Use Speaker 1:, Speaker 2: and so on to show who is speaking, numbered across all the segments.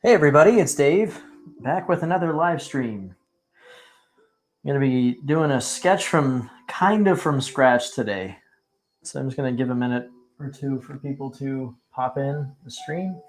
Speaker 1: Hey everybody, it's Dave, back with another live stream. I'm going to be doing a sketch from scratch today. So I'm just going to give a minute or two for people to pop in the stream.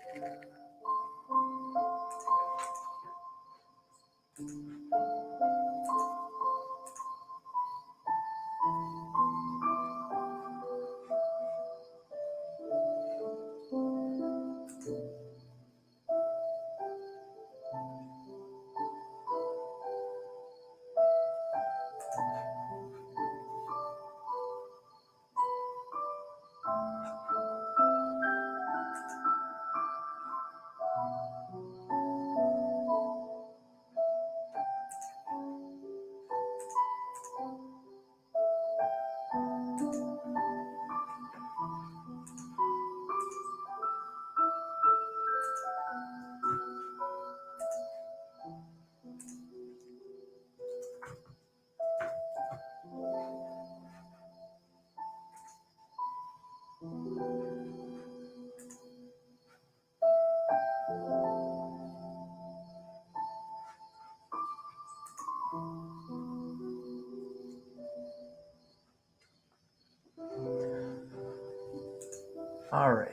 Speaker 1: All right.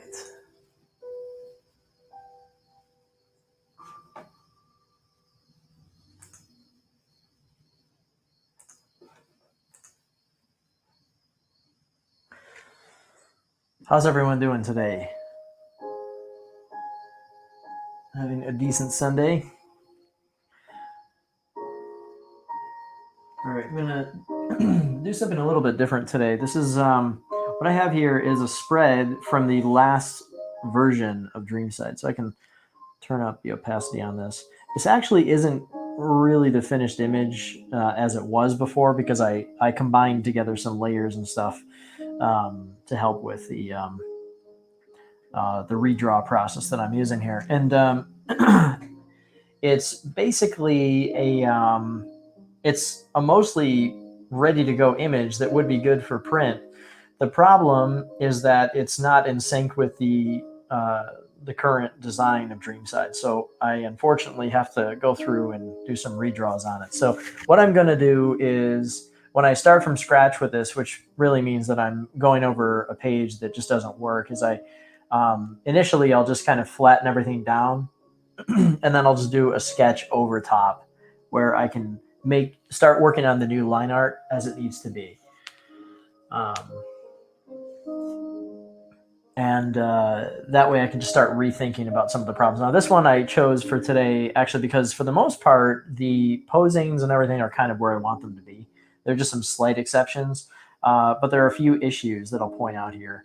Speaker 1: How's everyone doing today? Having a decent Sunday? All right, I'm gonna do something a little bit different today. This is what I have here is a spread from the last version of Dreamside, so I can turn up the opacity on this. This actually isn't really the finished image as it was before because I combined together some layers and stuff to help with the redraw process that I'm using here. And it's basically it's a mostly ready to go image that would be good for print. The problem is that it's not in sync with the current design of Dreamside. So I unfortunately have to go through and do some redraws on it. So what I'm going to do is when I start from scratch with this, which really means that I'm going over a page that just doesn't work, is initially I'll just kind of flatten everything down and then I'll just do a sketch over top where I can start working on the new line art as it needs to be. And that way I can just start rethinking about some of the problems. Now, this one I chose for today actually because for the most part, the posings and everything are kind of where I want them to be. There are just some slight exceptions, but there are a few issues that I'll point out here.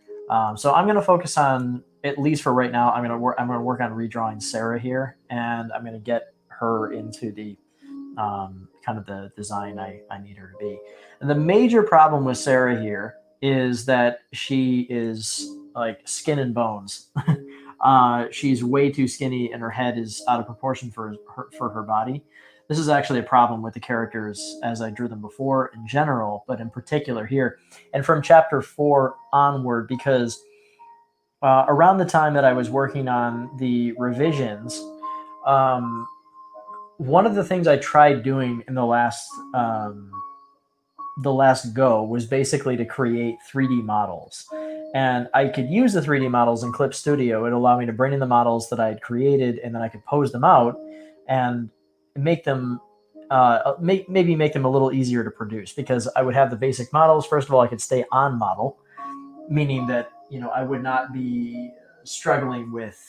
Speaker 1: So I'm going to focus on, at least for right now, I'm going to work on redrawing Sarah here, and I'm going to get her into the kind of the design I need her to be. And the major problem with Sarah here is that she is like skin and bones. She's way too skinny, and her head is out of proportion for her body. This is actually a problem with the characters as I drew them before in general, but in particular here. And from chapter 4 onward, because around the time that I was working on the revisions, one of the things I tried doing in the last go was basically to create 3D models. And I could use the 3D models in Clip Studio. It allowed me to bring in the models that I had created, and then I could pose them out and make them maybe make them a little easier to produce, because I would have the basic models. First of all, I could stay on model, meaning that I would not be struggling with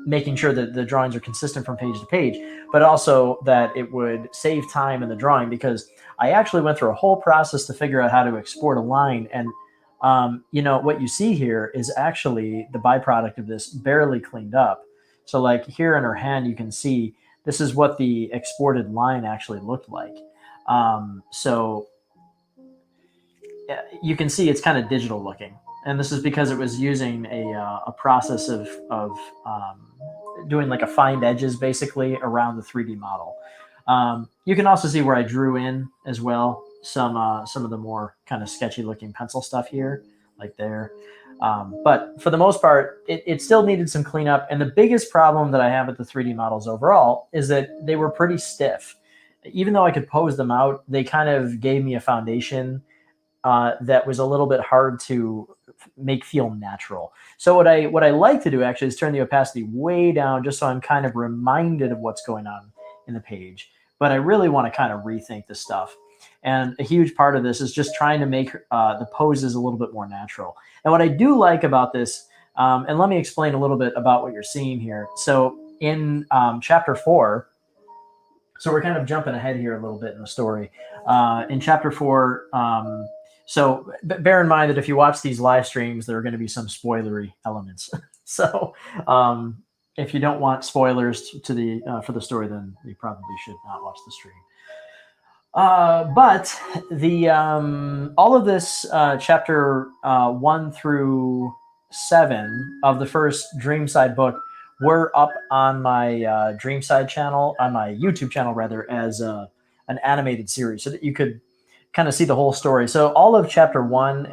Speaker 1: making sure that the drawings are consistent from page to page, but also that it would save time in the drawing, because I actually went through a whole process to figure out how to export a line. And what you see here is actually the byproduct of this, barely cleaned up. So like here in her hand, you can see this is what the exported line actually looked like. So you can see it's kind of digital looking. And this is because it was using a process of doing like a find edges basically around the 3D model. You can also see where I drew in as well some of the more kind of sketchy looking pencil stuff here. like there. But for the most part, it still needed some cleanup. And the biggest problem that I have with the 3D models overall is that they were pretty stiff. Even though I could pose them out, they kind of gave me a foundation that was a little bit hard to make feel natural. So what I like to do actually is turn the opacity way down, just so I'm kind of reminded of what's going on in the page. But I really want to kind of rethink this stuff. And a huge part of this is just trying to make the poses a little bit more natural. And what I do like about this, and let me explain a little bit about what you're seeing here. So in chapter 4, so we're kind of jumping ahead here a little bit in the story. In chapter 4, so bear in mind that if you watch these live streams, there are going to be some spoilery elements. So if you don't want spoilers to the for the story, then you probably should not watch the stream. But the all of this chapter 1 through 7 of the first Dreamside book were up on my Dreamside channel, on my YouTube channel rather, as an animated series, so that you could kind of see the whole story. So all of chapter 1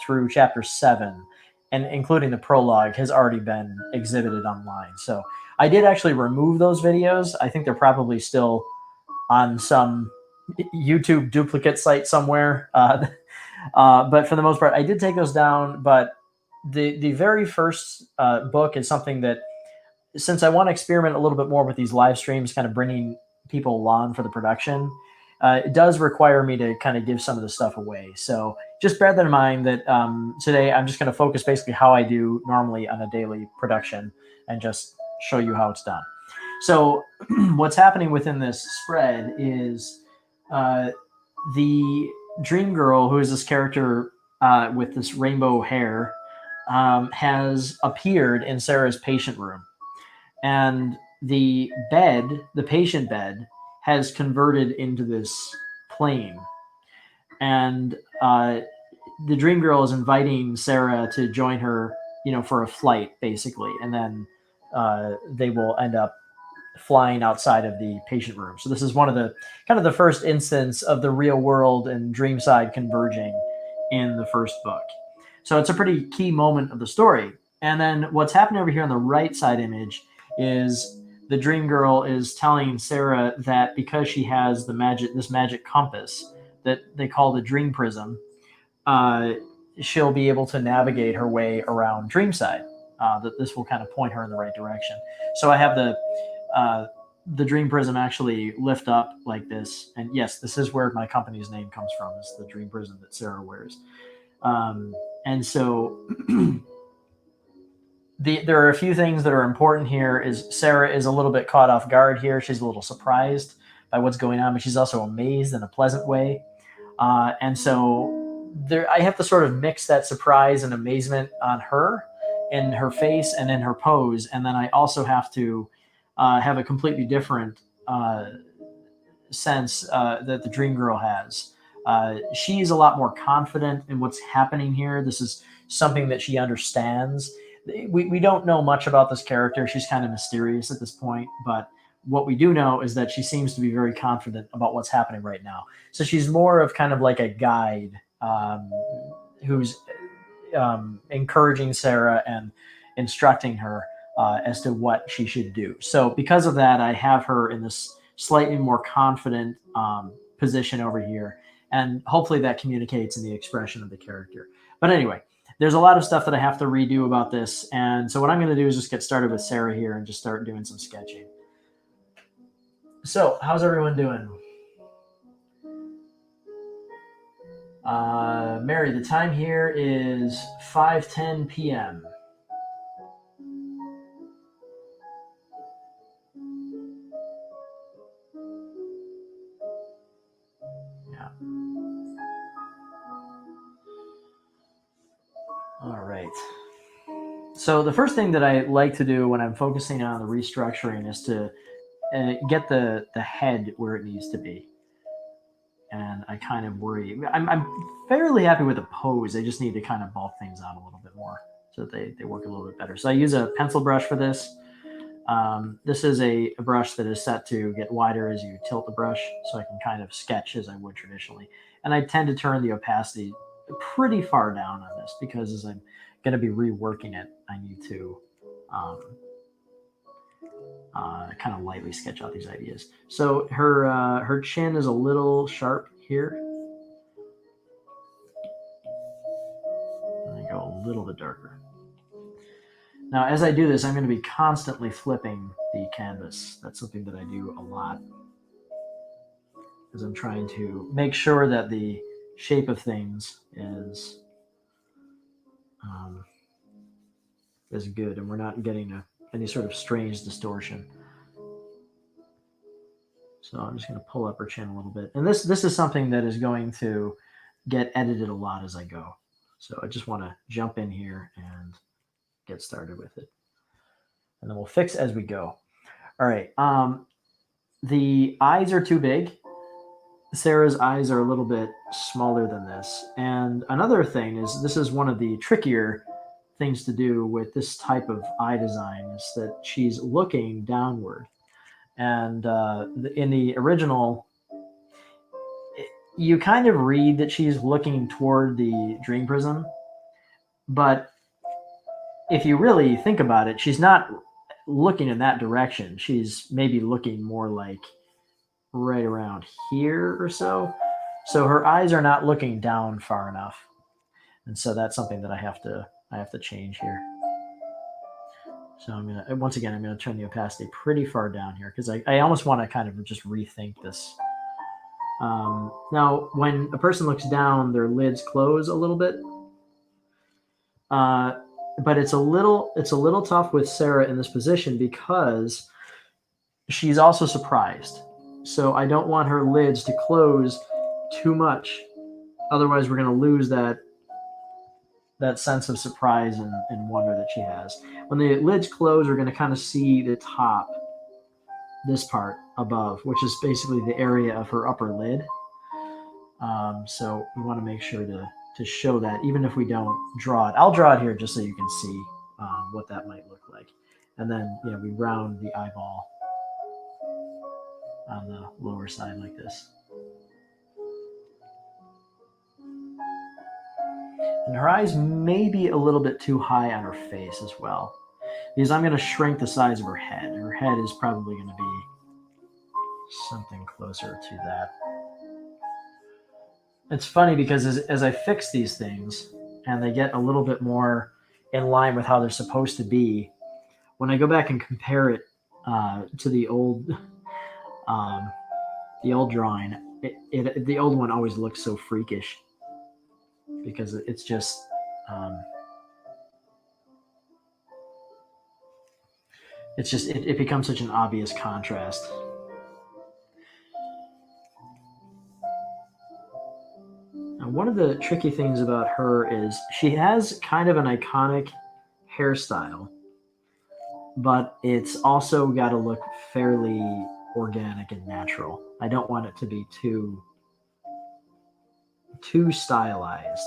Speaker 1: through chapter 7, and including the prologue, has already been exhibited online. So I did actually remove those videos. I think they're probably still on some YouTube duplicate site somewhere. But for the most part, I did take those down. But the very first book is something that, since I want to experiment a little bit more with these live streams, kind of bringing people along for the production, it does require me to kind of give some of the stuff away. So just bear that in mind, that today I'm just going to focus basically how I do normally on a daily production and just show you how it's done. So what's happening within this spread is the dream girl, who is this character with this rainbow hair, has appeared in Sarah's patient room. And the bed, the patient bed, has converted into this plane. And the dream girl is inviting Sarah to join her, for a flight, basically. And then they will end up flying outside of the patient room. So this is one of the kind of the first instance of the real world and Dreamside converging in the first book. So it's a pretty key moment of the story. And then what's happening over here on the right side image is the dream girl is telling Sarah that because she has this magic compass that they call the dream prism, she'll be able to navigate her way around Dreamside. That this will kind of point her in the right direction. So I have the dream prism actually lift up like this, and yes, this is where my company's name comes from. It's the dream prism that Sarah wears. And so there are a few things that are important here. Is Sarah is a little bit caught off guard here. She's a little surprised by what's going on, but she's also amazed in a pleasant way. And so I have to sort of mix that surprise and amazement on her, in her face and in her pose. And then I also have to have a completely different sense that the dream girl has. She's a lot more confident in what's happening here. This is something that she understands. We don't know much about this character. She's kind of mysterious at this point, but what we do know is that she seems to be very confident about what's happening right now. So she's more of kind of like a guide who's encouraging Sarah and instructing her as to what she should do. So because of that, I have her in this slightly more confident position over here, and hopefully that communicates in the expression of the character. But anyway, there's a lot of stuff that I have to redo about this, and so what I'm going to do is just get started with Sarah here and just start doing some sketching. So how's everyone doing? Mary, the time here is 5:10 p.m. Yeah. All right. So the first thing that I like to do when I'm focusing on the restructuring is to get the head where it needs to be. And I kind of worry. I'm fairly happy with the pose. I just need to kind of bulk things out a little bit more so that they work a little bit better. So I use a pencil brush for this. This is a brush that is set to get wider as you tilt the brush, so I can kind of sketch as I would traditionally. And I tend to turn the opacity pretty far down on this because as I'm going to be reworking it, I need to kind of lightly sketch out these ideas. So her chin is a little sharp here. And I go a little bit darker. Now, as I do this, I'm going to be constantly flipping the canvas. That's something that I do a lot, because I'm trying to make sure that the shape of things is good, and we're not getting any sort of strange distortion. So I'm just going to pull up her chin a little bit, and this is something that is going to get edited a lot as I go. So I just want to jump in here and get started with it, and then we'll fix as we go. All right. The eyes are too big. Sarah's eyes are a little bit smaller than this. And another thing is, this is one of the trickier things to do with this type of eye design, is that she's looking downward. And in the original, you kind of read that she's looking toward the dream prism. But if you really think about it, she's not looking in that direction. She's maybe looking more like right around here or so. So her eyes are not looking down far enough. And so that's something that I have to change here. So I'm gonna turn the opacity pretty far down here, because I almost want to kind of just rethink this. Now, when a person looks down, their lids close a little bit. But it's a little tough with Sarah in this position because she's also surprised. So I don't want her lids to close too much. Otherwise, we're going to lose that sense of surprise and wonder that she has. When the lids close, we're going to kind of see the top, this part above, which is basically the area of her upper lid. So we want to make sure to show that, even if we don't draw it. I'll draw it here just so you can see what that might look like. And then, we round the eyeball on the lower side like this. And her eyes may be a little bit too high on her face as well, because I'm going to shrink the size of her head. Her head is probably going to be something closer to that. It's funny because as I fix these things and they get a little bit more in line with how they're supposed to be, when I go back and compare it to the old drawing, the old one always looks so freakish, because it's just it becomes such an obvious contrast. Now, one of the tricky things about her is she has kind of an iconic hairstyle, but it's also got to look fairly organic and natural. I don't want it to be too stylized,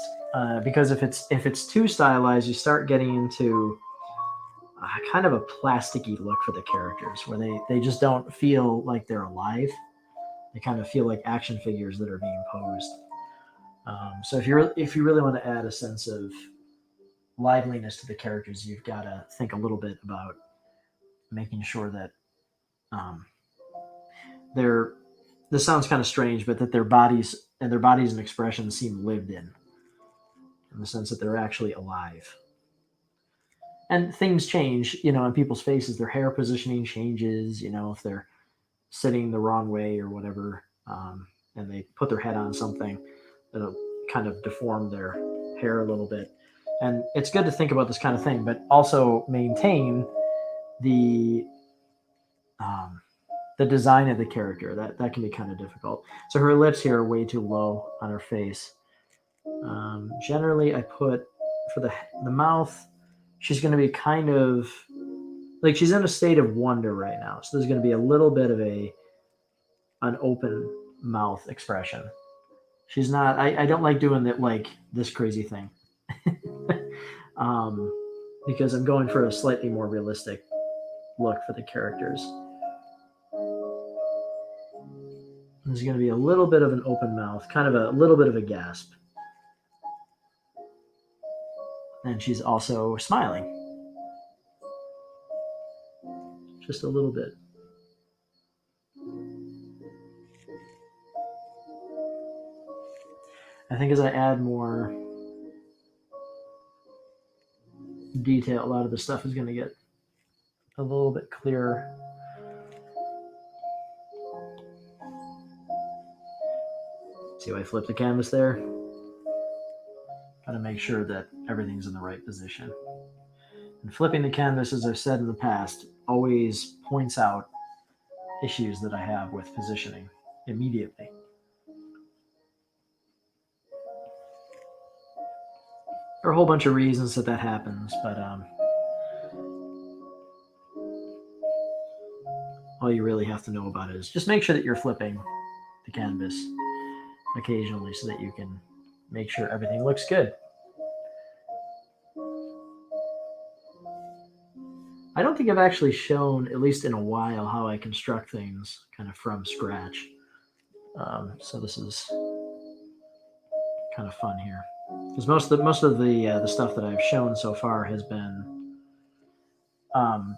Speaker 1: because if it's too stylized, you start getting into kind of a plasticky look for the characters, where they just don't feel like they're alive. They kind of feel like action figures that are being posed. So if you really want to add a sense of liveliness to the characters, you've got to think a little bit about making sure that this sounds kind of strange, but that their bodies and expressions seem lived in the sense that they're actually alive. And things change, in people's faces. Their hair positioning changes, if they're sitting the wrong way or whatever, and they put their head on something, that'll kind of deform their hair a little bit. And it's good to think about this kind of thing, but also maintain the design of the character. That can be kind of difficult. So her lips here are way too low on her face. Generally, I put, for the mouth, she's going to be kind of like she's in a state of wonder right now. So there's going to be a little bit of an open mouth expression. She's not. I don't like doing that, like this crazy thing, because I'm going for a slightly more realistic look for the characters. There's going to be a little bit of an open mouth, kind of a little bit of a gasp. And she's also smiling. Just a little bit. I think as I add more detail, a lot of the stuff is going to get a little bit clearer. See how I flip the canvas there? Got to make sure that everything's in the right position. And flipping the canvas, as I've said in the past, always points out issues that I have with positioning immediately. There are a whole bunch of reasons that happens, but all you really have to know about it is just make sure that you're flipping the canvas occasionally so that you can make sure everything looks good. I don't think I've actually shown, at least in a while, how I construct things kind of from scratch. So this is kind of fun here, because most of the stuff that I've shown so far has been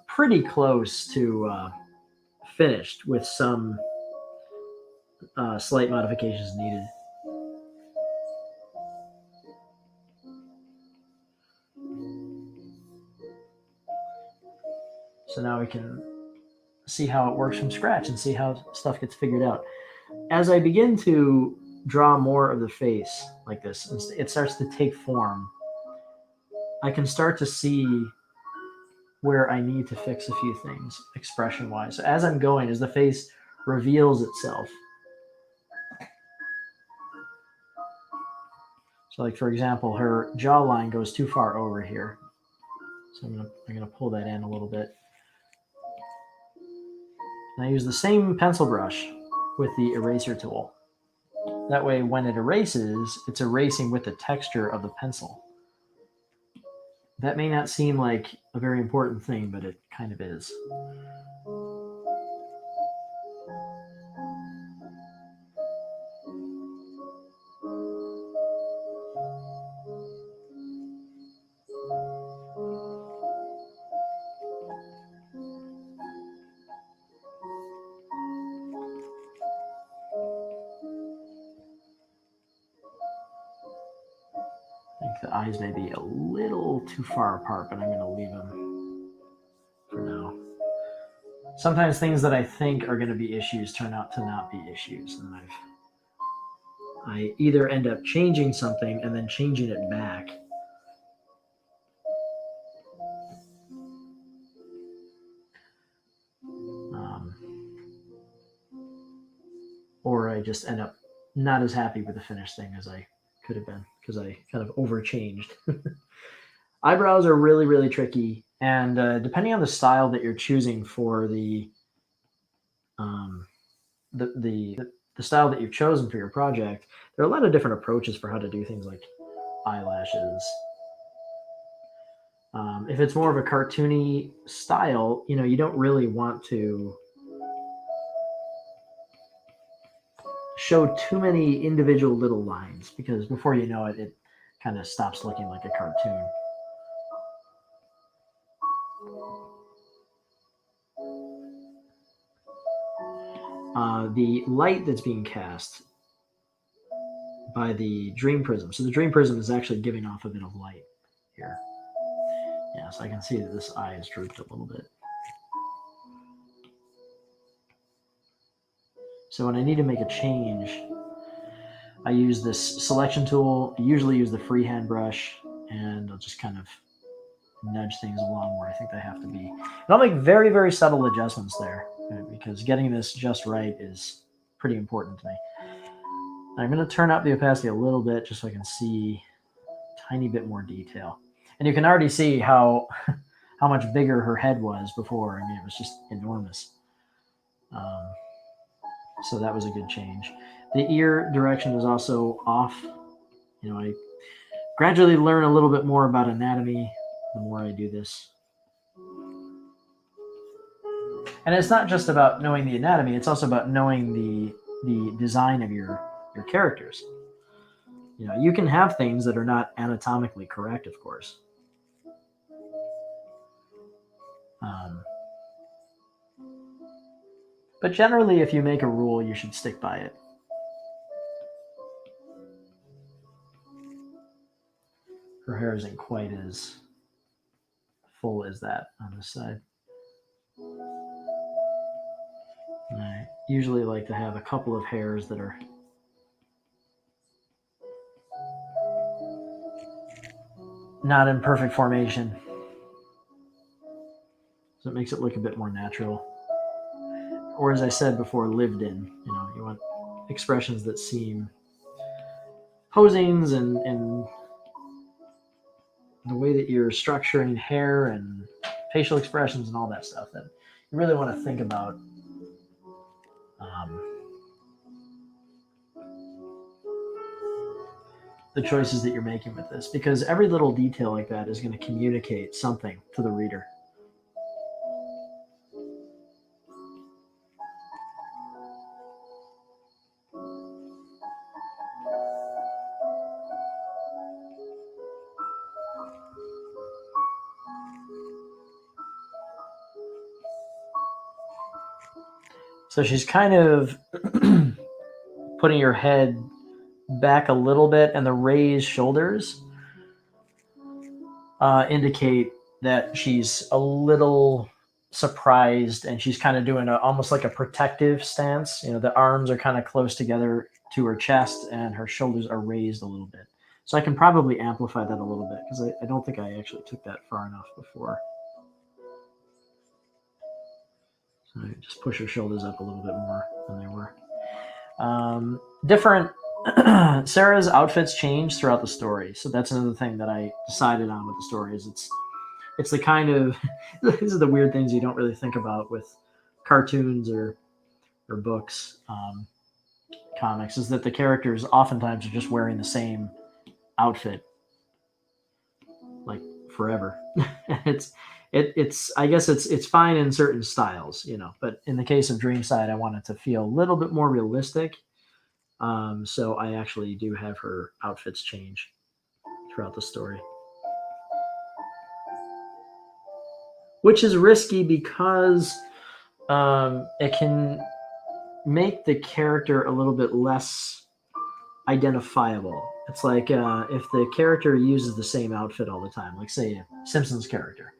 Speaker 1: pretty close to finished, with some slight modifications needed. So now we can see how it works from scratch and see how stuff gets figured out. As I begin to draw more of the face like this, it starts to take form. I can start to see where I need to fix a few things expression-wise. So as I'm going, as the face reveals itself. So like, for example, her jawline goes too far over here. So I'm gonna pull that in a little bit. And I use the same pencil brush with the eraser tool. That way, when it erases, it's erasing with the texture of the pencil. That may not seem like a very important thing, but it kind of is. I think the eyes may be a little too far apart, but I'm going to leave them for now. Sometimes things that I think are going to be issues turn out to not be issues, and I either end up changing something and then changing it back. Or I just end up not as happy with the finished thing as I could have been, because I kind of overchanged. Eyebrows are really, really tricky, and depending on the style that you're choosing for the style that you've chosen for your project, there are a lot of different approaches for how to do things like eyelashes. If it's more of a cartoony style, you don't really want to show too many individual little lines, because before you know it, it kind of stops looking like a cartoon. The light that's being cast by the dream prism. So the dream prism is actually giving off a bit of light here. Yeah, so I can see that this eye is drooped a little bit. So when I need to make a change, I use this selection tool. I usually use the freehand brush, and I'll just kind of nudge things along where I think they have to be. And I'll make very, very subtle adjustments there, because getting this just right is pretty important to me. I'm going to turn up the opacity a little bit just so I can see a tiny bit more detail. And you can already see how much bigger her head was before. I mean, it was just enormous. So that was a good change. The ear direction is also off. I gradually learn a little bit more about anatomy the more I do this. And it's not just about knowing the anatomy, it's also about knowing the design of your characters. You can have things that are not anatomically correct, of course. But generally, if you make a rule, you should stick by it. Her hair isn't quite as full as that on this side. And I usually like to have a couple of hairs that are not in perfect formation. So it makes it look a bit more natural. Or as I said before, lived in. You know, you want expressions that seem posings and the way that you're structuring hair and facial expressions and all that stuff that you really want to think about the choices that you're making with this, because every little detail like that is going to communicate something to the reader. So she's kind of putting her head back a little bit, and the raised shoulders indicate that she's a little surprised, and she's kind of doing almost like a protective stance. You know, the arms are kind of close together to her chest, and her shoulders are raised a little bit. So I can probably amplify that a little bit, because I don't think I actually took that far enough before. So I just push her shoulders up a little bit more than they were. Different Sarah's outfits change throughout the story, so that's another thing that I decided on with the story. Is it's the kind of these are the weird things you don't really think about with cartoons or books, comics, is that the characters oftentimes are just wearing the same outfit like forever. it's I guess it's fine in certain styles, you know, but in the case of Dreamside, I wanted to feel a little bit more realistic. So I actually do have her outfits change throughout the story, which is risky because it can make the character a little bit less identifiable. It's like if the character uses the same outfit all the time, like say a Simpsons character,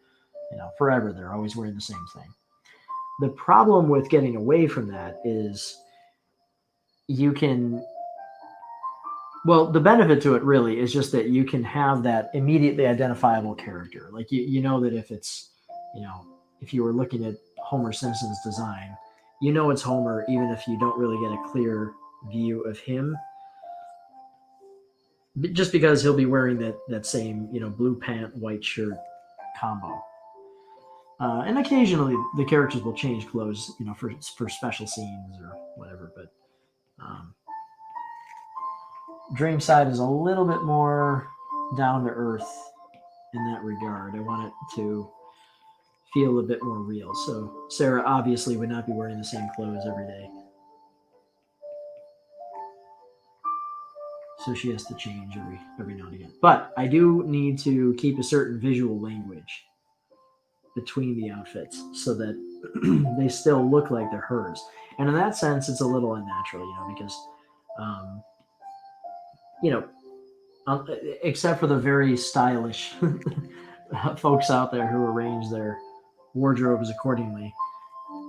Speaker 1: you know, forever they're always wearing the same thing. The problem with getting away from that is you can, well, the benefit to it really is just that you can have that immediately identifiable character. Like you know that if it's, you know, if you were looking at Homer Simpson's design, you know it's Homer even if you don't really get a clear view of him, just because he'll be wearing that same, you know, blue pant white shirt combo. And occasionally the characters will change clothes, you know, for special scenes or whatever. But Dreamside is a little bit more down to earth in that regard. I want it to feel a bit more real. So Sarah obviously would not be wearing the same clothes every day. So she has to change every now and again. But I do need to keep a certain visual language between the outfits so that they still look like they're hers. And in that sense, it's a little unnatural, you know, because, you know, except for the very stylish folks out there who arrange their wardrobes accordingly,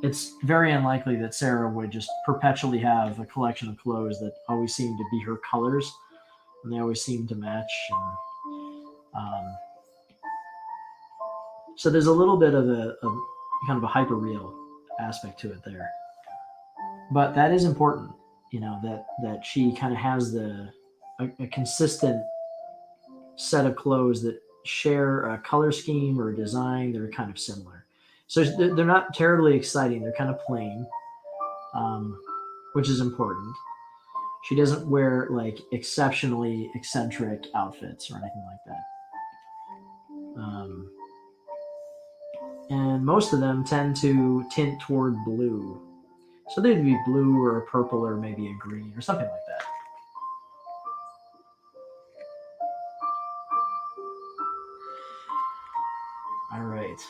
Speaker 1: it's very unlikely that Sarah would just perpetually have a collection of clothes that always seem to be her colors and they always seem to match. And so there's a little bit of a kind of a hyper real aspect to it there, but that is important, you know, that she kind of has a consistent set of clothes that share a color scheme or a design that are kind of similar. So they're not terribly exciting. They're kind of plain, which is important. She doesn't wear like exceptionally eccentric outfits or anything like that. And most of them tend to tint toward blue. So they'd be blue or a purple or maybe a green or something like that. All right.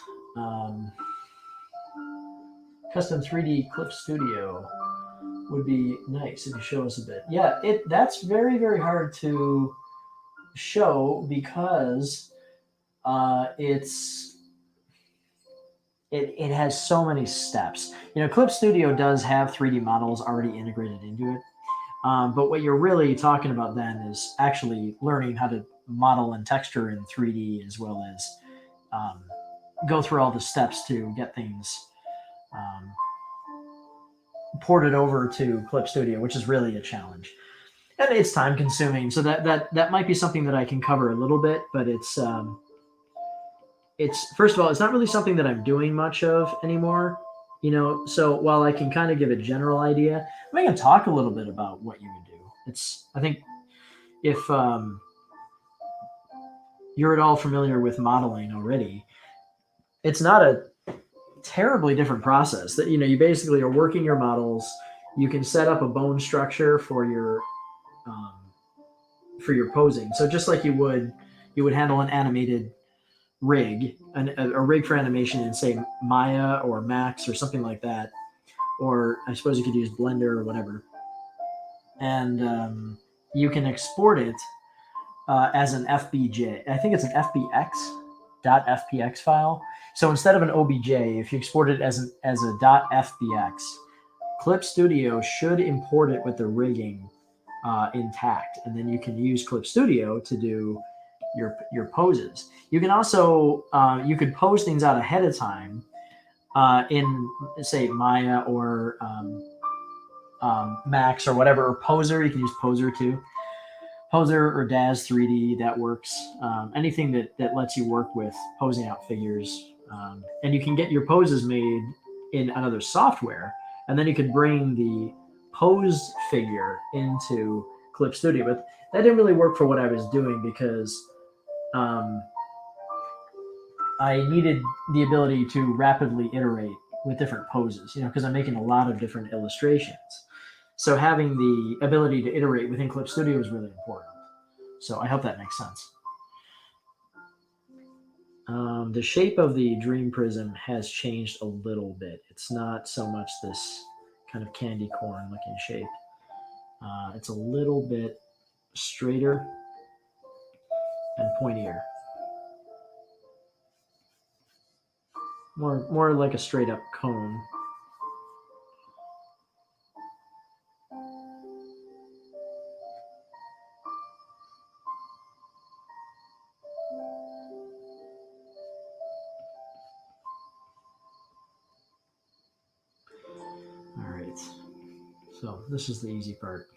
Speaker 1: Custom 3D Clip Studio would be nice if you show us a bit. Yeah, that's very, very hard to show because it has so many steps. Clip Studio does have 3D models already integrated into it. But what you're really talking about then is actually learning how to model and texture in 3D, as well as go through all the steps to get things um, ported over to Clip Studio, which is really a challenge. And it's time consuming. So that might be something that I can cover a little bit, but it's first of all, it's not really something that I'm doing much of anymore. So while I can kind of give a general idea, I can talk a little bit about what you would do. I think if you're at all familiar with modeling already, it's not a terribly different process. That you basically are working your models. You can set up a bone structure for your posing. So just like you would handle an animated rig, a rig for animation in, say, Maya or Max or something like that, or I suppose you could use Blender or whatever, and you can export it as an FBJ. I think it's an FBX.FPX file. So instead of an OBJ, if you export it as a .FBX, Clip Studio should import it with the rigging intact, and then you can use Clip Studio to do your poses. You can also you could pose things out ahead of time in, say, Maya or Max or whatever, or Poser. You can use Poser too. Poser or Daz 3D, that works. Anything that lets you work with posing out figures, and you can get your poses made in another software, and then you could bring the posed figure into Clip Studio. But that didn't really work for what I was doing because I needed the ability to rapidly iterate with different poses, because I'm making a lot of different illustrations. So having the ability to iterate within Clip Studio is really important. So I hope that makes sense. The shape of the Dream Prism has changed a little bit. It's not so much this kind of candy corn looking shape. It's a little bit straighter and pointier. More like a straight up cone. All right. So this is the easy part.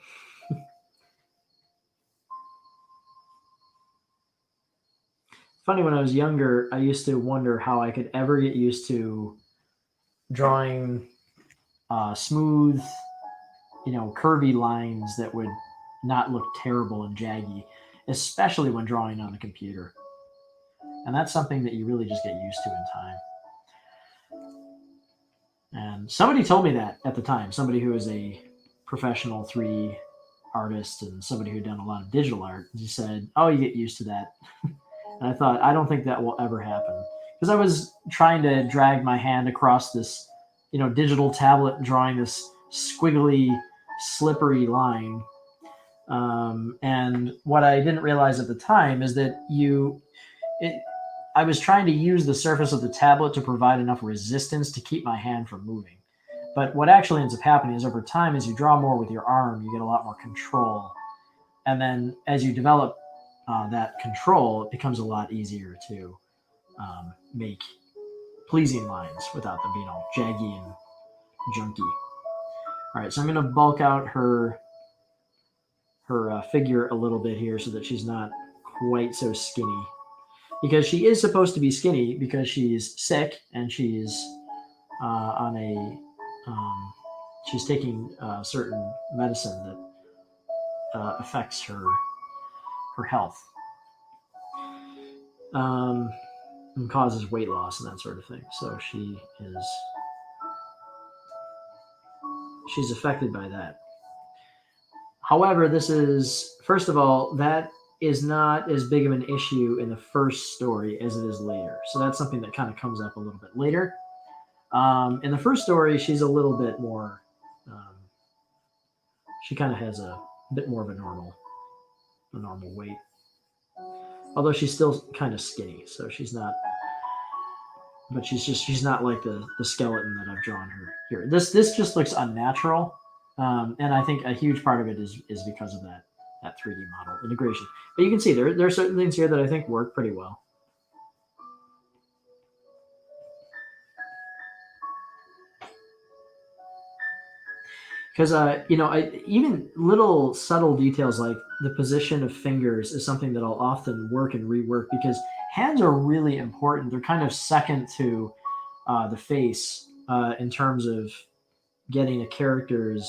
Speaker 1: Funny, when I was younger, I used to wonder how I could ever get used to drawing smooth, curvy lines that would not look terrible and jaggy, especially when drawing on a computer. And that's something that you really just get used to in time. And somebody told me that at the time, somebody who is a professional 3D artist and somebody who had done a lot of digital art, he said, "Oh, you get used to that." And I thought, I don't think that will ever happen. Because I was trying to drag my hand across this, digital tablet, drawing this squiggly, slippery line. And what I didn't realize at the time is that I was trying to use the surface of the tablet to provide enough resistance to keep my hand from moving. But what actually ends up happening is, over time, as you draw more with your arm, you get a lot more control. And then as you develop that control, it becomes a lot easier to make pleasing lines without them being all jaggy and junky. All right, so I'm going to bulk out her figure a little bit here so that she's not quite so skinny. Because she is supposed to be skinny because she's sick and she's on a she's taking certain medicine that affects her health and causes weight loss and that sort of thing. So she's affected by that. However, this is, first of all, that is not as big of an issue in the first story as it is later. So that's something that kind of comes up a little bit later. In the first story, she's a little bit more. Um, she kind of has a bit more of a normal weight. Although she's still kind of skinny, so she's not. But she's not like the skeleton that I've drawn her here. This just looks unnatural, and I think a huge part of it is because of that 3D model integration. But you can see there are certain things here that I think work pretty well. Because even little subtle details like the position of fingers is something that I'll often work and rework because hands are really important. They're kind of second to the face in terms of getting a character's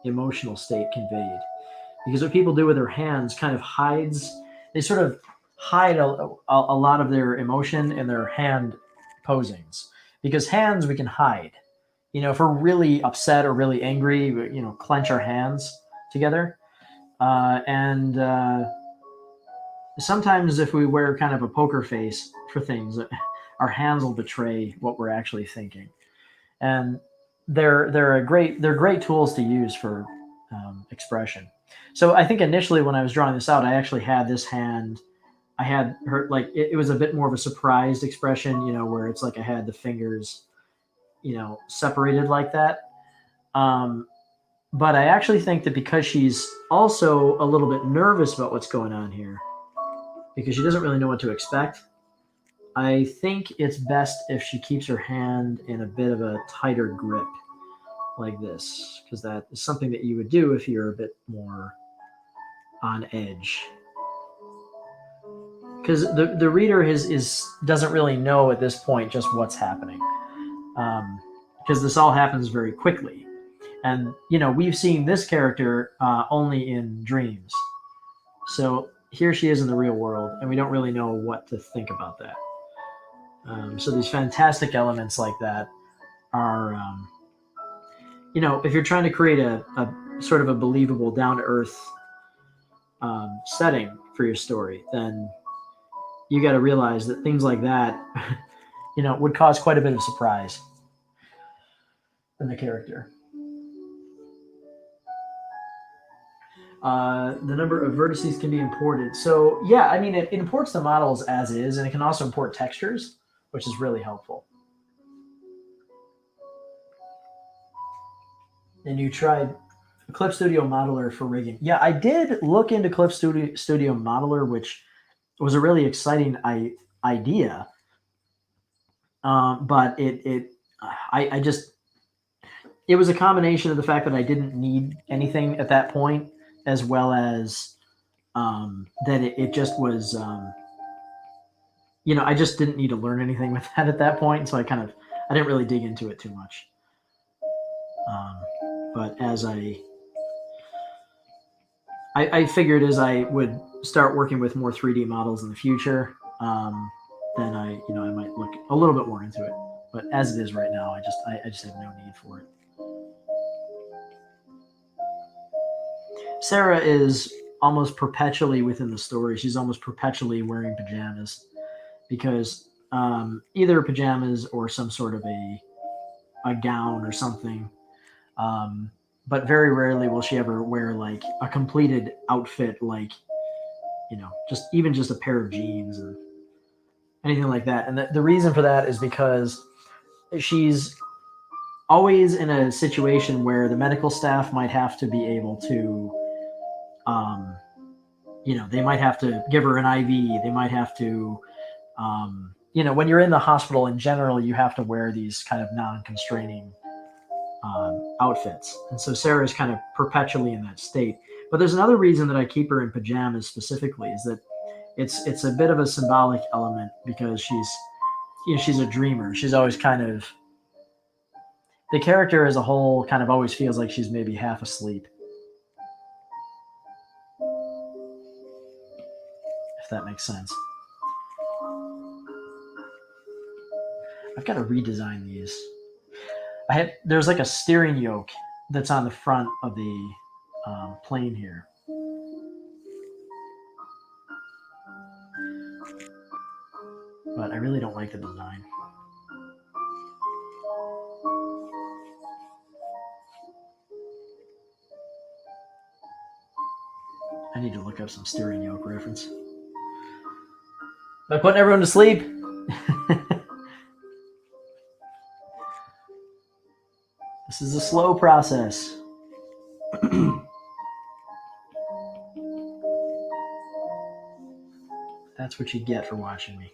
Speaker 1: emotional state conveyed. Because what people do with their hands kind of hides, they sort of hide a lot of their emotion in their hand posings. Because hands we can hide. If we're really upset or really angry, clench our hands together. And sometimes if we wear kind of a poker face for things, our hands will betray what we're actually thinking. And they're great tools to use for expression. So I think initially when I was drawing this out, I actually had this hand. I had her like it was a bit more of a surprised expression, where it's like I had the fingers, separated like that. Um, but I actually think that because she's also a little bit nervous about what's going on here, because she doesn't really know what to expect, I think it's best if she keeps her hand in a bit of a tighter grip like this, because that is something that you would do if you're a bit more on edge. Because the reader doesn't really know at this point just what's happening, because this all happens very quickly, and we've seen this character only in dreams, so here she is in the real world, and we don't really know what to think about that. So these fantastic elements like that are, if you're trying to create a sort of a believable, down to earth setting for your story, then you got to realize that things like that, would cause quite a bit of surprise in the character. The number of vertices can be imported. So yeah, I mean, it imports the models as is, and it can also import textures, which is really helpful. And you tried Clip Studio Modeler for rigging. Yeah, I did look into Clip Studio Modeler, which was a really exciting idea. But I just, it was a combination of the fact that I didn't need anything at that point, as well as that it just was, I just didn't need to learn anything with that at that point. So I didn't really dig into it too much. But as I figured as I would start working with more 3D models in the future, then I might look a little bit more into it. But as it is right now, I just have no need for it. Sarah is almost perpetually within the story. She's almost perpetually wearing pajamas because either pajamas or some sort of a gown or something. But very rarely will she ever wear like a completed outfit, like just a pair of jeans or anything like that. And the reason for that is because she's always in a situation where the medical staff might have to be able to, they might have to give her an IV. They might have to, when you're in the hospital in general, you have to wear these kind of non-constraining outfits. And so Sarah is kind of perpetually in that state. But there's another reason that I keep her in pajamas specifically is that it's a bit of a symbolic element because she's a dreamer. She's always kind of, the character as a whole kind of always feels like she's maybe half asleep. If that makes sense. I've got to redesign these. There's like a steering yoke that's on the front of the plane here. But I really don't like the design. I need to look up some steering yoke reference. Am I putting everyone to sleep? This is a slow process. That's what you get for watching me.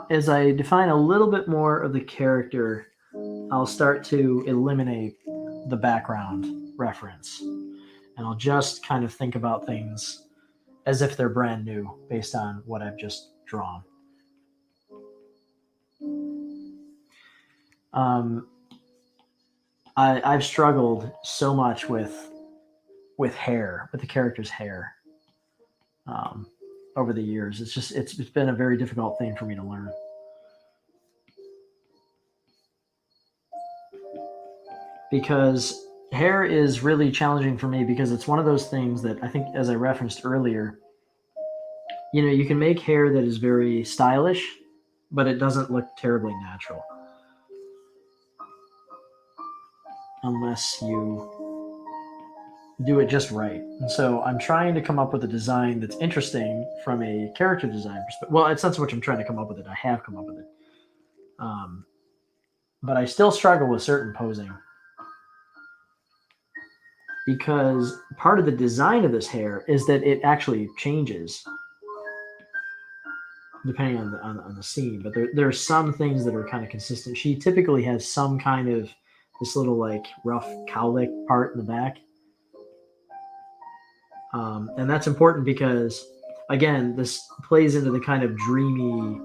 Speaker 1: As I define a little bit more of the character, I'll start to eliminate the background reference. And I'll just kind of think about things as if they're brand new based on what I've just drawn. I've struggled so much with hair, with the character's hair, over the years. It's been a very difficult thing for me to learn. Because hair is really challenging for me because it's one of those things that I think, as I referenced earlier, you can make hair that is very stylish, but it doesn't look terribly natural. Unless you do it just right. And so I'm trying to come up with a design that's interesting from a character design perspective. Well, it's not so much I'm trying to come up with it. I have come up with it. But I still struggle with certain posing. Because part of the design of this hair is that it actually changes depending on the scene. But there are some things that are kind of consistent. She typically has some kind of this little like rough cowlick part in the back. And that's important because, again, this plays into the kind of dreamy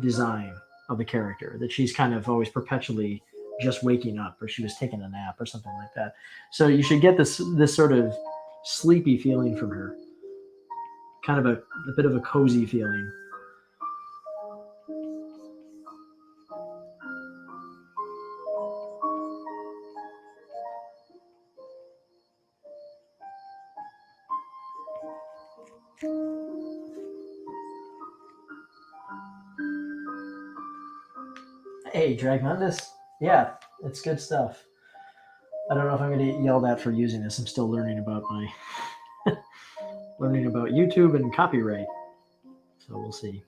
Speaker 1: design of the character, that she's kind of always perpetually just waking up, or she was taking a nap or something like that. So you should get this sort of sleepy feeling from her, kind of a bit of a cozy feeling. Hey, Dragmundus. Yeah, it's good stuff. I don't know if I'm going to get yelled at for using this. I'm still learning about learning about YouTube and copyright. So we'll see.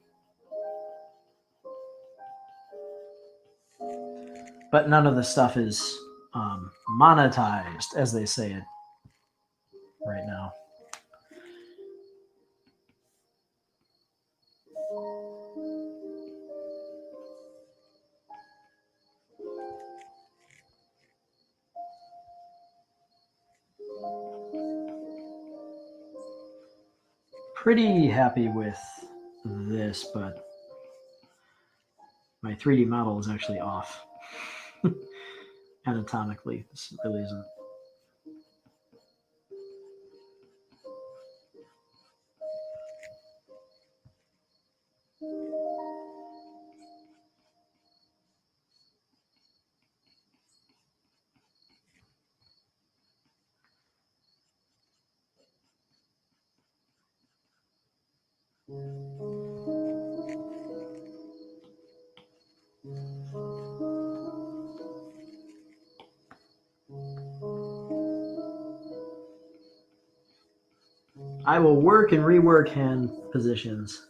Speaker 1: But none of the stuff is monetized, as they say it right now. Pretty happy with this, but my 3D model is actually off anatomically. This really isn't. I will work and rework hand positions.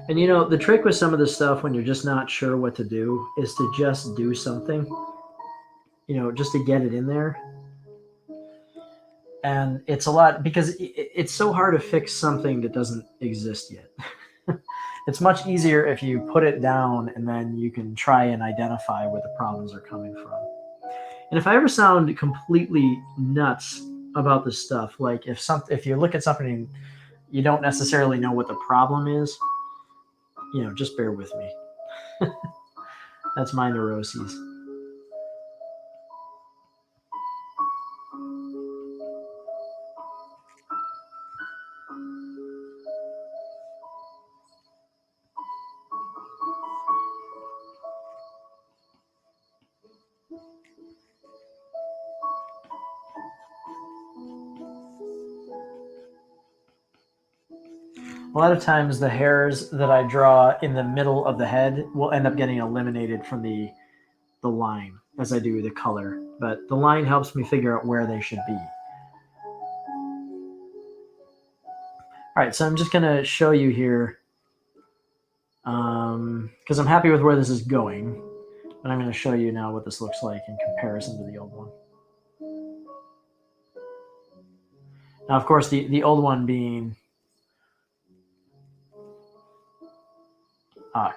Speaker 1: And the trick with some of this stuff when you're just not sure what to do is to just do something, just to get it in there. And it's a lot because it's so hard to fix something that doesn't exist yet. It's much easier if you put it down and then you can try and identify where the problems are coming from. And if I ever sound completely nuts about this stuff, like if you look at something you don't necessarily know what the problem is, you know, just bear with me. That's my neuroses. A lot of times the hairs that I draw in the middle of the head will end up getting eliminated from the line as I do the color, but the line helps me figure out where they should be. All right, so I'm just gonna show you here because I'm happy with where this is going, and I'm gonna show you now what this looks like in comparison to the old one. Now, of course, the old one being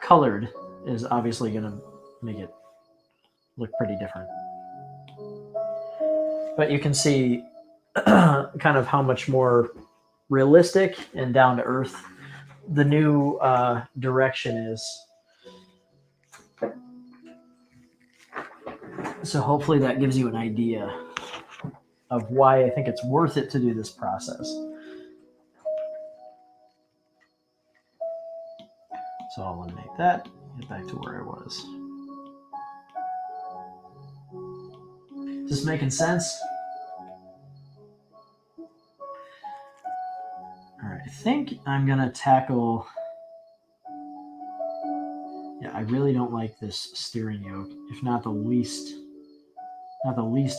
Speaker 1: colored is obviously going to make it look pretty different. But you can see kind of how much more realistic and down to earth the new direction is. So hopefully that gives you an idea of why I think it's worth it to do this process. So I'll eliminate that, get back to where I was. Is this making sense? All right, I think I'm gonna tackle, yeah, I really don't like this steering yoke, if not the least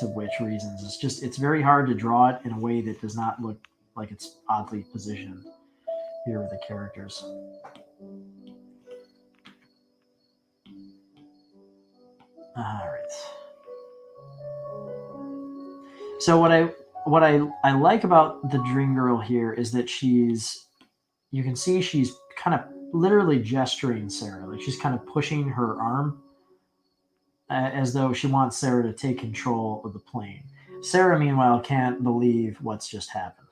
Speaker 1: of which reasons. It's very hard to draw it in a way that does not look like it's oddly positioned here with the characters. All right. So what I like about the Dream Girl here is that you can see she's kind of literally gesturing Sarah, like she's kind of pushing her arm as though she wants Sarah to take control of the plane. Sarah, meanwhile, can't believe what's just happened.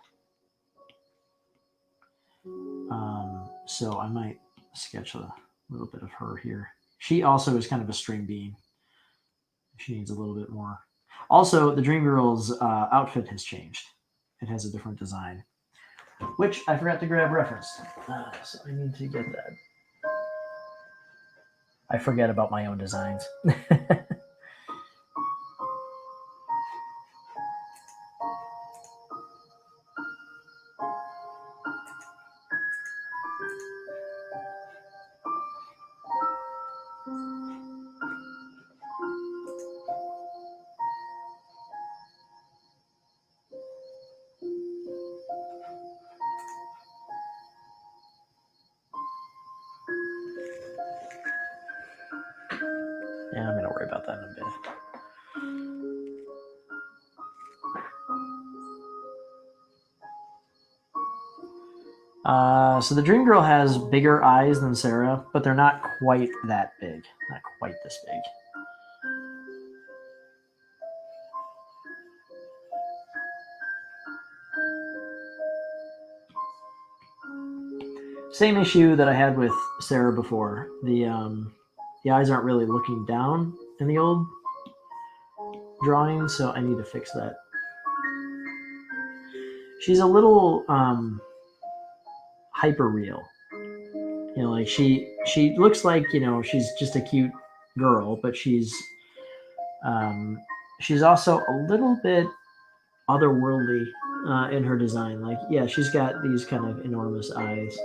Speaker 1: So I might sketch a little bit of her here. She also is kind of a string bean. She needs a little bit more. Also, the Dream Girl's outfit has changed. It has a different design, which I forgot to grab reference. So I need to get that. I forget about my own designs. Yeah, I'm going to worry about that in a bit. So the Dream Girl has bigger eyes than Sarah, but they're not quite that big. Not quite this big. Same issue that I had with Sarah before. The eyes aren't really looking down in the old drawing, so I need to fix that. She's a little hyper real. You know, like she looks like, you know, she's just a cute girl, but she's also a little bit otherworldly in her design. Like, yeah, she's got these kind of enormous eyes.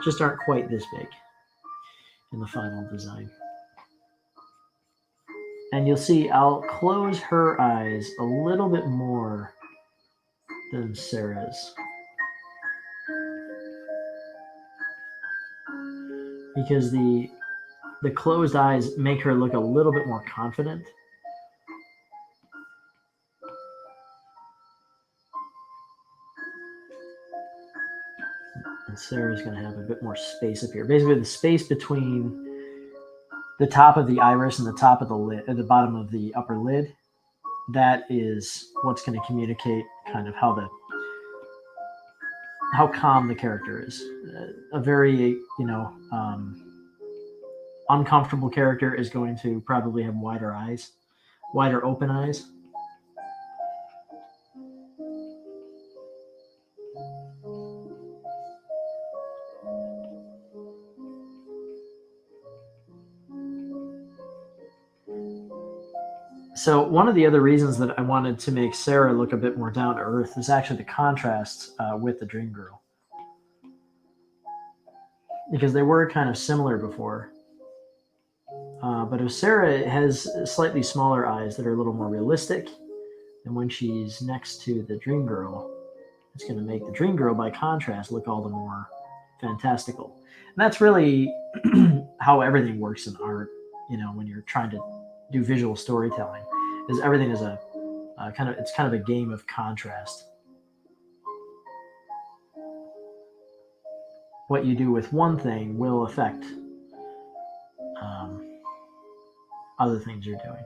Speaker 1: Just aren't quite this big in the final design. And you'll see I'll close her eyes a little bit more than Sarah's, because the closed eyes make her look a little bit more confident. And Sarah's going to have a bit more space up here. Basically, the space between the top of the iris and the top of the lid, at the bottom of the upper lid, that is what's going to communicate kind of how how calm the character is. A very, uncomfortable character is going to probably have wider eyes, wider open eyes. So one of the other reasons that I wanted to make Sarah look a bit more down to earth is actually the contrast with the Dream Girl, because they were kind of similar before. But if Sarah has slightly smaller eyes that are a little more realistic, and when she's next to the Dream Girl, it's going to make the Dream Girl, by contrast, look all the more fantastical. And that's really how everything works in art. When you're trying to do visual storytelling, is everything is a it's kind of a game of contrast. What you do with one thing will affect um, other things you're doing.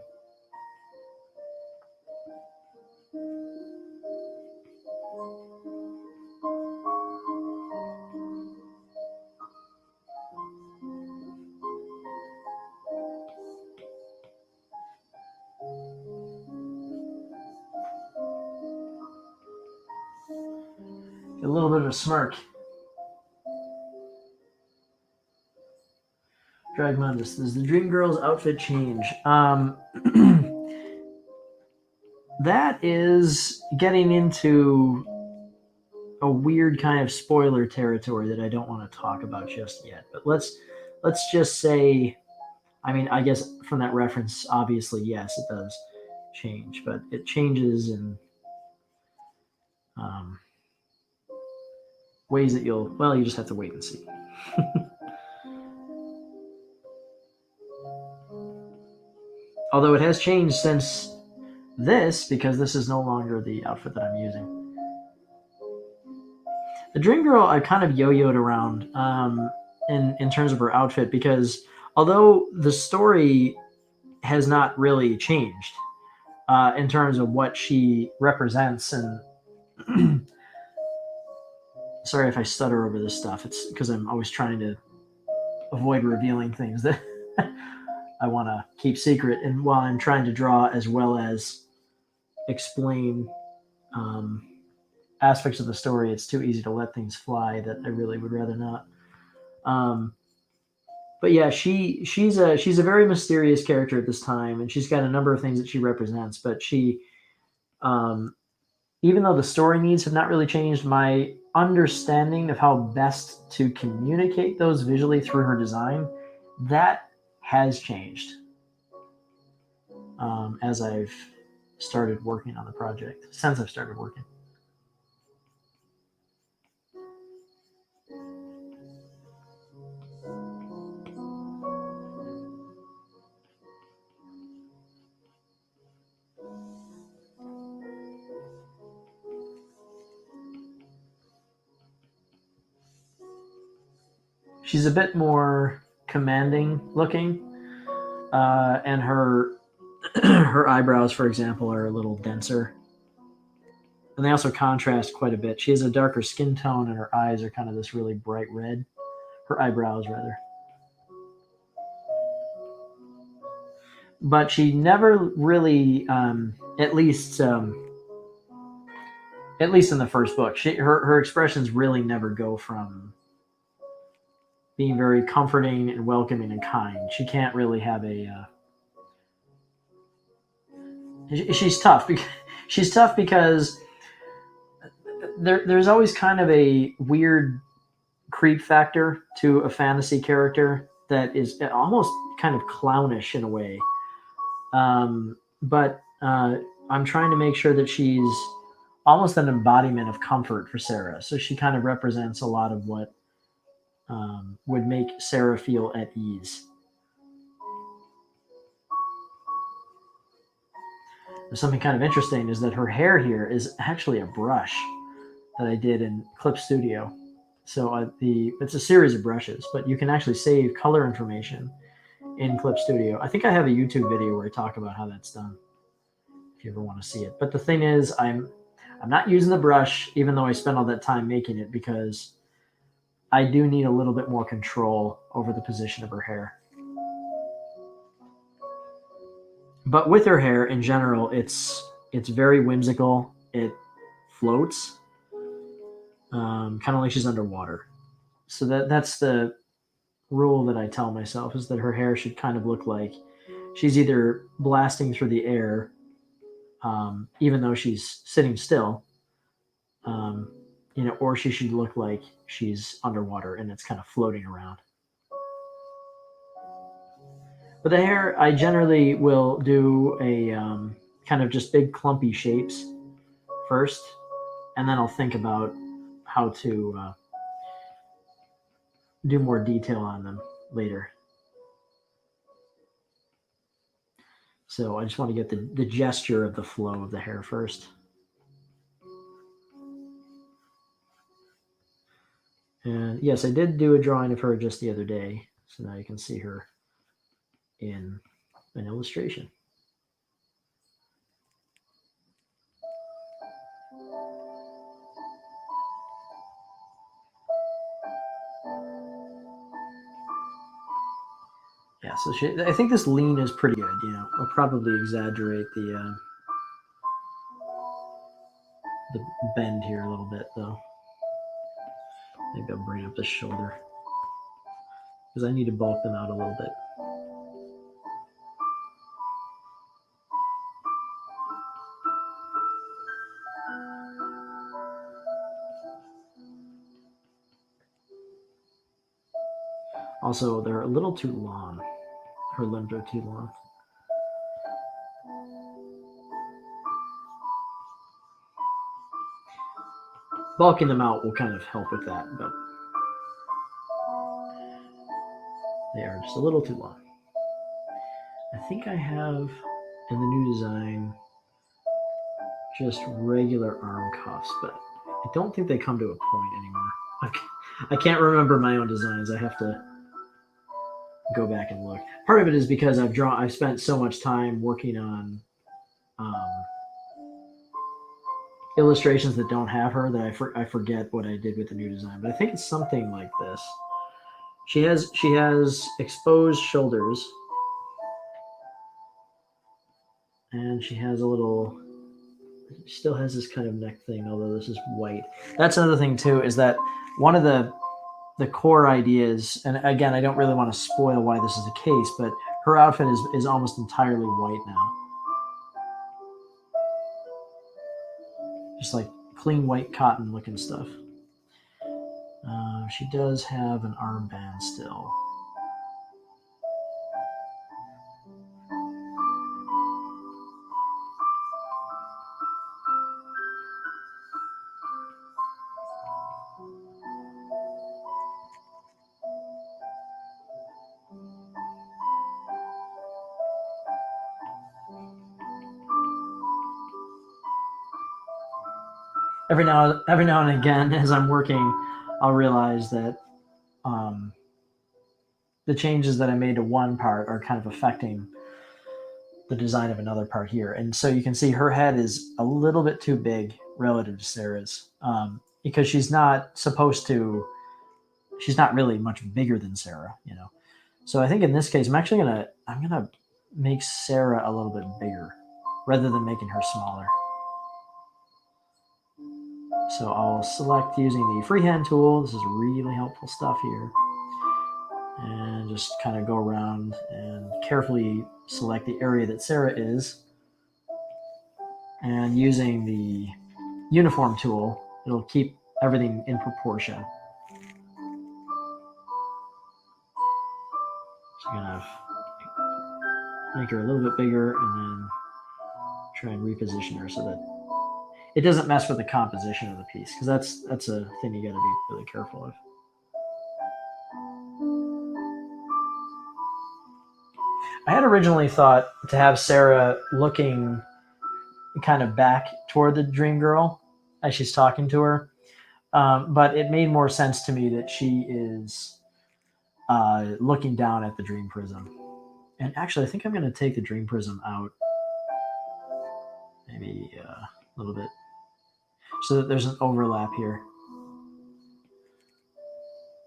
Speaker 1: A little bit of a smirk. Dragmundus, does the Dream Girl's outfit change? That is getting into a weird kind of spoiler territory that I don't want to talk about just yet. But let's just say, I mean, I guess from that reference, obviously, yes, it does change, but it changes in ways that you just have to wait and see. Although it has changed since this, because this is no longer the outfit that I'm using. The Dream Girl, I kind of yo-yoed around in terms of her outfit, because although the story has not really changed in terms of what she represents, and sorry if I stutter over this stuff, it's because I'm always trying to avoid revealing things that I want to keep secret, and while I'm trying to draw as well as explain aspects of the story, it's too easy to let things fly that I really would rather not. But yeah, she's a very mysterious character at this time, and she's got a number of things that she represents. But she, even though the story needs have not really changed, my understanding of how best to communicate those visually through her design, that has changed as I've started working on the project, since I've started working. She's a bit more commanding looking, and her her eyebrows, for example, are a little denser, and they also contrast quite a bit. She has a darker skin tone, and her eyes are kind of this really bright red. Her eyebrows, rather. But she never really, at least in the first book, her expressions really never go from being very comforting and welcoming and kind. She can't really have a. She's tough. She's tough because there's always kind of a weird creep factor to a fantasy character that is almost kind of clownish in a way. But I'm trying to make sure that she's almost an embodiment of comfort for Sarah. So she kind of represents a lot of what would make Sarah feel at ease. There's something kind of interesting is that her hair here is actually a brush that I did in Clip Studio. So it's a series of brushes, but you can actually save color information in Clip Studio. I think I have a YouTube video where I talk about how that's done, if you ever want to see it. But the thing is, I'm not using the brush, even though I spent all that time making it, because I do need a little bit more control over the position of her hair. But with her hair in general, it's very whimsical. It floats, kind of like she's underwater. So that's the rule that I tell myself, is that her hair should kind of look like she's either blasting through the air, even though she's sitting still, or she should look like she's underwater and it's kind of floating around. But the hair, I generally will do a kind of just big clumpy shapes first, and then I'll think about how to do more detail on them later. So I just want to get the gesture of the flow of the hair first. And yes, I did do a drawing of her just the other day, so now you can see her in an illustration. Yeah, so I think this lean is pretty good. I'll probably exaggerate the bend here a little bit, though. Maybe I'll bring up the shoulder, because I need to bulk them out a little bit. Also, they're a little too long. Her limbs are too long. Bulking them out will kind of help with that, but they are just a little too long. I think I have, in the new design, just regular arm cuffs, but I don't think they come to a point anymore. I can't remember my own designs. I have to go back and look. Part of it is because I've spent so much time working on illustrations that don't have her that I forget what I did with the new design. But I think it's something like this. She has exposed shoulders, and she has she still has this kind of neck thing, although this is white. That's another thing too, is that one of the core ideas, and again, I don't really want to spoil why this is the case, but her outfit is almost entirely white now. Just like clean white cotton looking stuff. She does have an armband still. Every now and again, as I'm working, I'll realize that the changes that I made to one part are kind of affecting the design of another part here. And so you can see her head is a little bit too big relative to Sarah's, because she's not really much bigger than Sarah, So I think in this case, I'm gonna make Sarah a little bit bigger rather than making her smaller. So I'll select using the freehand tool. This is really helpful stuff here. And just kind of go around and carefully select the area that Sarah is. And using the uniform tool, it'll keep everything in proportion. So I'm gonna make her a little bit bigger and then try and reposition her so that it doesn't mess with the composition of the piece, because that's a thing you got to be really careful of. I had originally thought to have Sarah looking kind of back toward the dream girl as she's talking to her, but it made more sense to me that she is looking down at the dream prism. And actually, I think I'm going to take the dream prism out maybe a little bit. so that there's an overlap here.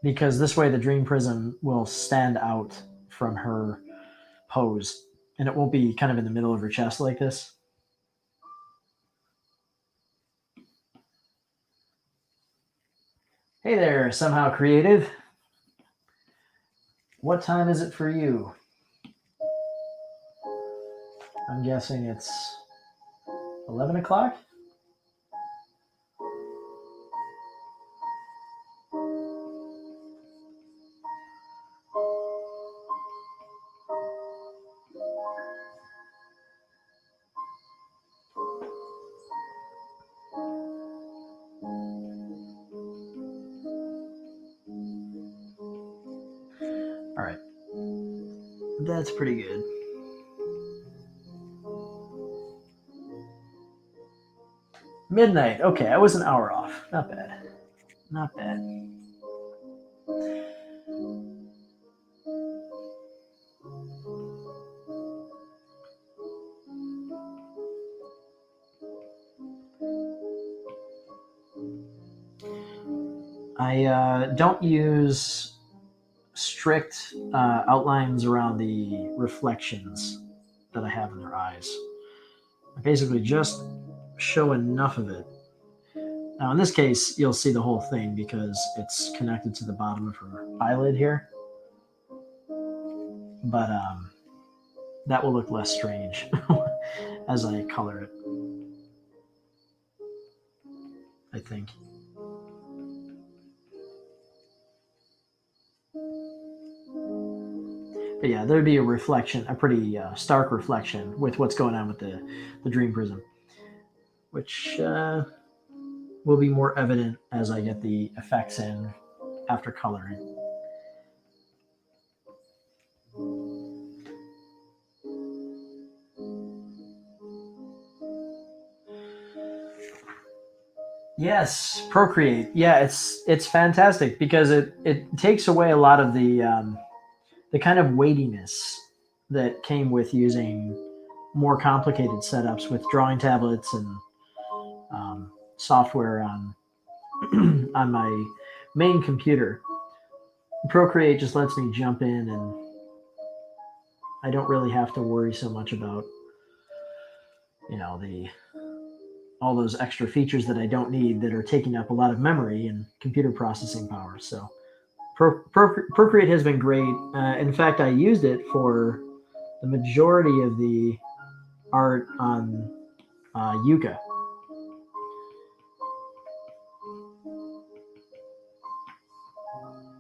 Speaker 1: Because this way the dream prism will stand out from her pose, and it won't be kind of in the middle of her chest like this. Hey there, somehow creative. What time is it for you? I'm guessing it's 11 o'clock? All right. That's pretty good. Midnight. Okay, I was an hour off. Not bad. Not bad. I don't use strict outlines around the reflections that I have in their eyes. I basically just show enough of it. Now, in this case, you'll see the whole thing because it's connected to the bottom of her eyelid here. But that will look less strange as I color it, I think. But yeah, there'd be a reflection, a pretty stark reflection with what's going on with the dream prism, which will be more evident as I get the effects in after coloring. Yes, Procreate. Yeah, it's fantastic because it takes away a lot of the kind of weightiness that came with using more complicated setups with drawing tablets and software on on my main computer. Procreate just lets me jump in, and I don't really have to worry so much about the all those extra features that I don't need that are taking up a lot of memory and computer processing power. So Procreate has been great. In fact, I used it for the majority of the art on Yuka.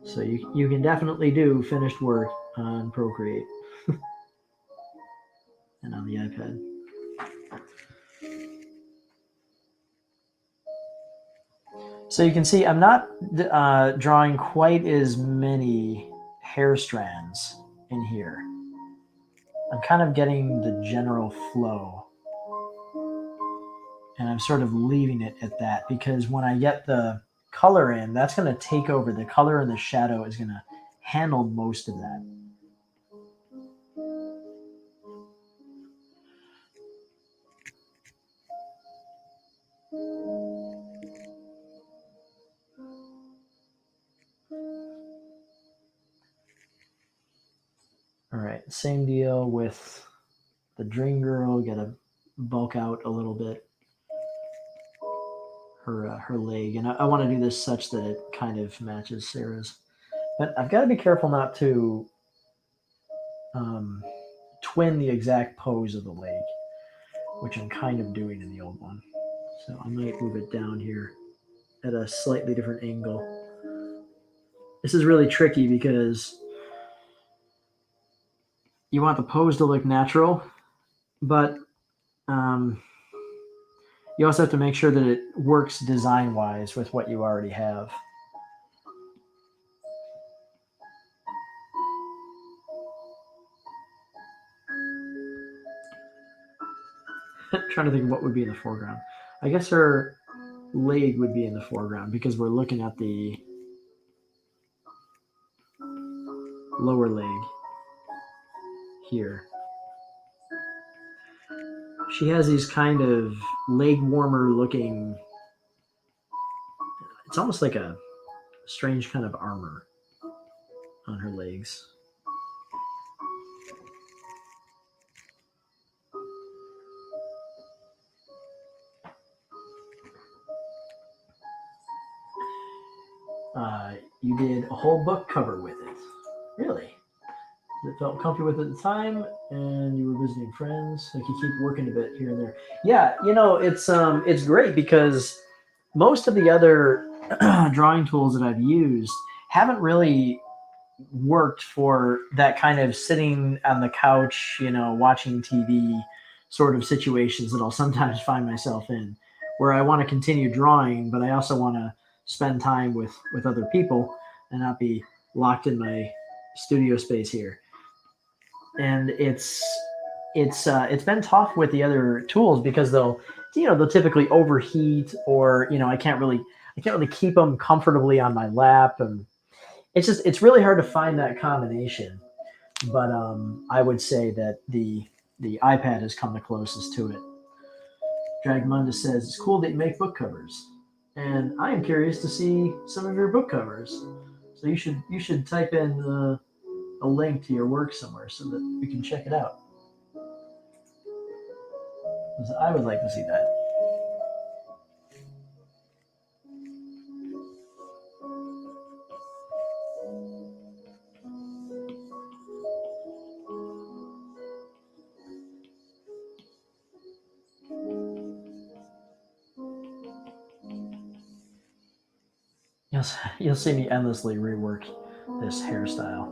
Speaker 1: So you can definitely do finished work on Procreate and on the iPad. So you can see I'm not drawing quite as many hair strands in here. I'm kind of getting the general flow. And I'm sort of leaving it at that because when I get the color in, that's going to take over. The color and the shadow is going to handle most of that. All right, same deal with the Dream Girl. Got to bulk out a little bit her leg, and I want to do this such that it kind of matches Sarah's. But I've got to be careful not to twin the exact pose of the leg, which I'm kind of doing in the old one. So I might move it down here at a slightly different angle. This is really tricky because you want the pose to look natural, but you also have to make sure that it works design-wise with what you already have. Trying to think of what would be in the foreground. I guess her leg would be in the foreground because we're looking at the lower leg here. She has these kind of leg warmer looking It's almost like a strange kind of armor on her legs. You did a whole book cover with it. Really? It felt comfy with it at the time, and you were visiting friends. Like you keep working a bit here and there. Yeah, it's great because most of the other drawing tools that I've used haven't really worked for that kind of sitting on the couch, watching TV sort of situations that I'll sometimes find myself in, where I want to continue drawing, but I also want to spend time with other people and not be locked in my studio space here. And it's been tough with the other tools because they'll typically overheat, or I can't really keep them comfortably on my lap, and it's really hard to find that combination. But I would say that the iPad has come the closest to it. Dragmundus says it's cool that you make book covers, and I am curious to see some of your book covers. So you should type in a link to your work somewhere so that we can check it out. 'Cause I would like to see that. You'll see me endlessly rework this hairstyle.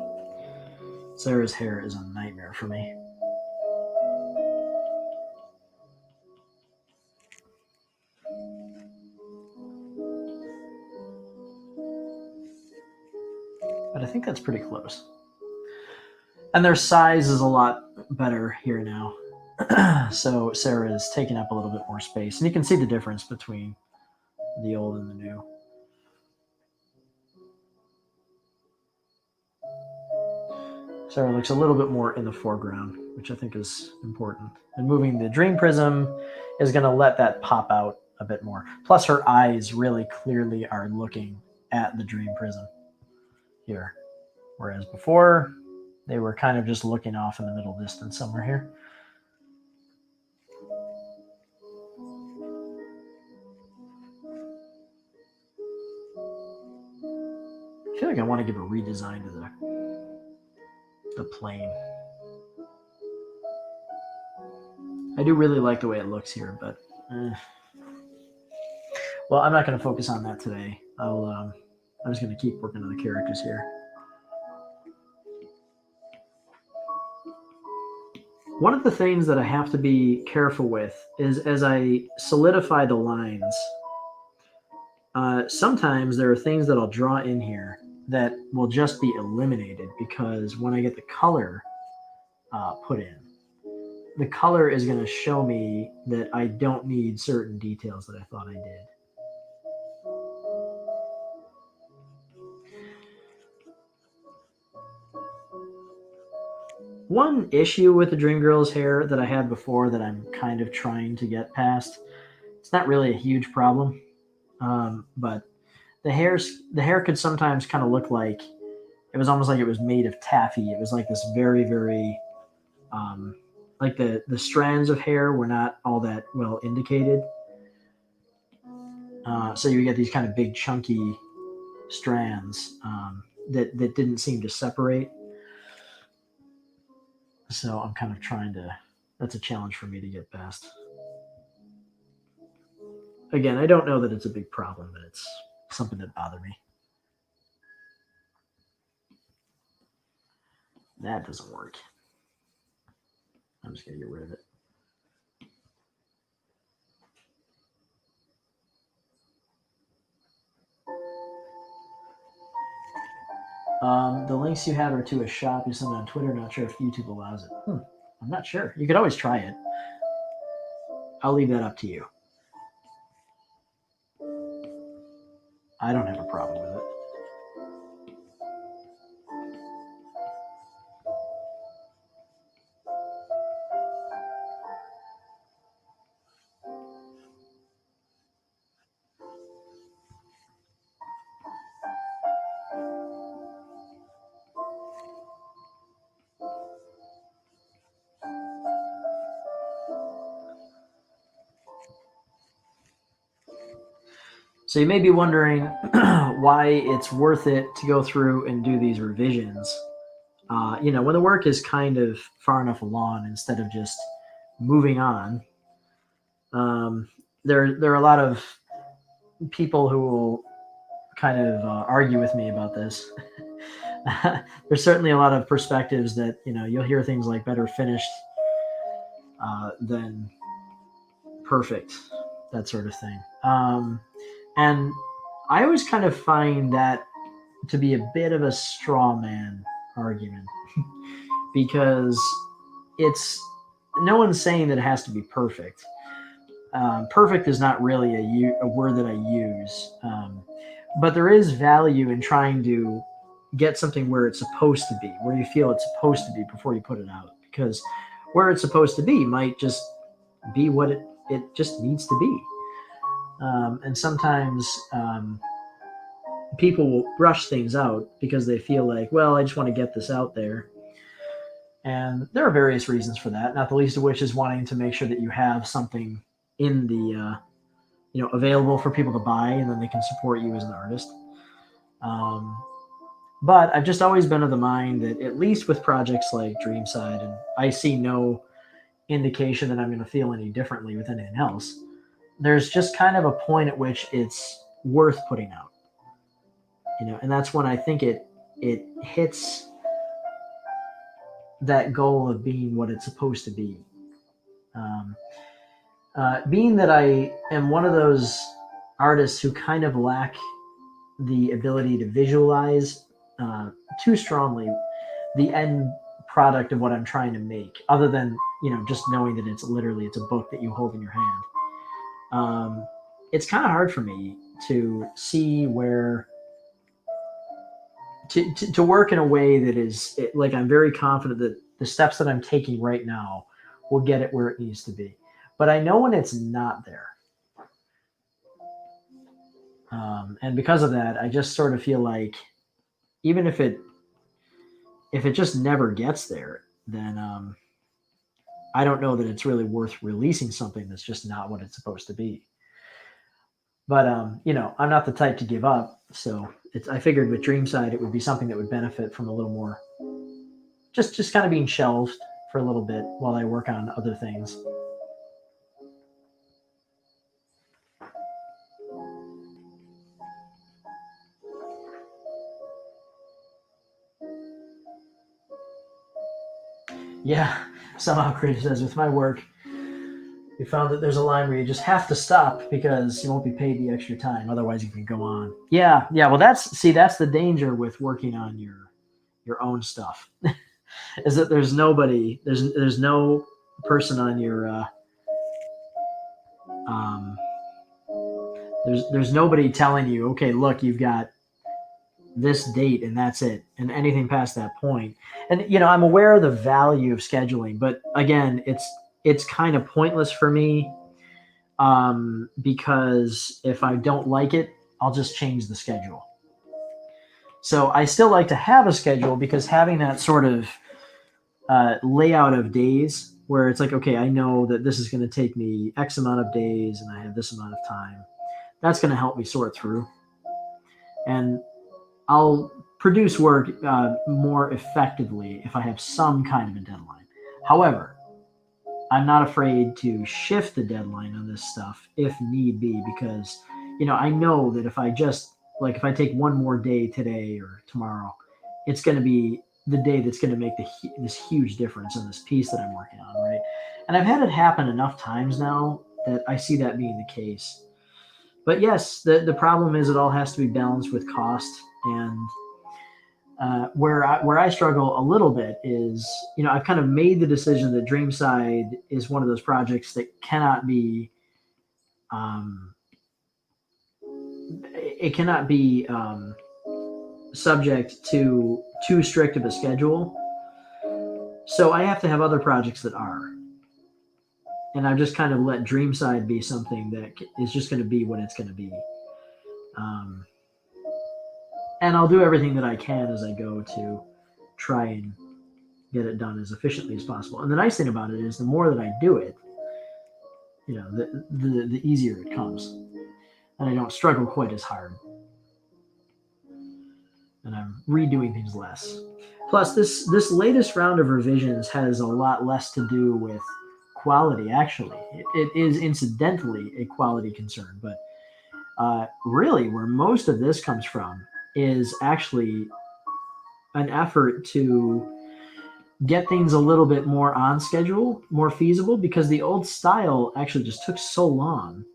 Speaker 1: Sarah's hair is a nightmare for me. But I think that's pretty close. And their size is a lot better here now. So Sarah is taking up a little bit more space. And you can see the difference between the old and the new. Sarah looks a little bit more in the foreground, which I think is important. And moving the dream prism is going to let that pop out a bit more. Plus, her eyes really clearly are looking at the dream prism here. Whereas before, they were kind of just looking off in the middle distance somewhere here. I feel like I want to give a redesign to the plane. I do really like the way it looks here, but well, I'm not going to focus on that today. I'm just going to keep working on the characters here. One of the things that I have to be careful with is as I solidify the lines, sometimes there are things that I'll draw in here that will just be eliminated because when I get the color put in, the color is going to show me that I don't need certain details that I thought I did. One issue with the Dream Girl's hair that I had before that I'm kind of trying to get past, it's not really a huge problem, but the hair could sometimes kind of look like it was almost like it was made of taffy. It was like this very, very like the strands of hair were not all that well indicated. So you get these kind of big chunky strands that didn't seem to separate. So I'm kind of trying to. That's a challenge for me to get past. Again, I don't know that it's a big problem, but it's something that bothered me. That doesn't work. I'm just gonna get rid of it. The links you have are to a shop you send on Twitter. Not sure if YouTube allows it. I'm not sure. You could always try it. I'll leave that up to you. I don't have a problem with it. So you may be wondering why it's worth it to go through and do these revisions. When the work is kind of far enough along, instead of just moving on. There are a lot of people who will kind of argue with me about this. There's certainly a lot of perspectives that you'll hear things like better finished than perfect, that sort of thing. And I always kind of find that to be a bit of a straw man argument because no one's saying that it has to be perfect. Perfect is not really a word that I use, but there is value in trying to get something where it's supposed to be, where you feel it's supposed to be before you put it out, because where it's supposed to be might just be what it just needs to be. And sometimes people will rush things out because they feel like, well, I just want to get this out there. And there are various reasons for that, not the least of which is wanting to make sure that you have something in the available for people to buy, and then they can support you as an artist. But I've just always been of the mind that, at least with projects like Dreamside, and I see no indication that I'm going to feel any differently with anything else, there's just kind of a point at which it's worth putting out. And that's when I think it hits that goal of being what it's supposed to be. Being that I am one of those artists who kind of lack the ability to visualize too strongly the end product of what I'm trying to make, other than just knowing that it's a book that you hold in your hand. It's kind of hard for me to see where to work in a way that is like, I'm very confident that the steps that I'm taking right now will get it where it needs to be. But I know when it's not there. And because of that, I just sort of feel like even if it just never gets there, then I don't know that it's really worth releasing something that's just not what it's supposed to be. But I'm not the type to give up, so I figured with Dreamside it would be something that would benefit from a little more, just kind of being shelved for a little bit while I work on other things. Yeah, somehow Creative says, with my work, we found that there's a line where you just have to stop because you won't be paid the extra time. Otherwise, you can go on. Yeah. Well, that's the danger with working on your own stuff, is that there's no person on your there's nobody telling you, okay, look, you've got this date and that's it, and anything past that point. And I'm aware of the value of scheduling, but again, it's kind of pointless for me, because if I don't like it, I'll just change the schedule. So I still like to have a schedule, because having that sort of layout of days where it's like, okay, I know that this is going to take me X amount of days and I have this amount of time, that's going to help me sort through. And I'll produce work more effectively if I have some kind of a deadline. However, I'm not afraid to shift the deadline on this stuff if need be, because I know that if I take one more day today or tomorrow, it's going to be the day that's going to make this huge difference in this piece that I'm working on, right? And I've had it happen enough times now that I see that being the case. But yes, the problem is it all has to be balanced with cost. And where I struggle a little bit is, I've kind of made the decision that Dreamside is one of those projects that cannot be, subject to too strict of a schedule. So I have to have other projects that are. And I've just kind of let Dreamside be something that is just going to be what it's going to be. And I'll do everything that I can as I go to try and get it done as efficiently as possible. And the nice thing about it is, the more that I do it, the easier it comes. and I don't struggle quite as hard. And I'm redoing things less. Plus, this latest round of revisions has a lot less to do with quality. Actually, it is incidentally a quality concern, but really, where most of this comes from is actually an effort to get things a little bit more on schedule, more feasible, because the old style actually just took so long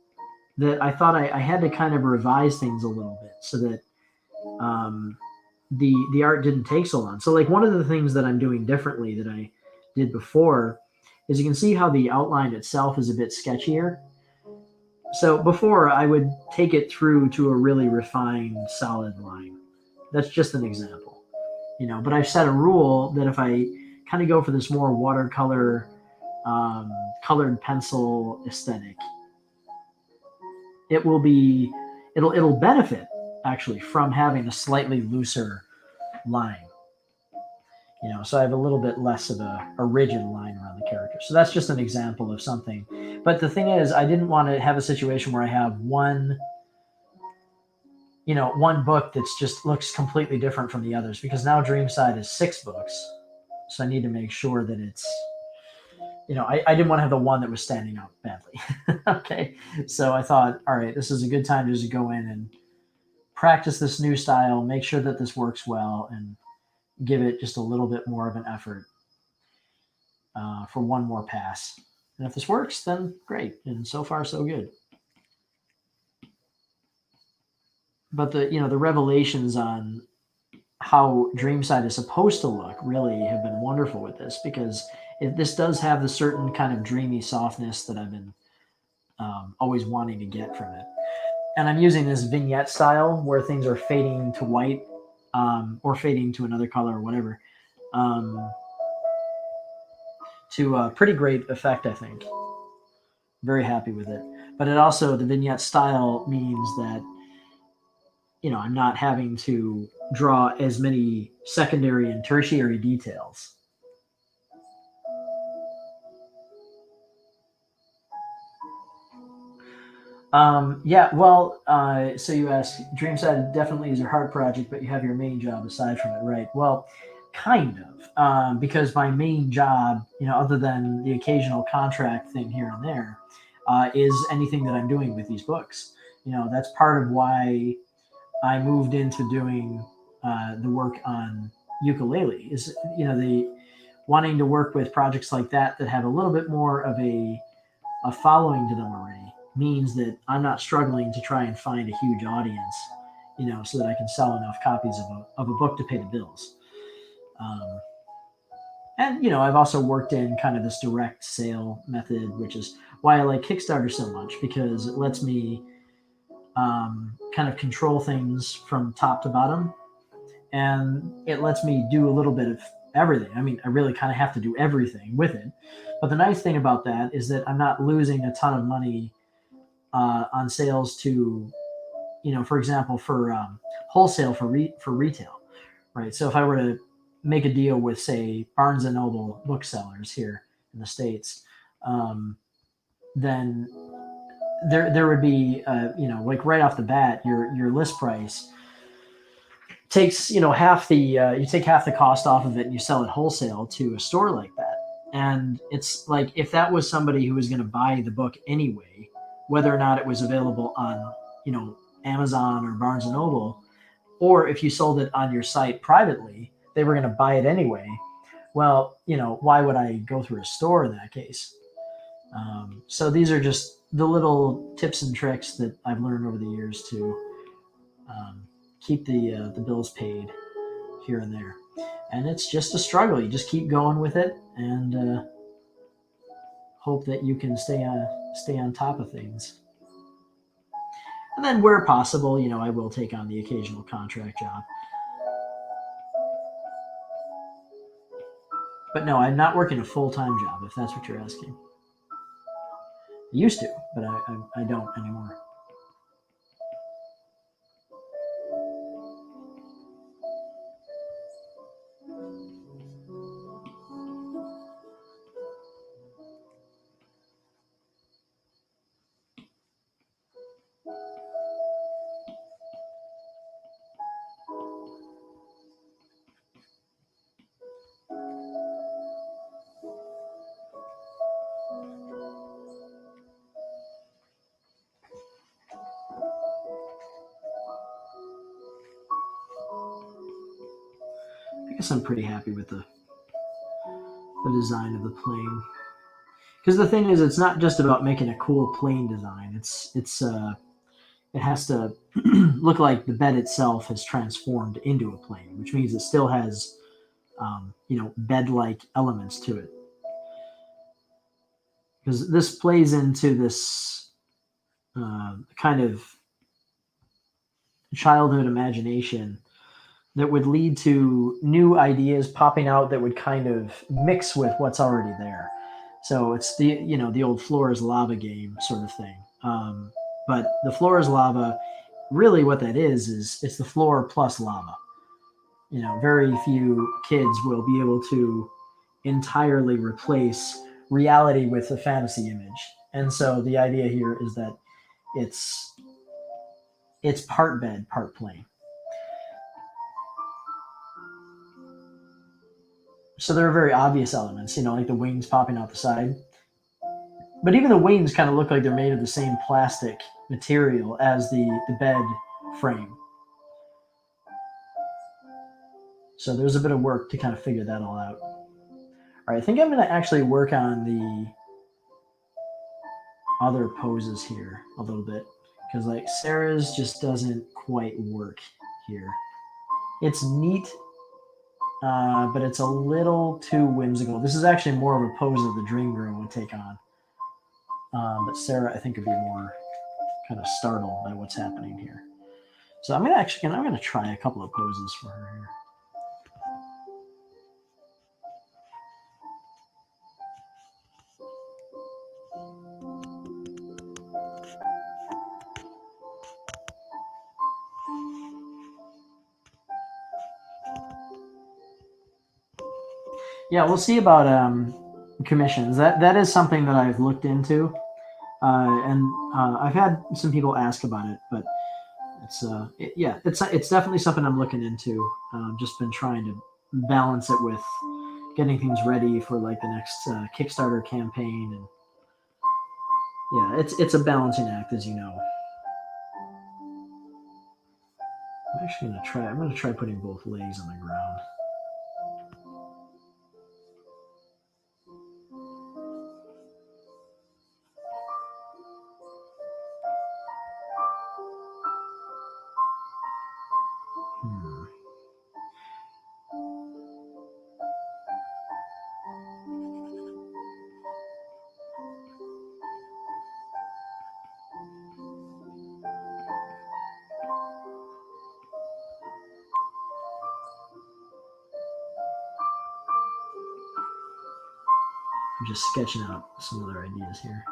Speaker 1: that I thought I had to kind of revise things a little bit so that um, the art didn't take so long. So like one of the things that I'm doing differently that I did before is you can see how the outline itself is a bit sketchier. So before I would take it through to a really refined solid line. That's just an example, but I've set a rule that if I kind of go for this more watercolor colored pencil aesthetic, it'll benefit actually from having a slightly looser line. So I have a little bit less of a rigid line around the character. So that's just an example of something. But the thing is, I didn't want to have a situation where I have one book that's just looks completely different from the others, because now Dreamside is 6 books. So I need to make sure that it's, I didn't want to have the one that was standing out badly. Okay. So I thought, all right, this is a good time to just go in and practice this new style, make sure that this works well, and give it just a little bit more of an effort for one more pass. And if this works, then great. And so far, so good. But the revelations on how Dreamside is supposed to look really have been wonderful with this, because this does have the certain kind of dreamy softness that I've been always wanting to get from it. And I'm using this vignette style where things are fading to white or fading to another color or whatever, to a pretty great effect, I think. Very happy with it. But it also, the vignette style means that, I'm not having to draw as many secondary and tertiary details. Yeah, well, so you ask, Dreamside definitely is your heart project, but you have your main job aside from it, right? Well, kind of, because my main job, other than the occasional contract thing here and there, is anything that I'm doing with these books. That's part of why I moved into doing the work on ukulele. Is the wanting to work with projects like that have a little bit more of a following to them already, means that I'm not struggling to try and find a huge audience, so that I can sell enough copies of a book to pay the bills. Um, and I've also worked in kind of this direct sale method, which is why I like Kickstarter so much, because it lets me kind of control things from top to bottom, and it lets me do a little bit of everything. I mean, I really kind of have to do everything with it. But the nice thing about that is that I'm not losing a ton of money on sales to, for example, for wholesale for retail, right? So if I were to make a deal with, say, Barnes and Noble booksellers here in the States, then there would be, like right off the bat, your list price takes half the you take half the cost off of it and you sell it wholesale to a store like that. And it's like, if that was somebody who was going to buy the book anyway, whether or not it was available on Amazon or Barnes and Noble, or if you sold it on your site privately, they were going to buy it anyway. Well, why would I go through a store in that case? So these are just the little tips and tricks that I've learned over the years to keep the bills paid here and there. And it's just a struggle. You just keep going with it and hope that you can stay on top of things. And then where possible, I will take on the occasional contract job. But no, I'm not working a full-time job, if that's what you're asking. I used to, but I don't anymore. guess I'm pretty happy with the design of the plane. Because the thing is, it's not just about making a cool plane design. It has to look like the bed itself has transformed into a plane, which means it still has bed-like elements to it. Because this plays into this kind of childhood imagination that would lead to new ideas popping out that would kind of mix with what's already there. So it's the old floor is lava game sort of thing. But the floor is lava, really what that is it's the floor plus lava. Very few kids will be able to entirely replace reality with a fantasy image. And so the idea here is that it's part bed, part plane. So there are very obvious elements, like the wings popping out the side. But even the wings kind of look like they're made of the same plastic material as the bed frame. So there's a bit of work to kind of figure that all out. All right, I think I'm going to actually work on the other poses here a little bit. Because like Sarah's just doesn't quite work here. It's neat, but it's a little too whimsical. This is actually more of a pose that the Dream Girl would take on. But Sarah, I think, would be more kind of startled by what's happening here. So I'm gonna try a couple of poses for her here. Yeah, we'll see about commissions. That is something that I've looked into, and I've had some people ask about it, but it's definitely something I'm looking into. Just been trying to balance it with getting things ready for like the next Kickstarter campaign, and yeah, it's a balancing act, as you know. I'm gonna try putting both legs on the ground. I'm just sketching out some other ideas here.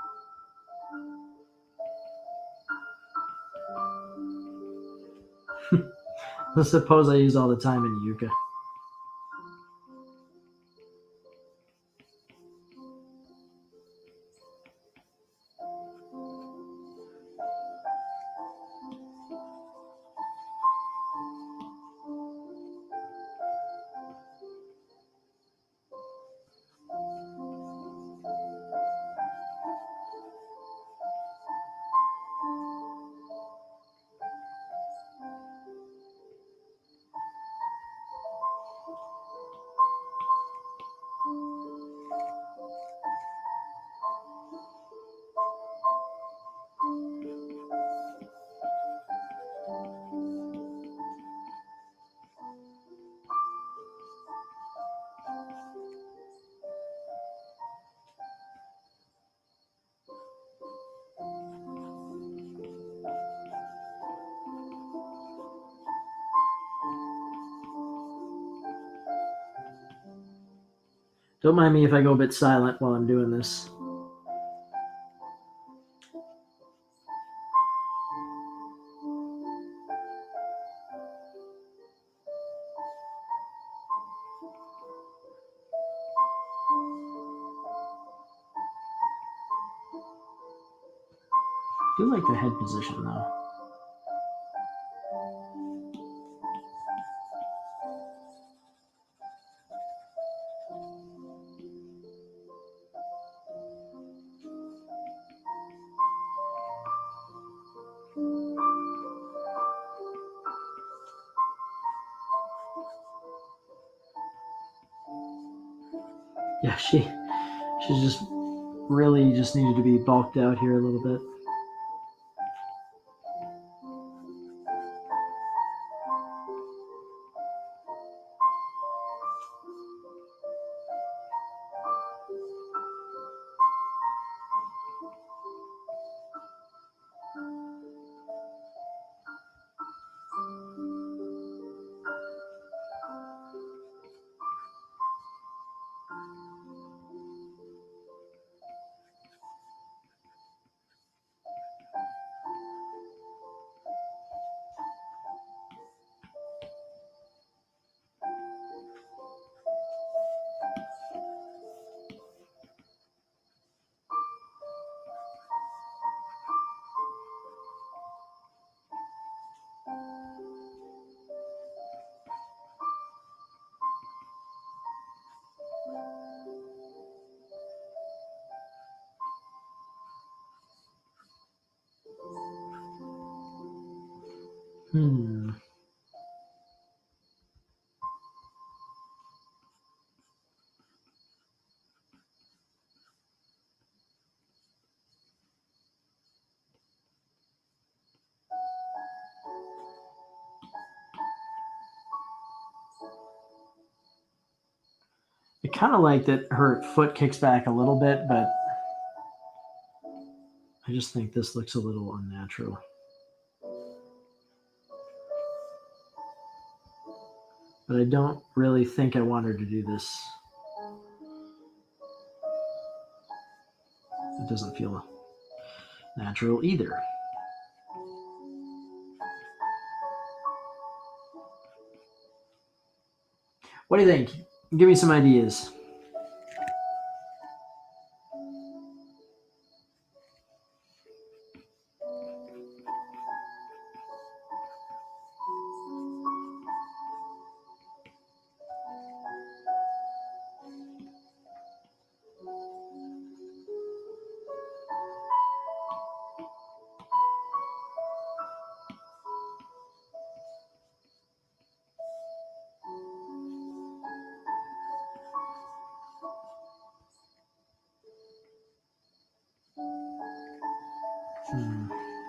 Speaker 1: That's the pose I use all the time in Yucca. Don't mind me if I go a bit silent while I'm doing this. I do like the head position though. Yeah, she's just really just needed to be bulked out here a little bit. I kind of like that her foot kicks back a little bit, but I just think this looks a little unnatural. But I don't really think I want her to do this. It doesn't feel natural either. What do you think? Give me some ideas.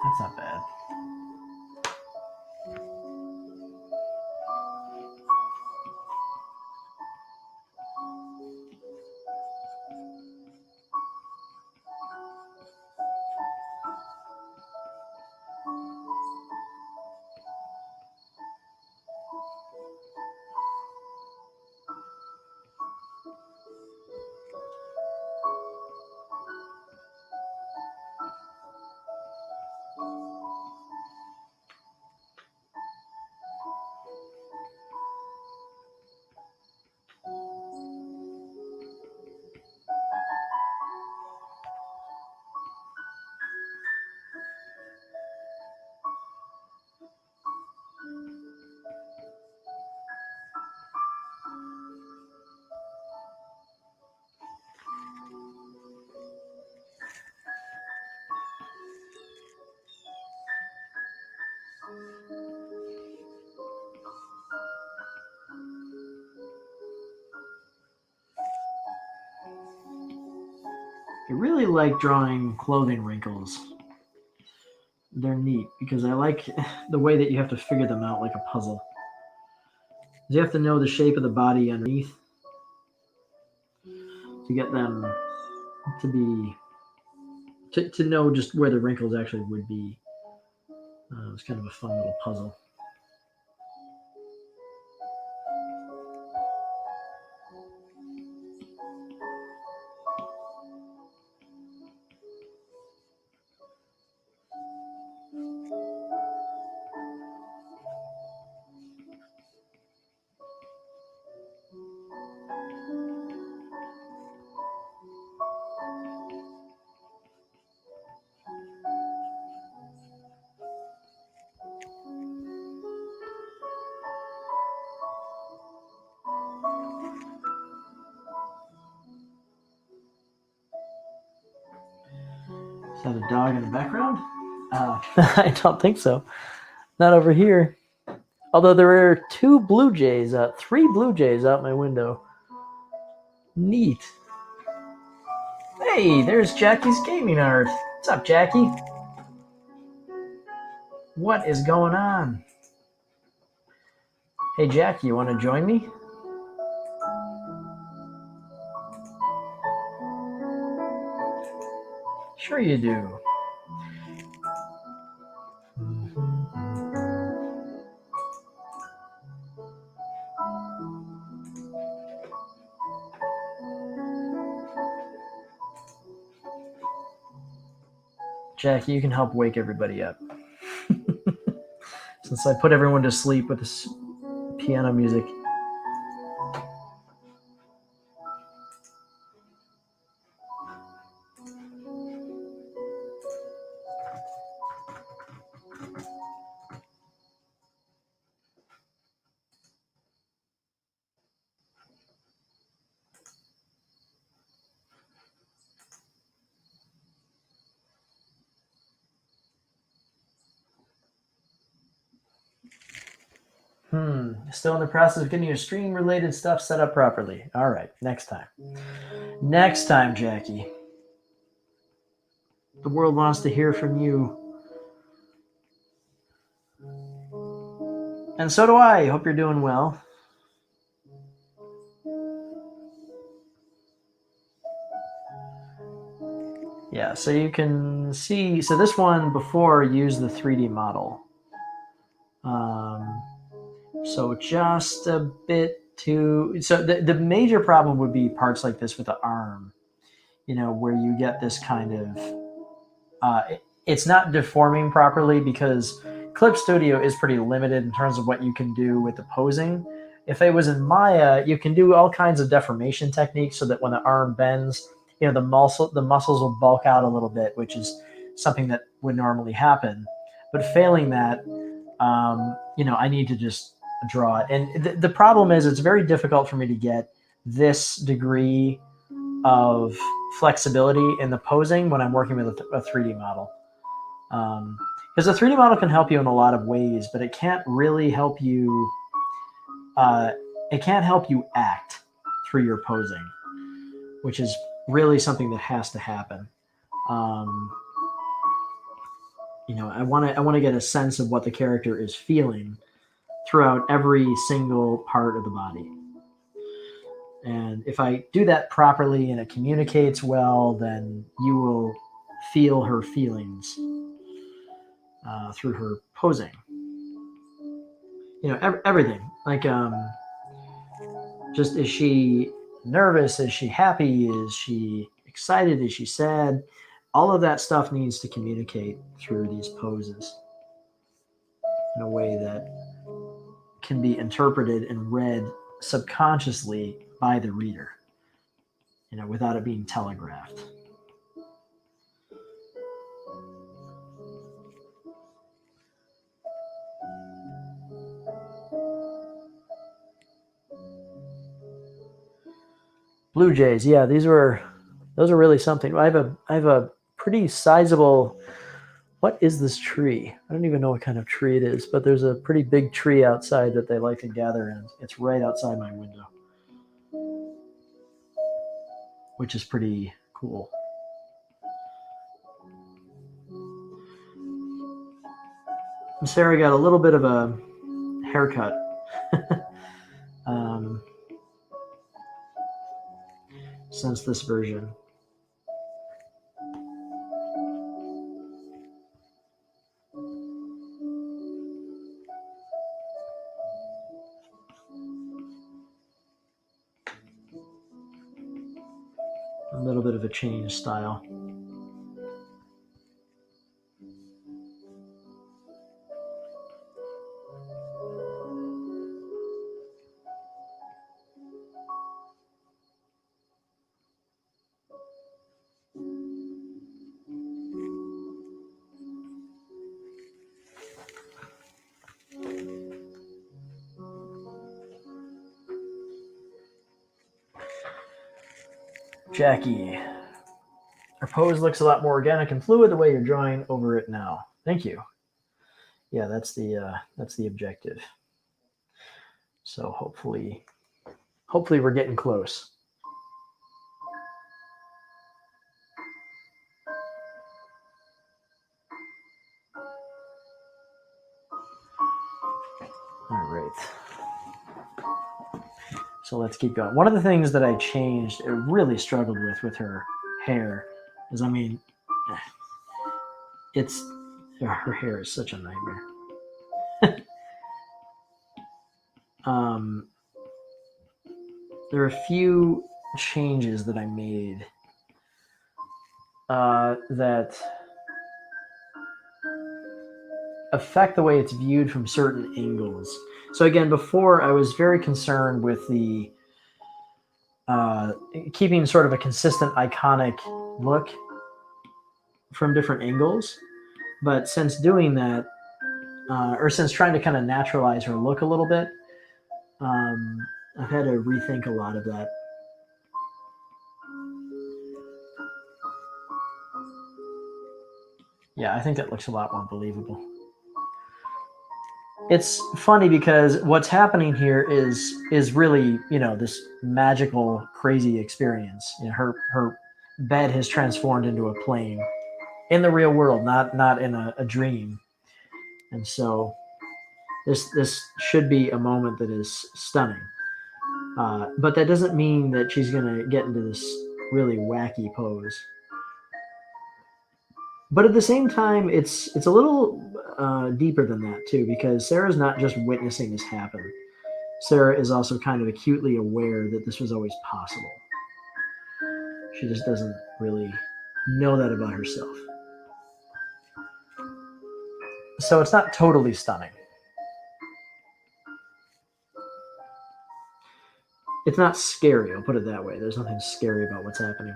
Speaker 1: That's not bad. I really like drawing clothing wrinkles. They're neat because I like the way that you have to figure them out like a puzzle. You have to know the shape of the body underneath to get them to be to know just where the wrinkles actually would be. It's kind of a fun little puzzle. Is that a dog in the background? I don't think so. Not over here. Although there are three blue jays out my window. Neat. Hey, there's Jackie's gaming art. What's up, Jackie? What is going on? Hey, Jackie, you want to join me? Sure you do. Jackie, you can help wake everybody up. Since I put everyone to sleep with this piano music. Still in the process of getting your stream-related stuff set up properly. All right, next time. Next time, Jackie. The world wants to hear from you. And so do I. Hope you're doing well. Yeah, so you can see, so this one before used the 3D model. So just a bit too, so the major problem would be parts like this with the arm, where you get this kind of, it's not deforming properly because Clip Studio is pretty limited in terms of what you can do with the posing. If it was in Maya, you can do all kinds of deformation techniques so that when the arm bends, the muscles will bulk out a little bit, which is something that would normally happen. But failing that, I need to just draw it. And the problem is it's very difficult for me to get this degree of flexibility in the posing when I'm working with a 3D model. Because a 3D model can help you in a lot of ways, but it can't really help you. It can't help you act through your posing, which is really something that has to happen. I want to get a sense of what the character is feeling throughout every single part of the body. And if I do that properly and it communicates well, then you will feel her feelings through her posing. Everything. Like, just is she nervous? Is she happy? Is she excited? Is she sad? All of that stuff needs to communicate through these poses in a way that can be interpreted and read subconsciously by the reader, without it being telegraphed. Blue jays, yeah, those are really something. I have a pretty sizable. What is this tree? I don't even know what kind of tree it is, but there's a pretty big tree outside that they like to gather in. It's right outside my window, which is pretty cool. And Sarah got a little bit of a haircut. Since this version. A little bit of a change style. Jackie, our pose looks a lot more organic and fluid the way you're drawing over it now. Thank you. Yeah, that's the objective. So hopefully we're getting close. All right. So let's keep going. One of the things that I changed, really struggled with her hair, is, I mean, it's her hair is such a nightmare. um, there are a few changes that I made that affect the way it's viewed from certain angles. So again, before I was very concerned with the keeping sort of a consistent iconic look from different angles. But since doing that, or since trying to kind of naturalize her look a little bit, I've had to rethink a lot of that. Yeah, I think that looks a lot more believable. It's funny because what's happening here is really, this magical, crazy experience. Her bed has transformed into a plane in the real world, not in a dream. And so this should be a moment that is stunning. But that doesn't mean that she's going to get into this really wacky pose. But at the same time, it's a little deeper than that too, because Sarah's not just witnessing this happen. Sarah is also kind of acutely aware that this was always possible. She just doesn't really know that about herself. So it's not totally stunning. It's not scary, I'll put it that way. There's nothing scary about what's happening.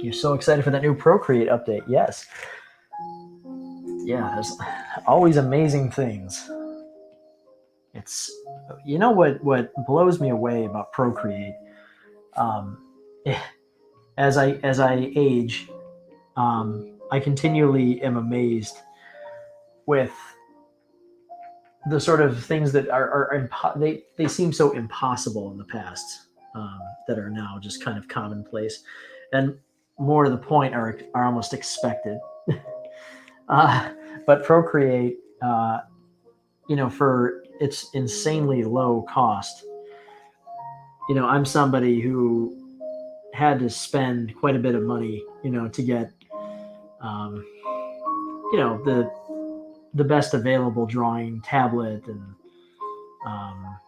Speaker 1: You're so excited for that new Procreate update. Yes. Yeah, there's always amazing things. It's, what blows me away about Procreate. Um, as I age, I continually am amazed with the sort of things that they seem so impossible in the past, that are now just kind of commonplace, and more to the point are almost expected. uh, but Procreate, for its insanely low cost, I'm somebody who had to spend quite a bit of money, to get, um, the best available drawing tablet and, um,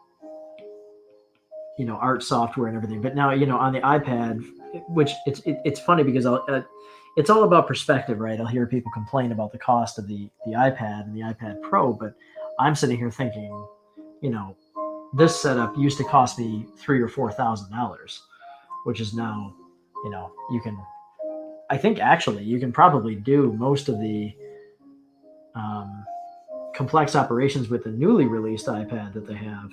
Speaker 1: art software and everything. But now, on the iPad, which it's funny because it's all about perspective, right? I'll hear people complain about the cost of the iPad and the iPad Pro, but I'm sitting here thinking, this setup used to cost me $3,000 or $4,000, which is now, you can. I think actually you can probably do most of the um, complex operations with the newly released iPad that they have.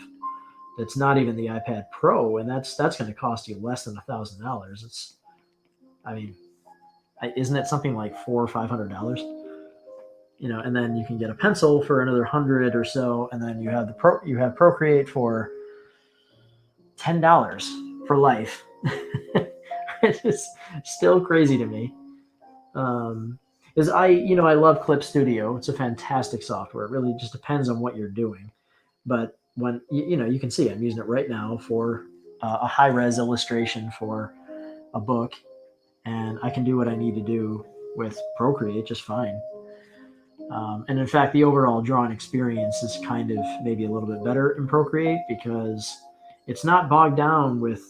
Speaker 1: That's not even the iPad Pro, and that's going to cost you less than $1,000. It's, I mean, isn't it something like $400 or $500? And then you can get a pencil for another 100 or so, and then you have Procreate for $10 for life. It's still crazy to me. Is I love Clip Studio. It's a fantastic software. It really just depends on what you're doing. But when you can see, I'm using it right now for a high res illustration for a book, and I can do what I need to do with Procreate just fine. And in fact, the overall drawing experience is kind of maybe a little bit better in Procreate because it's not bogged down with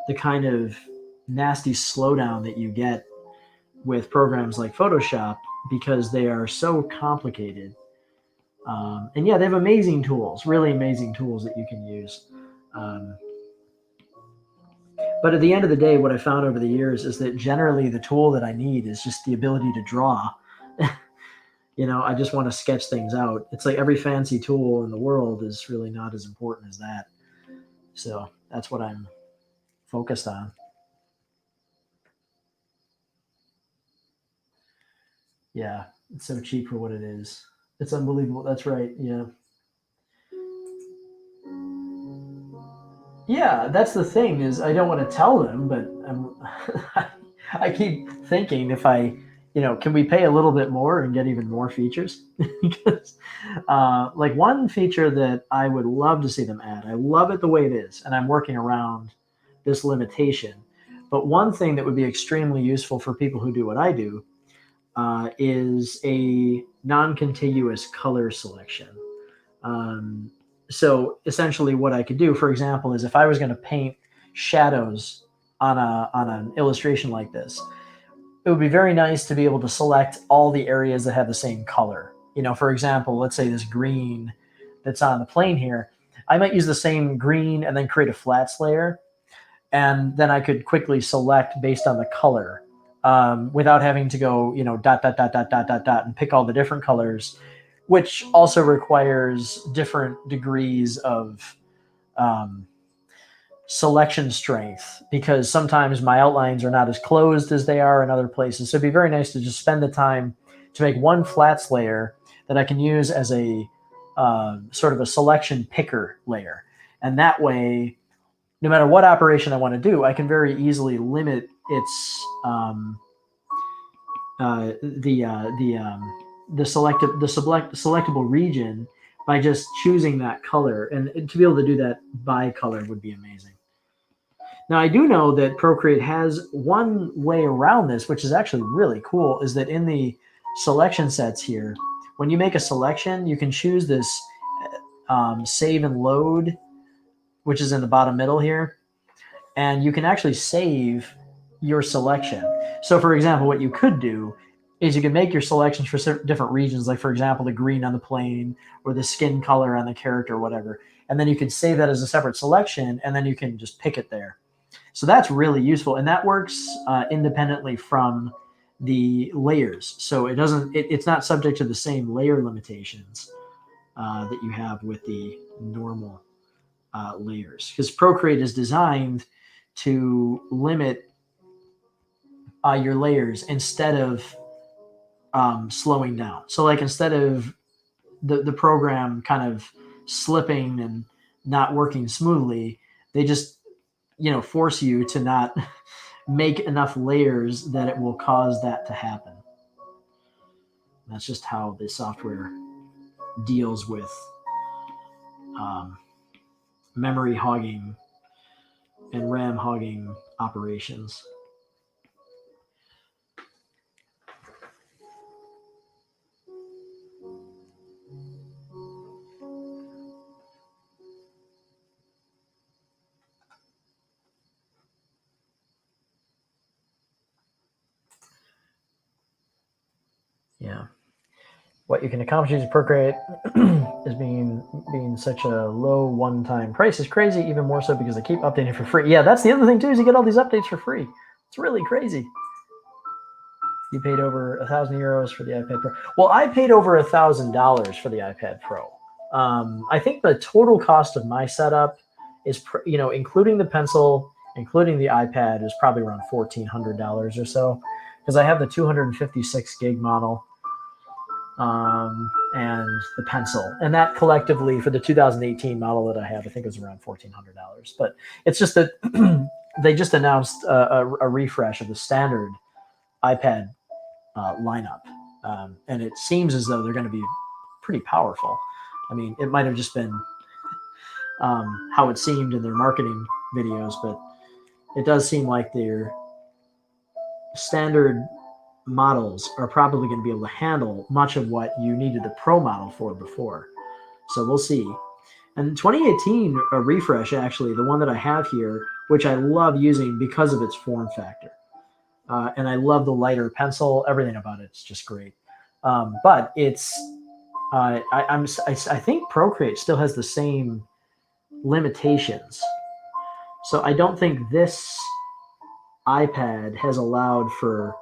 Speaker 1: the kind of nasty slowdown that you get with programs like Photoshop because they are so complicated. And yeah, they have amazing tools, really amazing tools that you can use. But at the end of the day, what I found over the years is that generally the tool that I need is just the ability to draw. I just want to sketch things out. It's like every fancy tool in the world is really not as important as that. So that's what I'm focused on. Yeah. It's so cheap for what it is. It's unbelievable. That's right. Yeah. Yeah, that's the thing is I don't want to tell them, but I keep thinking if I, can we pay a little bit more and get even more features? Because, like one feature that I would love to see them add, I love it the way it is, and I'm working around this limitation. But one thing that would be extremely useful for people who do what I do is a non-contiguous color selection. Um, so essentially, what I could do, for example, is if I was going to paint shadows on an illustration like this, it would be very nice to be able to select all the areas that have the same color. For example, let's say this green that's on the plane here. I might use the same green and then create a flats layer, and then I could quickly select based on the color without having to go, dot dot dot dot dot dot dot and pick all the different colors, which also requires different degrees of um, selection strength because sometimes my outlines are not as closed as they are in other places. So it'd be very nice to just spend the time to make one flats layer that I can use as a sort of a selection picker layer. And that way, no matter what operation I want to do, I can very easily limit its selectable region by just choosing that color, and to be able to do that by color would be amazing. Now I do know that Procreate has one way around this, which is actually really cool, is that in the selection sets here, when you make a selection, you can choose this save and load, which is in the bottom middle here, and you can actually save your selection. So for example, what you could do is you can make your selections for different regions, like for example, the green on the plane or the skin color on the character or whatever. And then you could save that as a separate selection, and then you can just pick it there. So that's really useful. And that works independently from the layers. So it's not subject to the same layer limitations that you have with the normal layers. Because Procreate is designed to limit your layers instead of slowing down. So like instead of the program kind of slipping and not working smoothly, they just force you to not make enough layers that it will cause that to happen. That's just how the software deals with memory hogging and RAM hogging operations. Yeah. What you can accomplish using Procreate is being such a low one-time price is crazy, even more so because they keep updating for free. Yeah, that's the other thing too, is you get all these updates for free. It's really crazy. You paid over €1,000 for the iPad Pro. Well, I paid over $1,000 for the iPad Pro. I think the total cost of my setup is, including the pencil, including the iPad, is probably around $1,400 or so, because I have the 256 gig model and the pencil, and that collectively for the 2018 model that I have, I think it was around $1,400. But it's just that they just announced a refresh of the standard iPad lineup, and it seems as though they're going to be pretty powerful. I mean, it might have just been how it seemed in their marketing videos, but it does seem like their standard models are probably going to be able to handle much of what you needed the Pro model for before. So we'll see. And 2018 a refresh, actually, the one that I have here, which I love using because of its form factor. And I love the lighter pencil. Everything about it's just great. But it's, I think Procreate still has the same limitations. So I don't think this iPad has allowed for,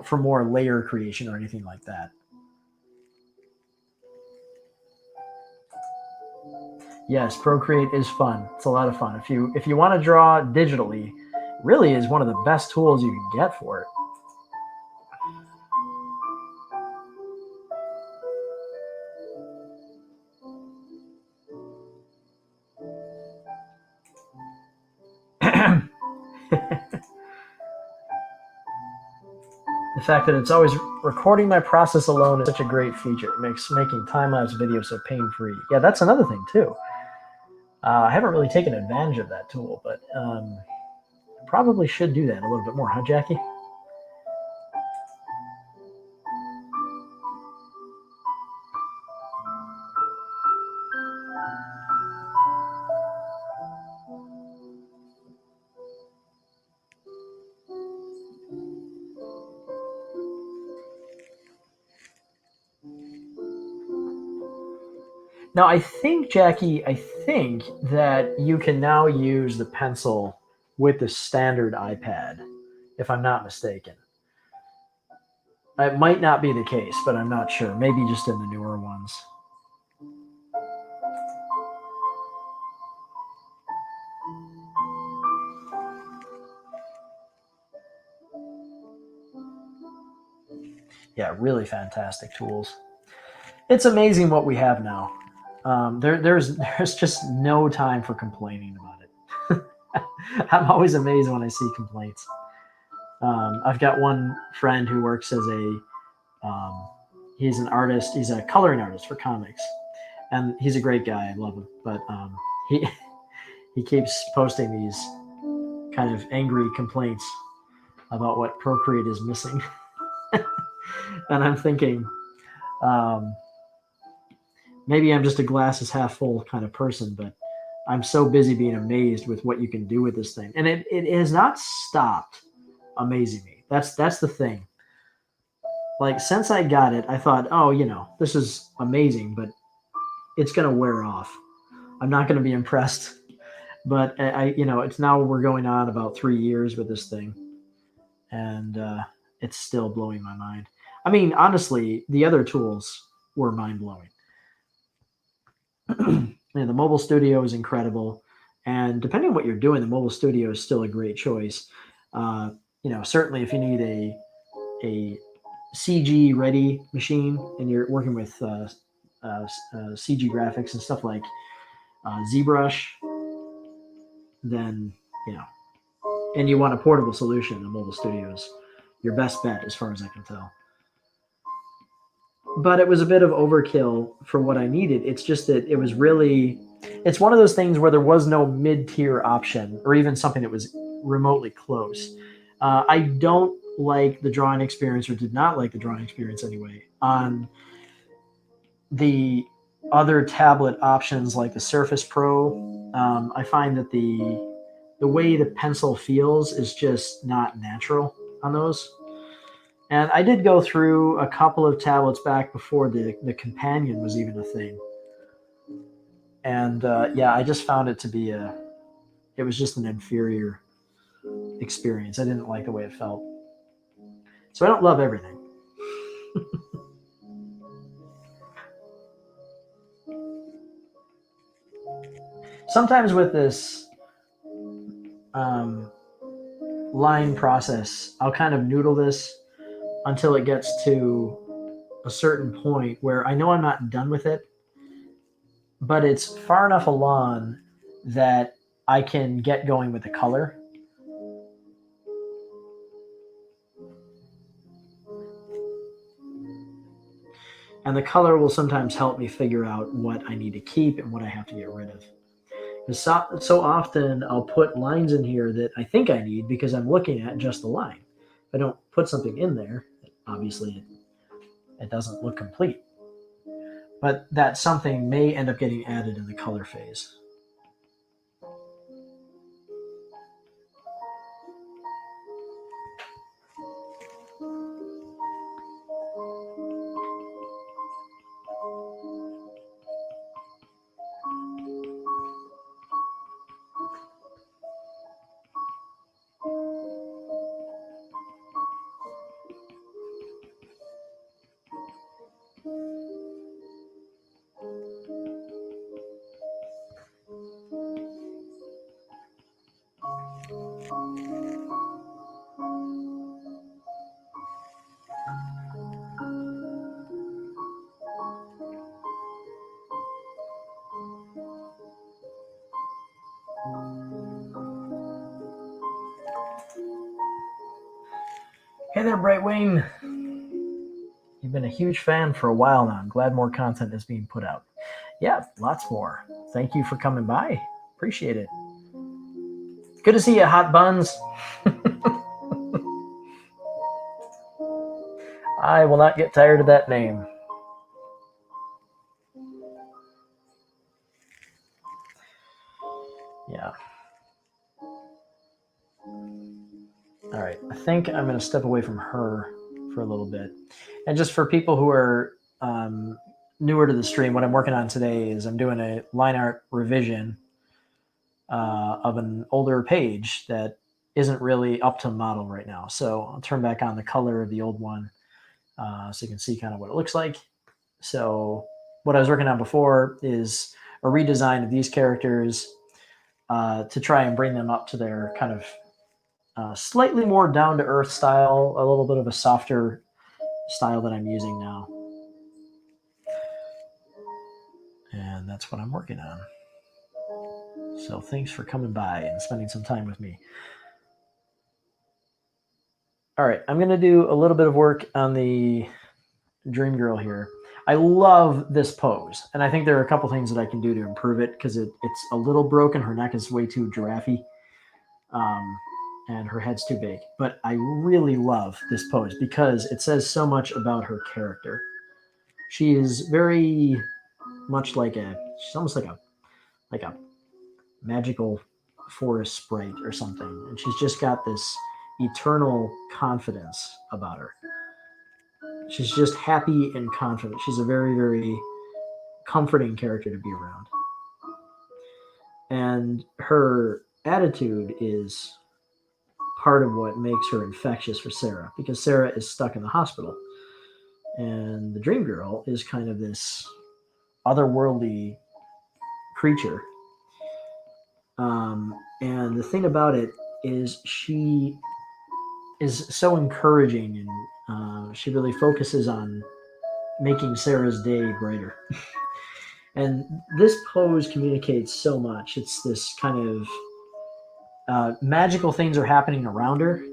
Speaker 1: for more layer creation or anything like that. Yes, Procreate is fun. It's a lot of fun. If you want to draw digitally, really is one of the best tools you can get for it. The fact that it's always recording my process alone is such a great feature. It makes making time-lapse videos so pain-free. Yeah, that's another thing too. I haven't really taken advantage of that tool, but probably should do that a little bit more, huh, Jackie? Now, I think, Jackie, I think that you can now use the pencil with the standard iPad, if I'm not mistaken. It might not be the case, but I'm not sure. Maybe just in the newer ones. Yeah, really fantastic tools. It's amazing what we have now. There's just no time for complaining about it. I'm always amazed when I see complaints. I've got one friend who works as he's an artist. He's a coloring artist for comics, and he's a great guy. I love him, but he he keeps posting these kind of angry complaints about what Procreate is missing, and I'm thinking, um, maybe I'm just a glass is half full kind of person, but I'm so busy being amazed with what you can do with this thing, and it has not stopped amazing me. That's the thing. Like since I got it, I thought, oh, this is amazing, but it's gonna wear off. I'm not gonna be impressed. But it's now we're going on about 3 years with this thing, and it's still blowing my mind. I mean, honestly, the other tools were mind blowing. The mobile studio is incredible, and depending on what you're doing, the mobile studio is still a great choice. Certainly if you need a CG ready machine and you're working with CG graphics and stuff like ZBrush, then and you want a portable solution, the mobile studio is your best bet as far as I can tell. But it was a bit of overkill for what I needed. It's just that it's one of those things where there was no mid-tier option or even something that was remotely close. I don't like the drawing experience, or did not like the drawing experience anyway, on the other tablet options like the Surface Pro. I find that the way the pencil feels is just not natural on those. And I did go through a couple of tablets back before the companion was even a thing. And yeah, I just found it to be it was just an inferior experience. I didn't like the way it felt. So I don't love everything. Sometimes with this um, line process, I'll kind of noodle this until it gets to a certain point where I know I'm not done with it, but it's far enough along that I can get going with the color. And the color will sometimes help me figure out what I need to keep and what I have to get rid of. Because so often I'll put lines in here that I think I need because I'm looking at just the line. If I don't put something in there, obviously it doesn't look complete. But that something may end up getting added in the color phase. Hey there, Brightwing. You've been a huge fan for a while now. I'm glad more content is being put out. Yeah, lots more. Thank you for coming by. Appreciate it. Good to see you, Hot Buns. I will not get tired of that name. Yeah. All right. I think I'm going to step away from her for a little bit. And just for people who are newer to the stream, what I'm working on today is I'm doing a line art revision of an older page that isn't really up to model right now. So I'll turn back on the color of the old one so you can see kind of what it looks like. So what I was working on before is a redesign of these characters to try and bring them up to their kind of slightly more down-to-earth style, a little bit of a softer style that I'm using now. And that's what I'm working on. So thanks for coming by and spending some time with me. All right, I'm going to do a little bit of work on the Dream Girl here. I love this pose, and I think there are a couple things that I can do to improve it because it's a little broken. Her neck is way too giraffe, and her head's too big. But I really love this pose because it says so much about her character. She is very much she's almost like a magical forest sprite or something, and she's just got this eternal confidence about her. She's just happy and confident. She's a very, very comforting character to be around. And her attitude is part of what makes her infectious for Sarah, because Sarah is stuck in the hospital. And the Dream Girl is kind of this otherworldly creature. And the thing about it is she is so encouraging, and she really focuses on making Sarah's day brighter. And this pose communicates so much. It's this kind of magical things are happening around her,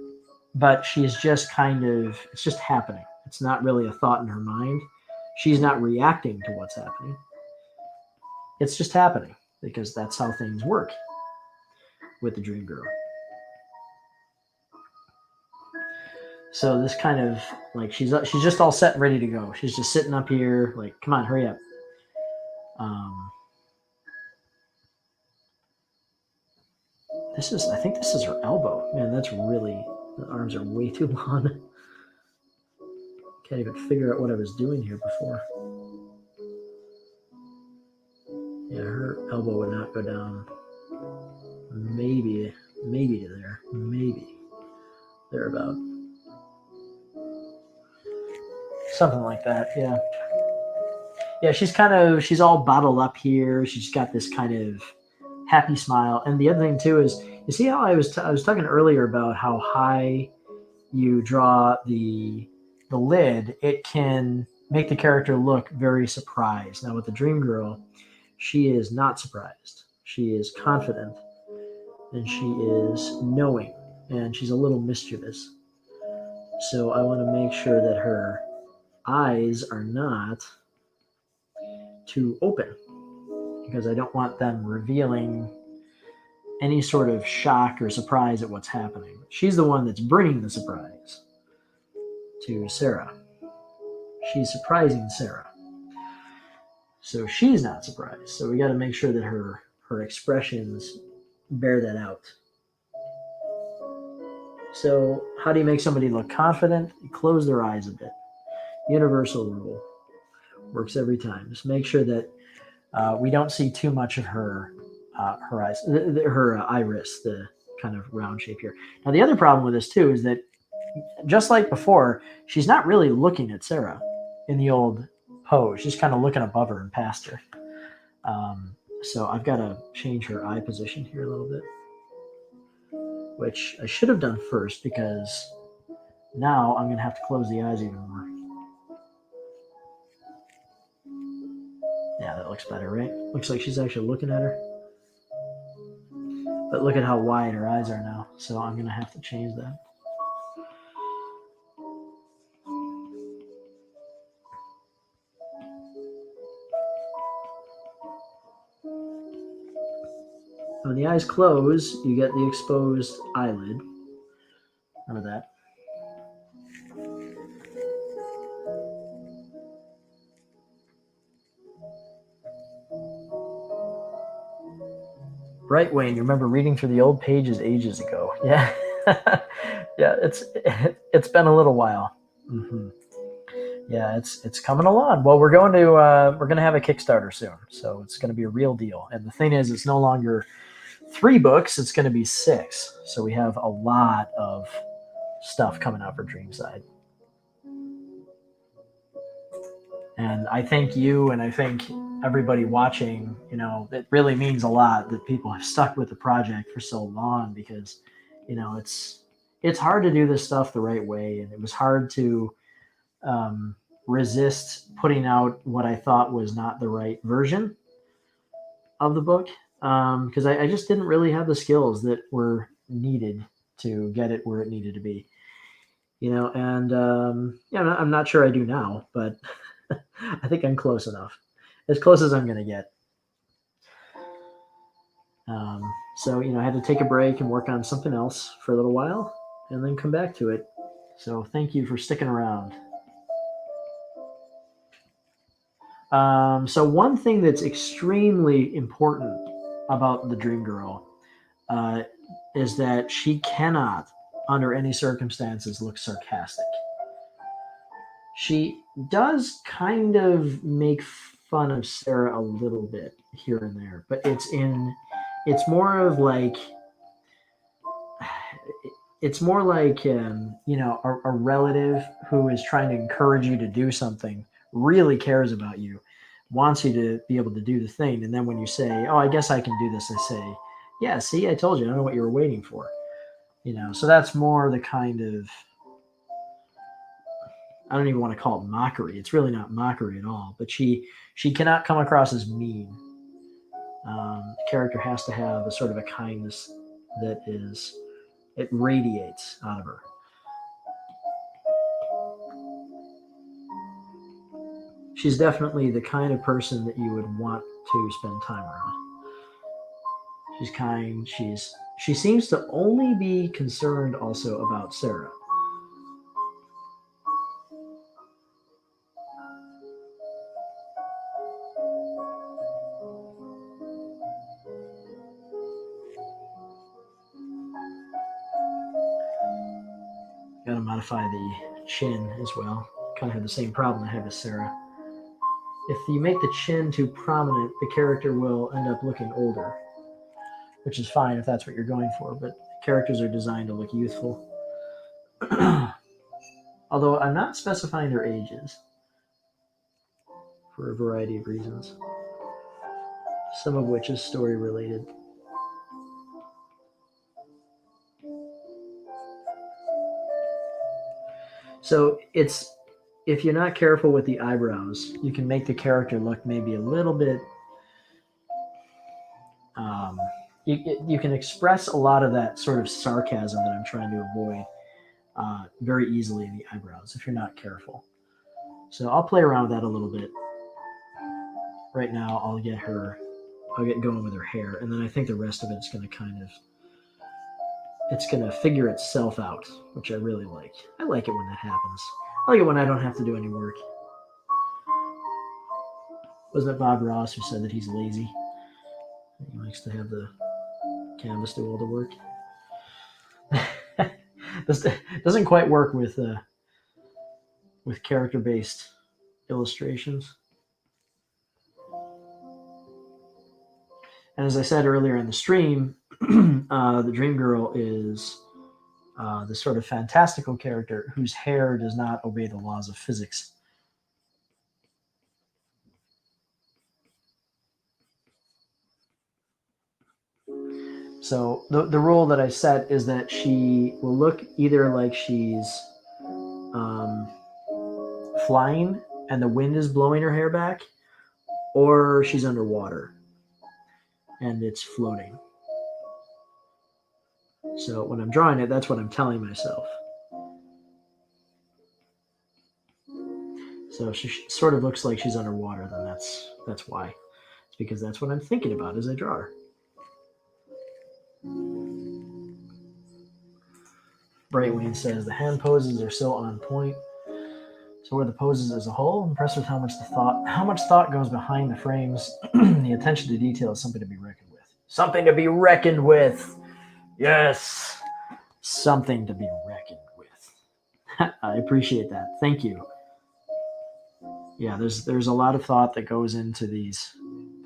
Speaker 1: but she's just it's just happening. It's not really a thought in her mind. She's not reacting to what's happening. It's just happening because that's how things work with the Dream Girl. So this kind of she's just all set and ready to go. She's just sitting up here like, come on, hurry up. I think this is her elbow. Man, that's really, the arms are way too long. Can't even figure out what I was doing here before. Yeah, her elbow would not go down. Maybe to there. Maybe. Thereabout. Something like that, yeah. Yeah, she's all bottled up here. She's got this kind of happy smile. And the other thing too is, you see how I was talking earlier about how high you draw the lid, it can make the character look very surprised. Now with the Dream Girl, she is not surprised. She is confident, and she is knowing, and she's a little mischievous. So I want to make sure that her eyes are not too open, because I don't want them revealing any sort of shock or surprise at what's happening. She's the one that's bringing the surprise to Sarah. She's surprising Sarah. So she's not surprised. So we got to make sure that her expressions bear that out. So how do you make somebody look confident? You close their eyes a bit. Universal rule. Works every time. Just make sure that we don't see too much of her eyes, her iris, the kind of round shape here. Now the other problem with this too is that, just like before, she's not really looking at Sarah in the old pose. She's kind of looking above her and past her. So I've got to change her eye position here a little bit, which I should have done first, because now I'm going to have to close the eyes even more. Yeah, that looks better, right? Looks like she's actually looking at her. But look at how wide her eyes are now. So I'm going to have to change that. When the eyes close, you get the exposed eyelid. Remember that? Right, Wayne. You remember reading through the old pages ages ago? Yeah, yeah. It's been a little while. Mm-hmm. Yeah, it's coming along. Well, we're going to have a Kickstarter soon, so it's going to be a real deal. And the thing is, it's no longer 3 books; it's going to be 6. So we have a lot of stuff coming out for Dreamside. And I thank you, and I thank everybody watching. It really means a lot that people have stuck with the project for so long, because it's hard to do this stuff the right way, and it was hard to resist putting out what I thought was not the right version of the book, because I just didn't really have the skills that were needed to get it where it needed to be. And I'm not sure I do now, but I think I'm close enough, as close as I'm going to get. So I had to take a break and work on something else for a little while, and then come back to it. So thank you for sticking around. So one thing that's extremely important about the Dream Girl is that she cannot, under any circumstances, look sarcastic. She does kind of make fun of Sarah a little bit here and there, but it's more of like, a relative who is trying to encourage you to do something, really cares about you, wants you to be able to do the thing. And then when you say, oh, I guess I can do this, they say, yeah, see, I told you, I don't know what you were waiting for. So that's more the kind of, I don't even want to call it mockery. It's really not mockery at all, but she cannot come across as mean. The character has to have a sort of a kindness that it radiates out of her. She's definitely the kind of person that you would want to spend time around. She's kind. She seems to only be concerned also about Sarah. Gotta modify the chin as well. Kind of have the same problem I have as Sarah. If you make the chin too prominent, the character will end up looking older, which is fine if that's what you're going for, but characters are designed to look youthful. Although I'm not specifying their ages for a variety of reasons, some of which is story related. So if you're not careful with the eyebrows, you can make the character look maybe a little bit. You can express a lot of that sort of sarcasm that I'm trying to avoid very easily in the eyebrows if you're not careful. So I'll play around with that a little bit. Right now, I'll get going with her hair, and then I think the rest of it's going to it's going to figure itself out, which I really like. I like it when that happens. I like it when I don't have to do any work. Wasn't it Bob Ross who said that he's lazy? He likes to have the canvas do all the work. This doesn't quite work with character-based illustrations. And as I said earlier in the stream, the Dream Girl is this sort of fantastical character whose hair does not obey the laws of physics. So the rule that I set is that she will look either like she's flying and the wind is blowing her hair back, or she's underwater and it's floating. So when I'm drawing it, that's what I'm telling myself. So she sort of looks like she's underwater, then that's why. It's because that's what I'm thinking about as I draw her. Brightwing says the hand poses are so on point. So were the poses as a whole? Impressed with how much thought goes behind the frames. The attention to detail is something to be reckoned with. Something to be reckoned with. Yes, something to be reckoned with. I appreciate that. Thank you. Yeah, there's a lot of thought that goes into these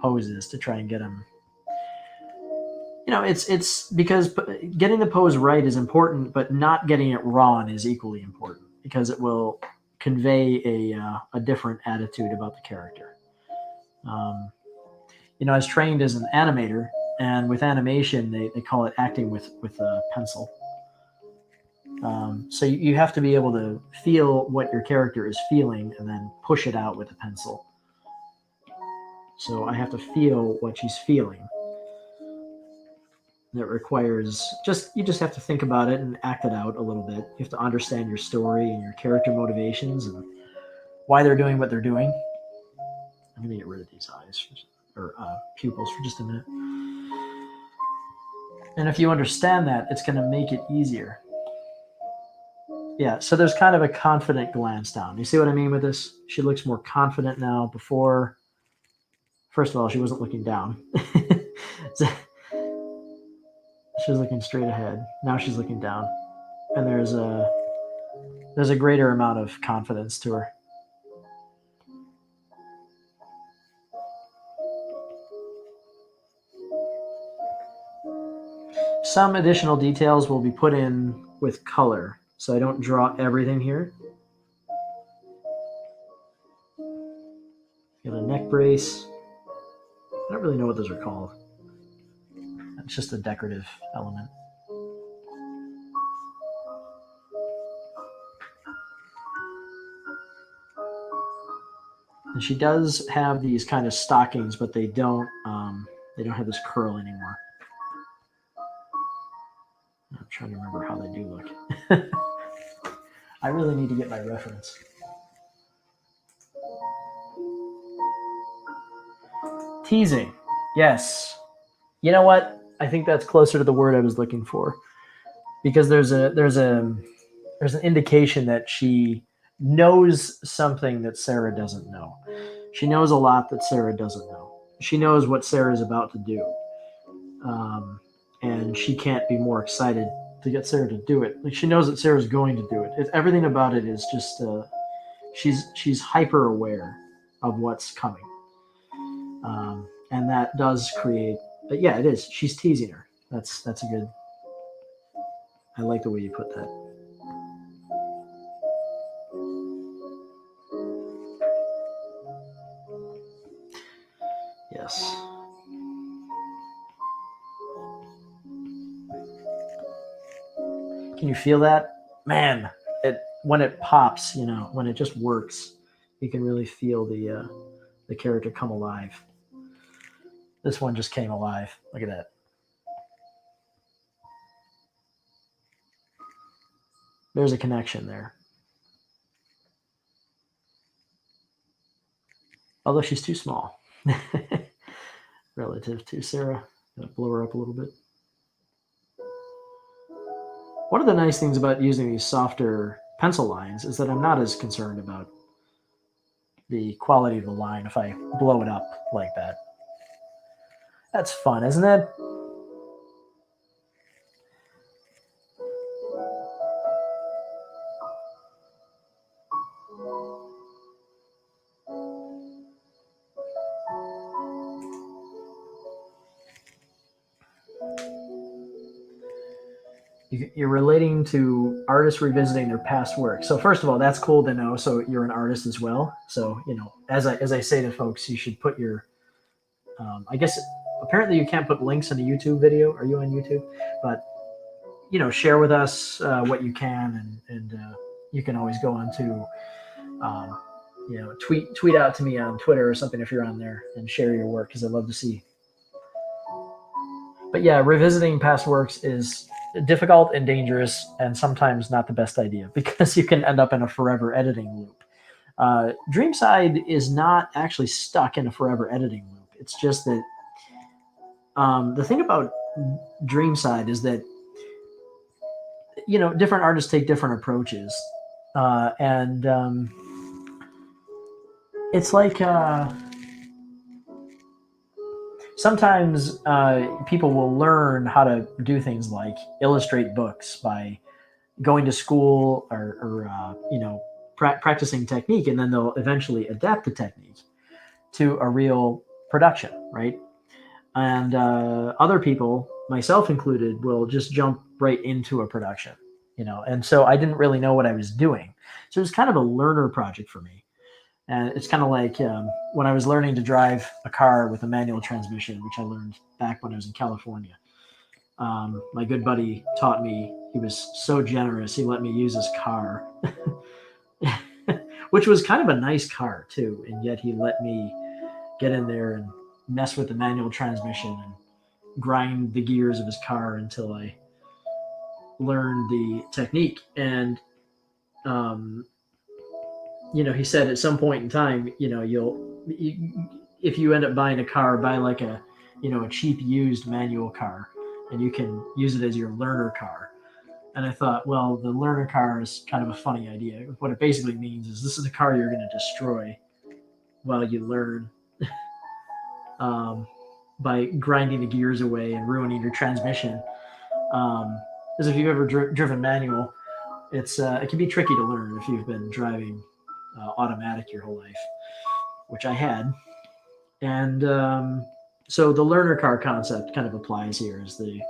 Speaker 1: poses to try and get them. It's because getting the pose right is important, but not getting it wrong is equally important because it will convey a different attitude about the character. I was trained as an animator, and with animation, they call it acting with a pencil. So you have to be able to feel what your character is feeling and then push it out with a pencil. So I have to feel what she's feeling. That requires you just have to think about it and act it out a little bit. You have to understand your story and your character motivations and why they're doing what they're doing. I'm going to get rid of these eyes or pupils for just a minute. And if you understand that, it's going to make it easier. Yeah, so there's kind of a confident glance down. You see what I mean with this? She looks more confident now. Before, first of all, she wasn't looking down. She was looking straight ahead. Now she's looking down. And there's a greater amount of confidence to her. Some additional details will be put in with color, so I don't draw everything here. Got a neck brace. I don't really know what those are called. It's just a decorative element. And she does have these kind of stockings, but they don't have this curl anymore. I'm trying to remember how they do look. I really need to get my reference. Teasing. Yes. You know what? I think that's closer to the word I was looking for. Because there's an indication that she knows something that Sarah doesn't know. She knows a lot that Sarah doesn't know. She knows what Sarah's about to do. And she can't be more excited to get Sarah to do it. Like, she knows that Sarah's going to do it. Everything about it is just she's hyper aware of what's coming. And that does create, but yeah, it is. She's teasing her. That's a good, I like the way you put that. Yes. Can you feel that? Man, when it pops, when it just works, you can really feel the character come alive. This one just came alive. Look at that. There's a connection there. Although she's too small relative to Sarah. Gonna blow her up a little bit. One of the nice things about using these softer pencil lines is that I'm not as concerned about the quality of the line if I blow it up like that. That's fun, isn't it? You're relating to artists revisiting their past work. So first of all, that's cool to know. So you're an artist as well. So, as I say to folks, you should put your, I guess apparently you can't put links in a YouTube video. Are you on YouTube? But, share with us what you can, and you can always go on to, tweet out to me on Twitter or something if you're on there and share your work, because I love to see. But yeah, revisiting past works is difficult and dangerous, and sometimes not the best idea because you can end up in a forever editing loop. Dreamside is not actually stuck in a forever editing loop. It's just that the thing about Dreamside is that, different artists take different approaches, and it's like sometimes people will learn how to do things like illustrate books by going to school or practicing technique, and then they'll eventually adapt the technique to a real production, right? And other people, myself included, will just jump right into a production, and so I didn't really know what I was doing. So it was kind of a learner project for me. And it's kind of like when I was learning to drive a car with a manual transmission, which I learned back when I was in California. My good buddy taught me. He was so generous. He let me use his car, which was kind of a nice car too. And yet he let me get in there and mess with the manual transmission and grind the gears of his car until I learned the technique. And he said at some point in time, if you end up buying a car, buy like a cheap used manual car, and you can use it as your learner car. And I thought, well, the learner car is kind of a funny idea. What it basically means is this is a car you're going to destroy while you learn, by grinding the gears away and ruining your transmission. As if you've ever driven manual, it can be tricky to learn if you've been driving automatic your whole life, which I had. And so the learner car concept kind of applies here. As the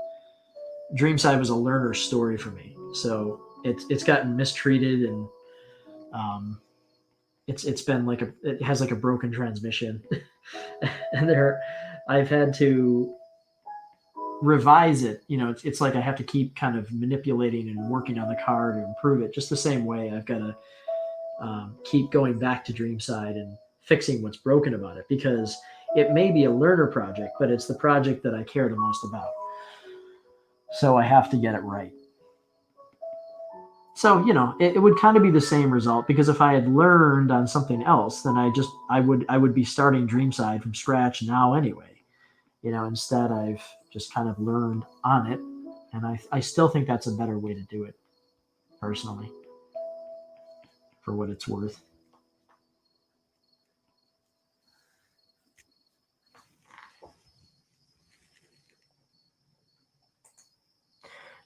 Speaker 1: Dreamside was a learner story for me, so it's gotten mistreated, and it's been like it has like a broken transmission, and I've had to revise it. It's like I have to keep kind of manipulating and working on the car to improve it. Just the same way I've got to keep going back to Dreamside and fixing what's broken about it, because it may be a learner project, but it's the project that I care the most about. So I have to get it right. So, it would kind of be the same result, because if I had learned on something else, then I would be starting Dreamside from scratch now anyway. Instead I've just kind of learned on it, and I still think that's a better way to do it, personally, for what it's worth.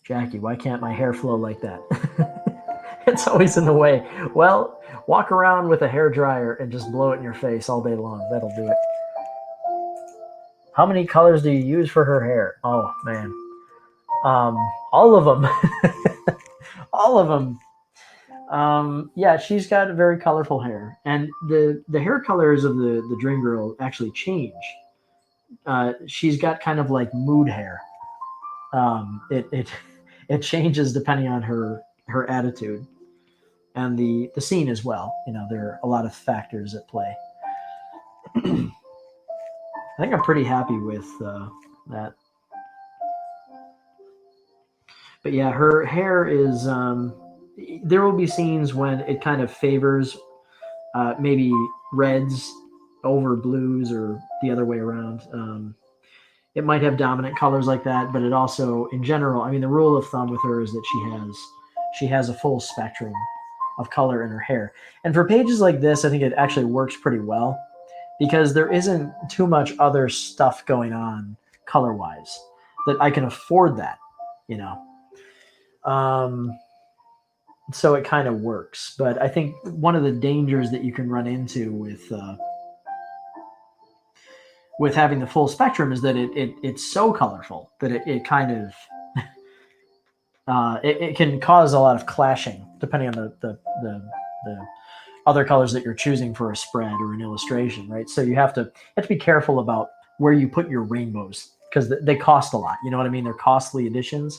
Speaker 1: Jackie, why can't my hair flow like that? It's always in the way. Well, walk around with a hair dryer and just blow it in your face all day long. That'll do it. How many colors do you use for her hair? Oh man, all of them. All of them. Yeah, she's got very colorful hair, and the hair colors of the Dream Girl actually change. She's got kind of like mood hair. It changes depending on her attitude and the scene as well. There are a lot of factors at play. I think I'm pretty happy with that. But yeah, her hair is. There will be scenes when it kind of favors maybe reds over blues, or the other way around. It might have dominant colors like that, but it also, in general, I mean, the rule of thumb with her is that she has a full spectrum of color in her hair. And for pages like this, I think it actually works pretty well, because there isn't too much other stuff going on color-wise that I can afford that, so it kind of works. But I think one of the dangers that you can run into with having the full spectrum is that it's so colorful that it kind of it can cause a lot of clashing depending on the other colors that you're choosing for a spread or an illustration, right? So you have to be careful about where you put your rainbows, because they cost a lot. You know what I mean? They're costly additions,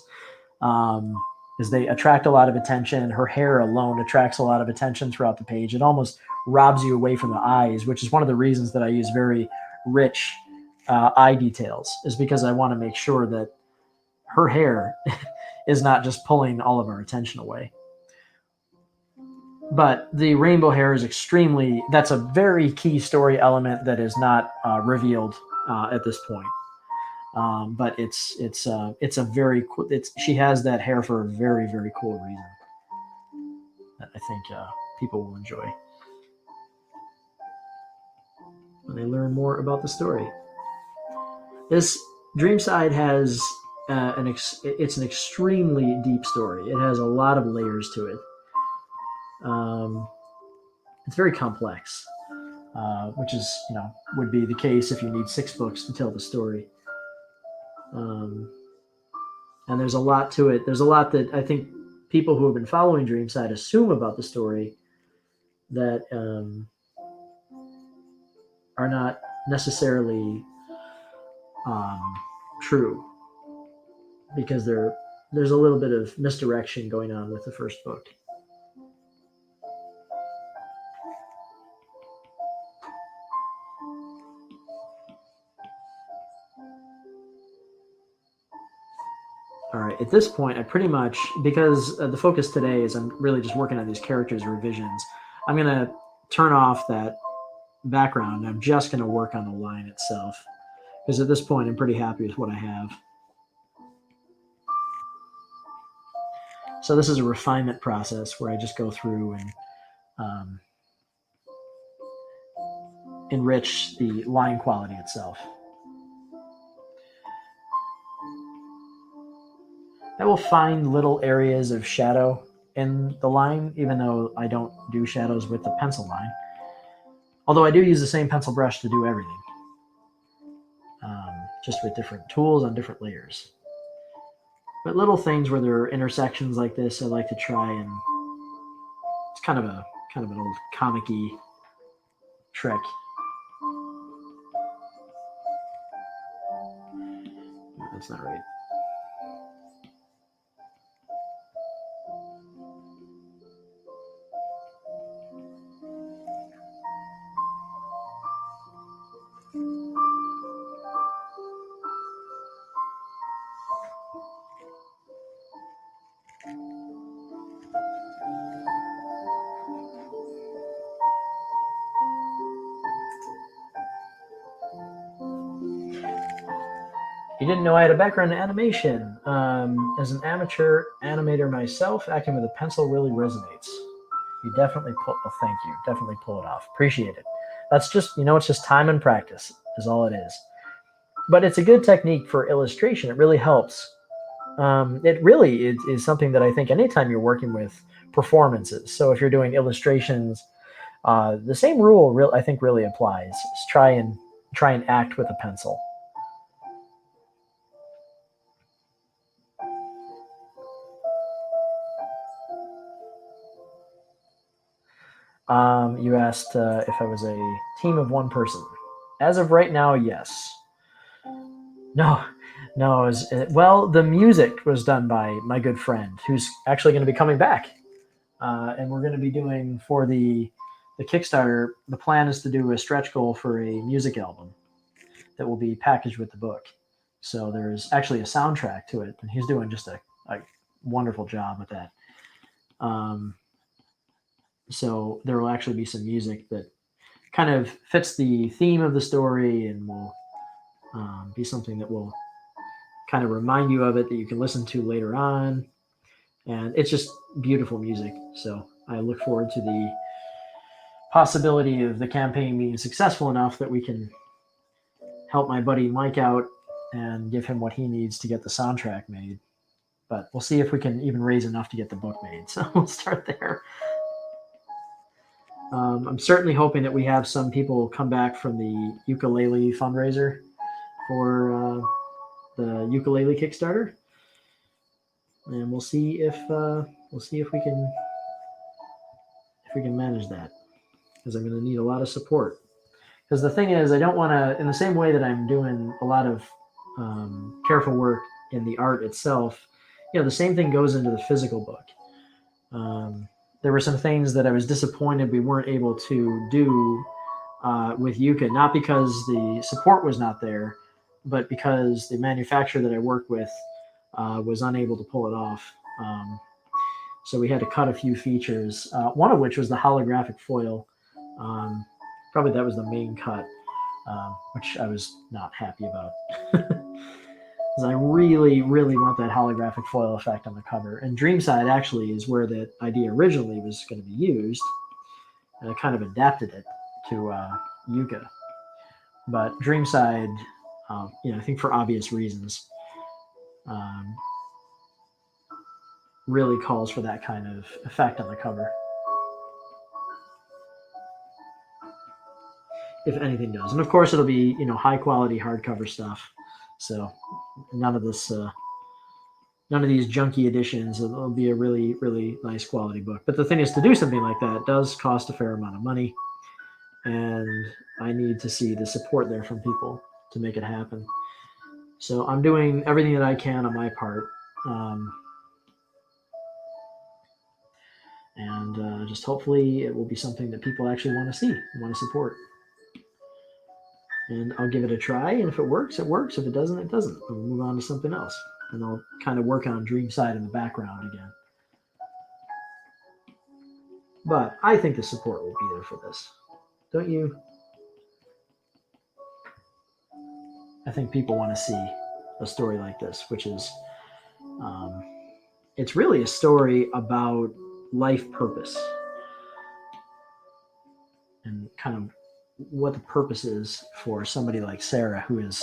Speaker 1: because they attract a lot of attention. Her hair alone attracts a lot of attention throughout the page. It almost robs you away from the eyes, which is one of the reasons that I use very rich eye details, is because I want to make sure that her hair is not just pulling all of our attention away. But the rainbow hair is that's a very key story element that is not revealed at this point. But it's a very cool. She has that hair for a very, very cool reason that I think people will enjoy when they learn more about the story. This Dreamside has it's an extremely deep story. It has a lot of layers to it. It's very complex, which is would be the case if you need 6 books to tell the story. Um, and there's a lot to it. There's a lot that I think people who have been following Dreamside assume about the story that are not necessarily true, because there's a little bit of misdirection going on with the first book. All right, at this point, I pretty much, because the focus today is I'm really just working on these characters' revisions, I'm going to turn off that background. I'm just going to work on the line itself, because at this point, I'm pretty happy with what I have. So this is a refinement process where I just go through and enrich the line quality itself. I will find little areas of shadow in the line, even though I don't do shadows with the pencil line. Although I do use the same pencil brush to do everything, just with different tools on different layers. But little things where there are intersections like this, I like to try and it's kind of an old comic-y trick. That's not right. You didn't know I had a background in animation. As an amateur animator myself, acting with a pencil really resonates. You definitely pull. Well, thank you. Definitely pull it off. Appreciate it. That's just it's just time and practice is all it is. But it's a good technique for illustration. It really helps. It really is something that I think anytime you're working with performances. So if you're doing illustrations, the same rule I think really applies. Just try and act with a pencil. You asked if I was a team of one person. As of right now, yes. No, no. Well, the music was done by my good friend, who's actually going to be coming back, and we're going to be doing for the Kickstarter. The plan is to do a stretch goal for a music album that will be packaged with the book. So there's actually a soundtrack to it, and he's doing just a wonderful job with that. So there will actually be some music that kind of fits the theme of the story and will be something that will kind of remind you of it, that you can listen to later on. And it's just beautiful music. So I look forward to the possibility of the campaign being successful enough that we can help my buddy Mike out and give him what he needs to get the soundtrack made. But we'll see if we can even raise enough to get the book made. So we'll start there. I'm certainly hoping that we have some people come back from the ukulele fundraiser for the ukulele Kickstarter, and we'll see if we can manage that, because I'm going to need a lot of support. Because the thing is, I don't want to, in the same way that I'm doing a lot of careful work in the art itself, the same thing goes into the physical book. There were some things that I was disappointed we weren't able to do with Yuka, not because the support was not there, but because the manufacturer that I work with was unable to pull it off. So we had to cut a few features, one of which was the holographic foil. Probably that was the main cut, which I was not happy about. because I really, really want that holographic foil effect on the cover. And Dreamside actually is where that idea originally was going to be used, and I kind of adapted it to Yuka. But Dreamside, I think for obvious reasons, um, really calls for that kind of effect on the cover. If anything does. And of course it'll be, high quality hardcover stuff. So none of this none of these junky editions. It'll be a really, really nice quality book. But the thing is, to do something like that does cost a fair amount of money. And I need to see the support there from people to make it happen. So I'm doing everything that I can on my part. And just hopefully it will be something that people actually want to see, want to support. And I'll give it a try, and if it works, it works. If it doesn't, it doesn't. We'll move on to something else. And I'll kind of work on Dreamside in the background again. But I think the support will be there for this. Don't you? I think people want to see a story like this, which is, it's really a story about life purpose and kind of what the purpose is for somebody like Sarah, who is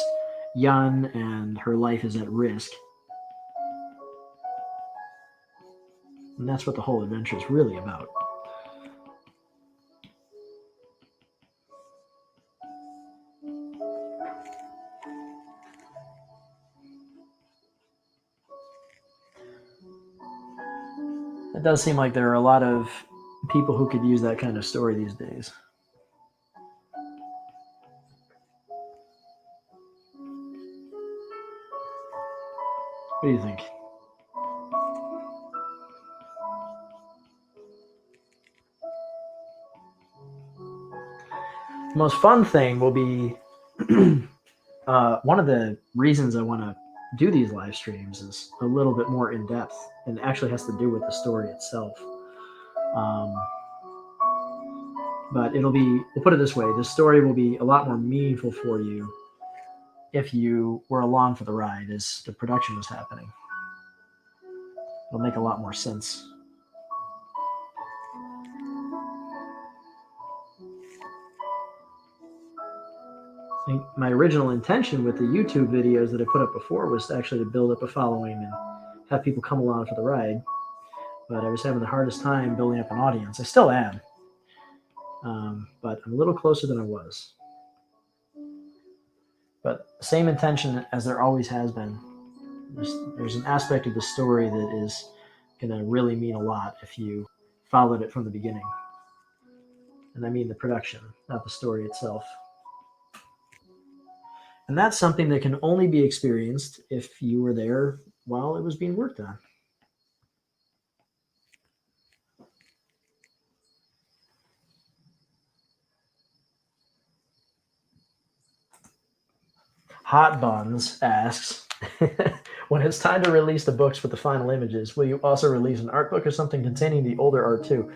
Speaker 1: young and her life is at risk. And that's what the whole adventure is really about. It does seem like there are a lot of people who could use that kind of story these days. What do you think? The most fun thing will be one of the reasons I want to do these live streams is a little bit more in depth and actually has to do with the story itself. But we'll put it this way, the story will be a lot more meaningful for you if you were along for the ride as the production was happening. It'll make a lot more sense. I think my original intention with the YouTube videos that I put up before was actually to build up a following and have people come along for the ride. But I was having the hardest time building up an audience. I still am. But I'm a little closer than I was. But same intention as there always has been. There's an aspect of the story that is going to really mean a lot if you followed it from the beginning. And I mean the production, not the story itself. And that's something that can only be experienced if you were there while it was being worked on. Hot Buns asks, when it's time to release the books with the final images, will you also release an art book or something containing the older art too?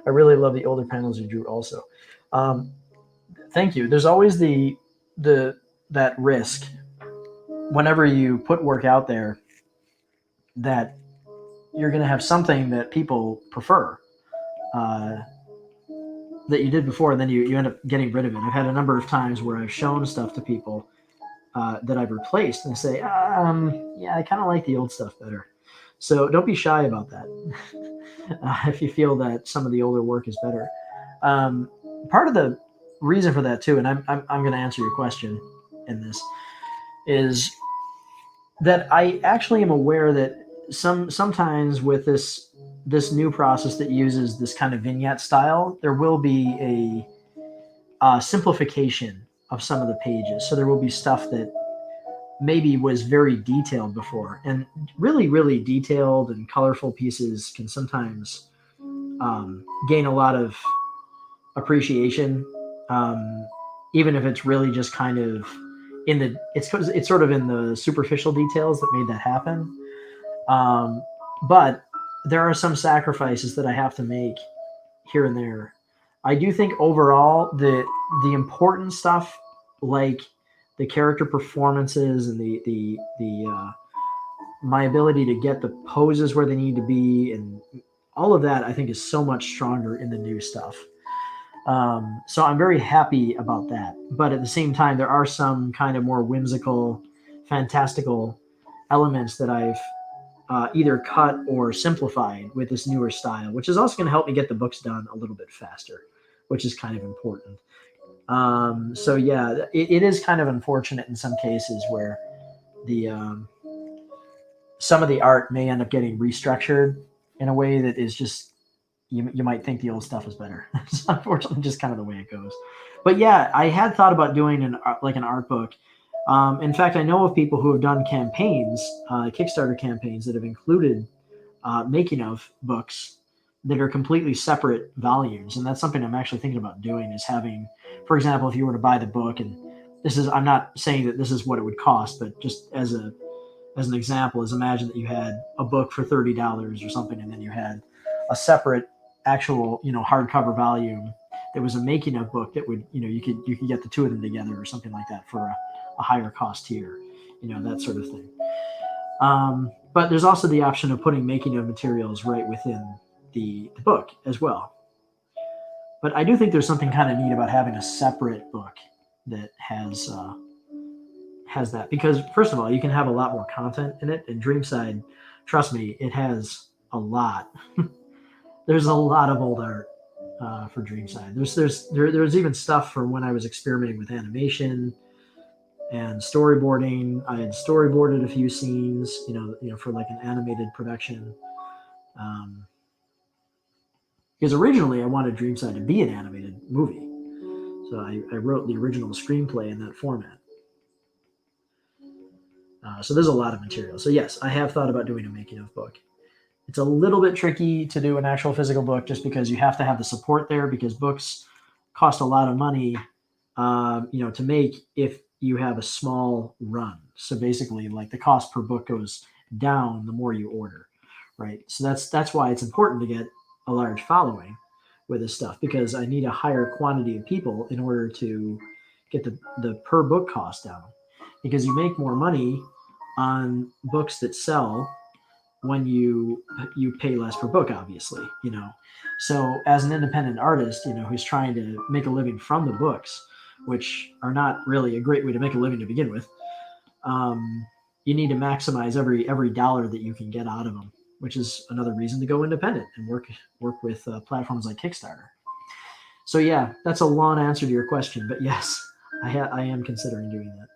Speaker 1: I really love the older panels you drew also. Thank you. There's always that risk whenever you put work out there that you're going to have something that people prefer that you did before, and then you end up getting rid of it. I've had a number of times where I've shown stuff to people that I've replaced and say, yeah, I kind of like the old stuff better. So don't be shy about that. If you feel that some of the older work is better. Part of the reason for that too, and I'm going to answer your question in this, is that I actually am aware that sometimes with this new process that uses this kind of vignette style, there will be a simplification of some of the pages. So there will be stuff that maybe was very detailed before, and really, really detailed and colorful pieces can sometimes gain a lot of appreciation, even if it's really just kind of it's sort of in the superficial details that made that happen. But there are some sacrifices that I have to make here and there. I do think overall the important stuff, like the character performances and the my ability to get the poses where they need to be, and all of that I think is so much stronger in the new stuff. So I'm very happy about that. But at the same time, there are some kind of more whimsical, fantastical elements that I've either cut or simplified with this newer style, which is also going to help me get the books done a little bit faster, which is kind of important. So yeah, it is kind of unfortunate in some cases where the some of the art may end up getting restructured in a way that is just you might think the old stuff is better. It's unfortunately just kind of the way it goes. But yeah, I had thought about doing an art book. In fact, I know of people who have done campaigns, Kickstarter campaigns that have included making of books that are completely separate volumes, and that's something I'm actually thinking about doing. Is having, for example, if you were to buy the book, and I'm not saying that this is what it would cost, but just as an example, is imagine that you had a book for $30 or something, and then you had a separate actual hardcover volume that was a making of book that would you could get the two of them together or something like that for a higher cost tier, that sort of thing. But there's also the option of putting making of materials right within the book as well. But I do think there's something kind of neat about having a separate book that has that, because first of all, you can have a lot more content in it. And Dreamside, trust me, it has a lot. There's a lot of old art for Dreamside. There's even stuff from when I was experimenting with animation and storyboarding. I had storyboarded a few scenes, for like an animated production. Because originally I wanted Dreamside to be an animated movie, so I wrote the original screenplay in that format. So there's a lot of material. So yes, I have thought about doing a making of book. It's a little bit tricky to do an actual physical book just because you have to have the support there, because books cost a lot of money, to make if you have a small run. So basically, like the cost per book goes down the more you order, right? So that's why it's important to get a large following with this stuff, because I need a higher quantity of people in order to get the per book cost down, because you make more money on books that sell when you pay less per book, obviously. So as an independent artist, who's trying to make a living from the books, which are not really a great way to make a living to begin with, you need to maximize every dollar that you can get out of them, which is another reason to go independent and work with platforms like Kickstarter. So yeah, that's a long answer to your question, but yes, I am considering doing that.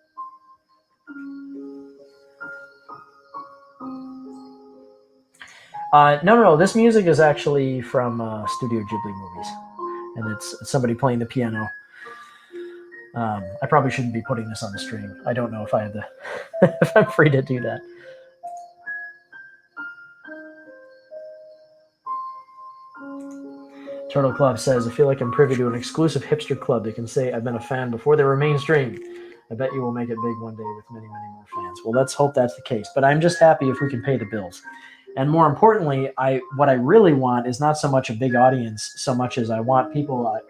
Speaker 1: No. This music is actually from Studio Ghibli movies, and it's somebody playing the piano. I probably shouldn't be putting this on the stream. I don't know if I have the if I'm free to do that. Turtle Club says, I feel like I'm privy to an exclusive hipster club that can say I've been a fan before they were mainstream. I bet you will make it big one day with many, many more fans. Well, let's hope that's the case. But I'm just happy if we can pay the bills. And more importantly, what I really want is not so much a big audience, so much as I want people I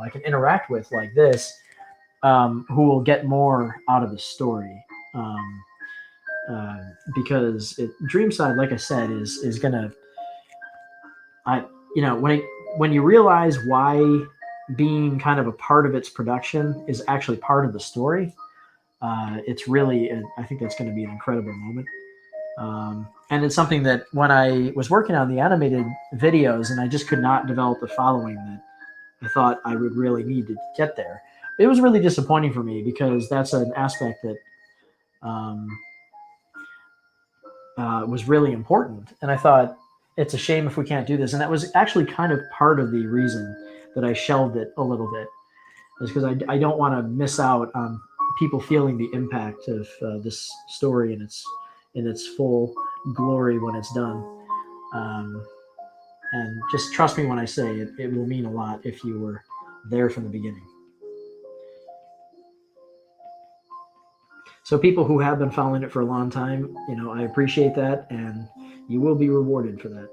Speaker 1: can interact with like this, who will get more out of the story. Because Dreamside, like I said, is gonna when you realize why being kind of a part of its production is actually part of the story, it's really, I think that's going to be an incredible moment. And it's something that when I was working on the animated videos and I just could not develop the following that I thought I would really need to get there, it was really disappointing for me, because that's an aspect that was really important. And I thought, it's a shame if we can't do this. And that was actually kind of part of the reason that I shelved it a little bit, is because I don't want to miss out on people feeling the impact of this story in its full glory when it's done. And just trust me when I say it will mean a lot if you were there from the beginning. So people who have been following it for a long time, I appreciate that, and you will be rewarded for that.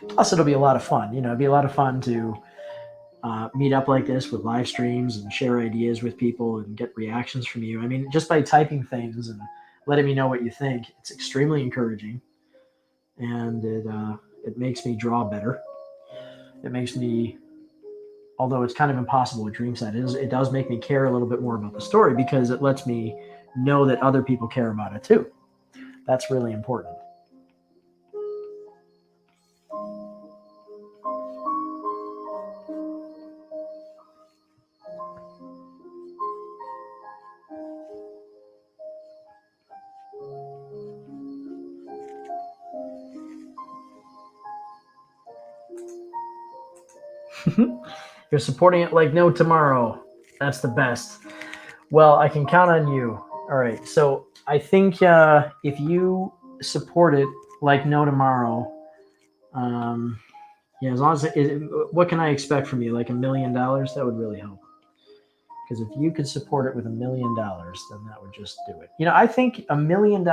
Speaker 1: Plus, it'll be a lot of fun. It'd be a lot of fun to meet up like this with live streams and share ideas with people and get reactions from you. I mean, just by typing things and letting me know what you think, it's extremely encouraging, and it makes me draw better. It makes me, although it's kind of impossible with Dreamside, it does make me care a little bit more about the story because it lets me know that other people care about it too. That's really important. You're supporting it like no tomorrow. That's the best. Well, I can count on you. All right. So I think if you support it like no tomorrow, yeah, as long as what can I expect from you? Like $1 million? That would really help. Because if you could support it with $1 million, then that would just do it. I think $1 million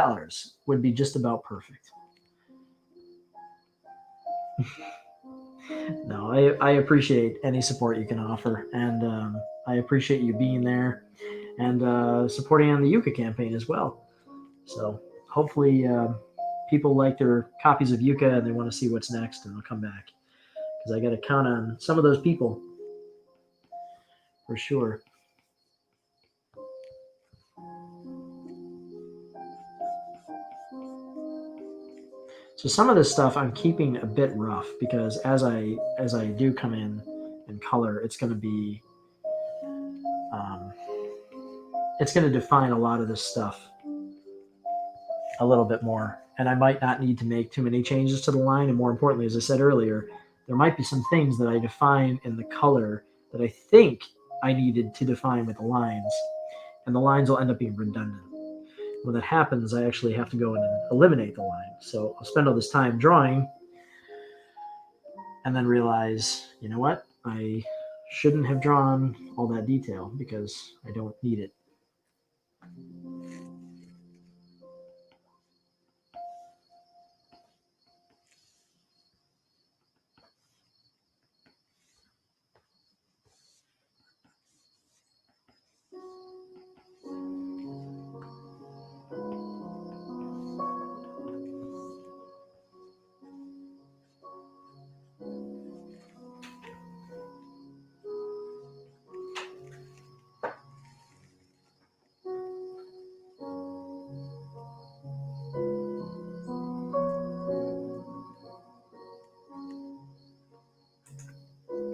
Speaker 1: would be just about perfect. No, I appreciate any support you can offer, and I appreciate you being there and supporting on the Yucca campaign as well. So hopefully people like their copies of Yucca and they want to see what's next, and they'll come back because I got to count on some of those people for sure. So some of this stuff I'm keeping a bit rough because as I do come in and color, it's going to be it's going to define a lot of this stuff a little bit more, and I might not need to make too many changes to the line. And more importantly, as I said earlier, there might be some things that I define in the color that I think I needed to define with the lines, and the lines will end up being redundant. When that happens, I actually have to go in and eliminate the line. So I'll spend all this time drawing and then realize, you know what? I shouldn't have drawn all that detail because I don't need it.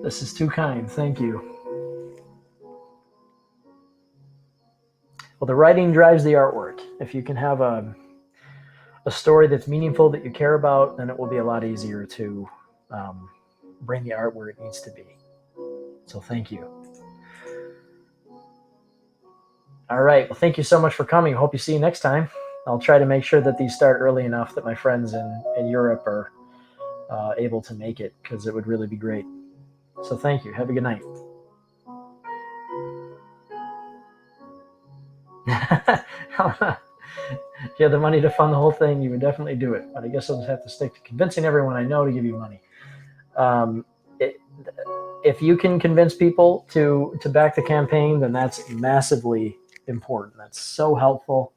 Speaker 1: This is too kind. Thank you. Well, the writing drives the artwork. If you can have a story that's meaningful that you care about, then it will be a lot easier to bring the art where it needs to be. So thank you. All right. Well, thank you so much for coming. Hope you see you next time. I'll try to make sure that these start early enough that my friends in Europe are able to make it because it would really be great. So thank you. Have a good night. If you had the money to fund the whole thing, you would definitely do it. But I guess I'll just have to stick to convincing everyone I know to give you money. If you can convince people to back the campaign, then that's massively important. That's so helpful.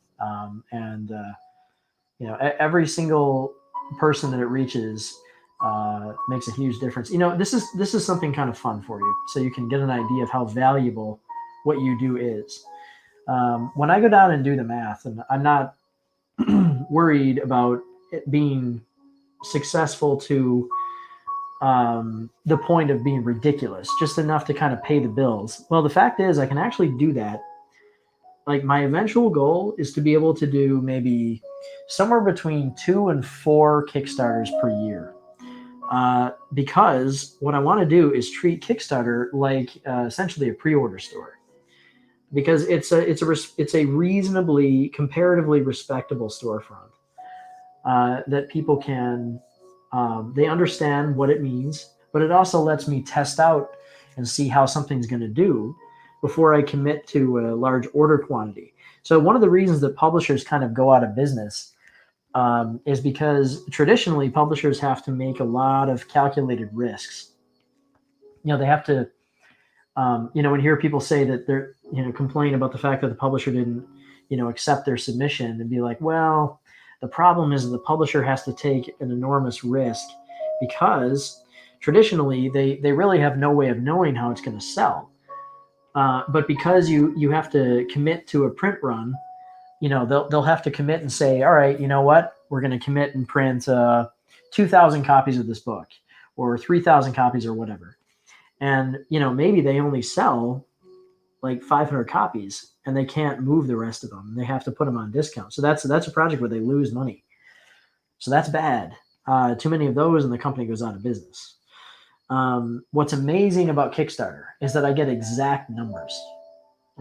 Speaker 1: Every single person that it reaches makes a huge difference. This is something kind of fun for you, so you can get an idea of how valuable what you do is. When I go down and do the math, and I'm not worried about it being successful to the point of being ridiculous, just enough to kind of pay the bills. Well, the fact is, I can actually do that. Like, my eventual goal is to be able to do maybe somewhere between 2 and 4 Kickstarters per year. Because what I want to do is treat Kickstarter like essentially a pre-order store. Because it's a reasonably, comparatively respectable storefront that people can, they understand what it means, but it also lets me test out and see how something's going to do before I commit to a large order quantity. So one of the reasons that publishers kind of go out of business is because traditionally publishers have to make a lot of calculated risks. They have to, when you hear people say that they're, complain about the fact that the publisher didn't, accept their submission, and be like, well, the problem is that the publisher has to take an enormous risk because traditionally they really have no way of knowing how it's going to sell. But because you have to commit to a print run, they'll have to commit and say, all right, you know what, we're going to commit and print 2,000 copies of this book, or 3,000 copies, or whatever. And maybe they only sell like 500 copies, and they can't move the rest of them. They have to put them on discount. So that's a project where they lose money. So that's bad. Too many of those, and the company goes out of business. What's amazing about Kickstarter is that I get exact numbers.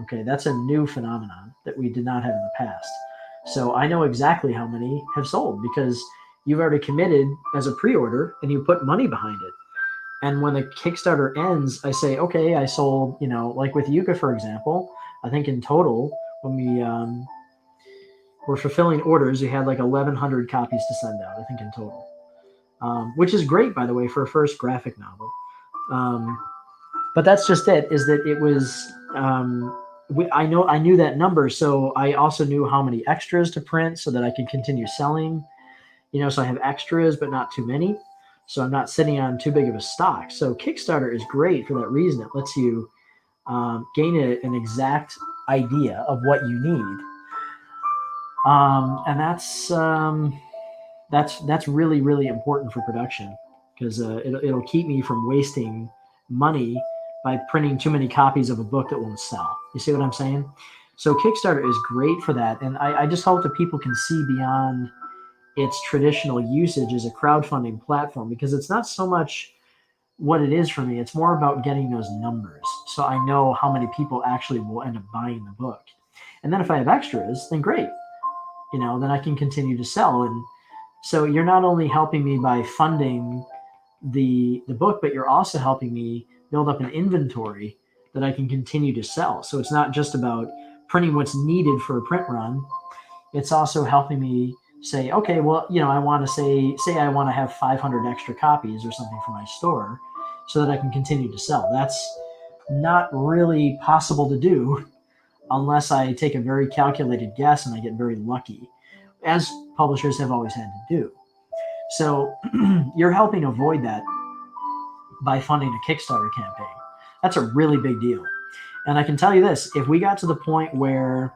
Speaker 1: Okay, that's a new phenomenon that we did not have in the past. So I know exactly how many have sold because you've already committed as a pre-order and you put money behind it. And when the Kickstarter ends, I say, okay, I sold, like with Yucca, for example, I think in total, when we were fulfilling orders, we had like 1,100 copies to send out, I think in total, which is great, by the way, for a first graphic novel. But that's just it, is that it was, I knew that number. So I also knew how many extras to print so that I could continue selling, so I have extras, but not too many. So I'm not sitting on too big of a stock. So Kickstarter is great for that reason. It lets you gain an exact idea of what you need. And that's really, really important for production, because it'll keep me from wasting money by printing too many copies of a book that won't sell. You see what I'm saying? So Kickstarter is great for that. And I just hope that people can see beyond its traditional usage as a crowdfunding platform, because it's not so much what it is for me. It's more about getting those numbers, so I know how many people actually will end up buying the book. And then if I have extras, then great. Then I can continue to sell. And so you're not only helping me by funding the book, but you're also helping me build up an inventory that I can continue to sell. So it's not just about printing what's needed for a print run. It's also helping me say, okay, well, I want to say I want to have 500 extra copies or something for my store so that I can continue to sell. That's not really possible to do unless I take a very calculated guess and I get very lucky, as publishers have always had to do. So you're helping avoid that by funding a Kickstarter campaign. That's a really big deal. And I can tell you this, if we got to the point where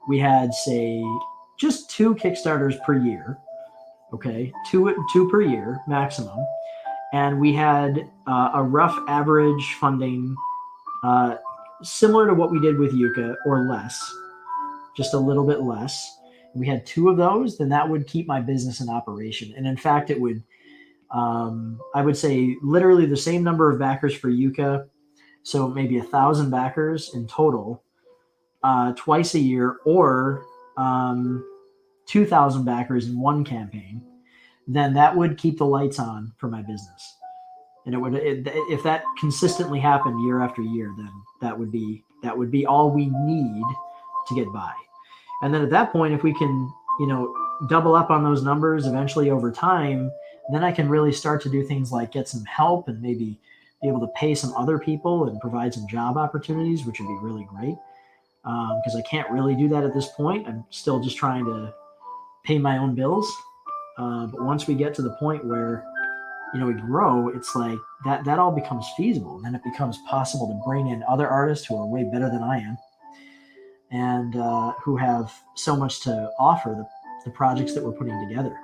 Speaker 1: we had, say, just 2 Kickstarters per year, okay, two per year maximum, and we had a rough average funding similar to what we did with Yucca, or less, just a little bit less. We had 2 of those, then that would keep my business in operation. And in fact, it would, I would say, literally the same number of backers for Yucca, so maybe 1,000 backers in total, twice a year, or 2,000 backers in one campaign, then that would keep the lights on for my business. And if that consistently happened year after year, then that would be all we need to get by. And then at that point, if we can, double up on those numbers eventually over time, then I can really start to do things like get some help and maybe be able to pay some other people and provide some job opportunities, which would be really great. Because I can't really do that at this point. I'm still just trying to pay my own bills. But once we get to the point where, we grow, it's like that all becomes feasible. And then it becomes possible to bring in other artists who are way better than I am, and who have so much to offer the projects that we're putting together.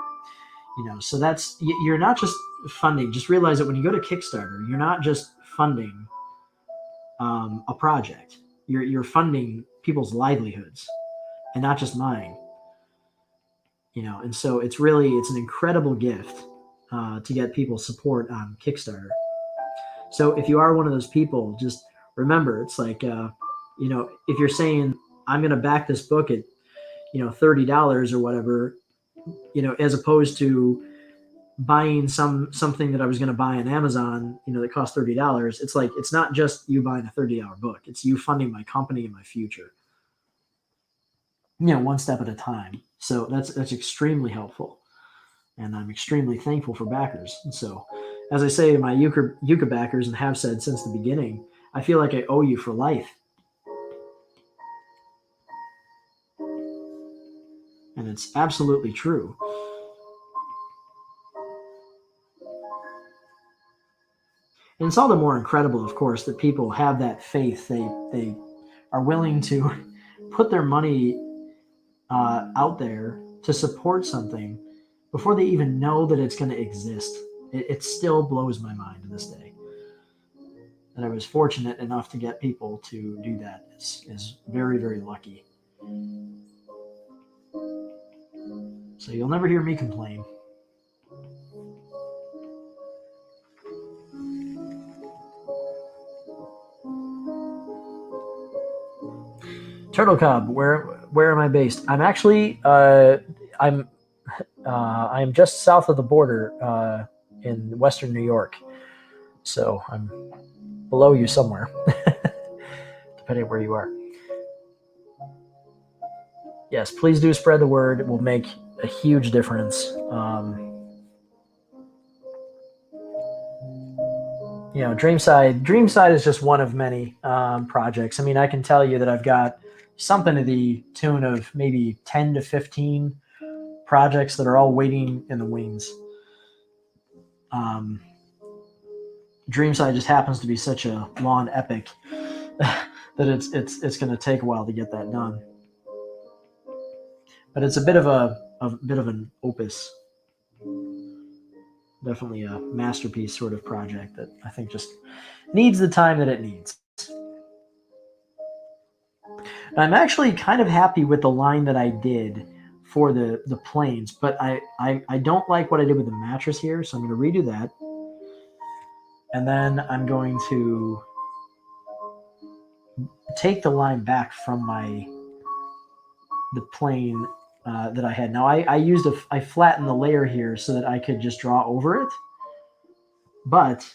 Speaker 1: So you're not just funding. Just realize that when you go to Kickstarter, you're not just funding a project. You're funding people's livelihoods, and not just mine. And so it's an incredible gift to get people's support on Kickstarter. So if you are one of those people, just remember, it's like, if you're saying, I'm going to back this book at, $30 or whatever, as opposed to buying something that I was going to buy on Amazon, that cost $30. It's like, it's not just you buying a $30 book. It's you funding my company and my future, one step at a time. So that's extremely helpful, and I'm extremely thankful for backers. And so, as I say to my Yucca backers and have said since the beginning, I feel like I owe you for life. And it's absolutely true. And it's all the more incredible, of course, that people have that faith. They are willing to put their money out there to support something before they even know that it's going to exist. It still blows my mind to this day. That I was fortunate enough to get people to do that is very, very lucky. So you'll never hear me complain. Turtle Cub, where am I based? I'm actually I'm just south of the border in Western New York, so I'm below you somewhere, depending where you are. Yes, please do spread the word. It will make a huge difference. Dreamside is just one of many projects. I mean, I can tell you that I've got something to the tune of maybe 10 to 15 projects that are all waiting in the wings. Dreamside just happens to be such a long epic that it's going to take a while to get that done. But it's a bit of an opus, definitely a masterpiece sort of project that I think just needs the time that it needs. I'm actually kind of happy with the line that I did for the planes, but I don't like what I did with the mattress here, so I'm going to redo that. And then I'm going to take the line back from the plane that I had. Now I flattened the layer here so that I could just draw over it, but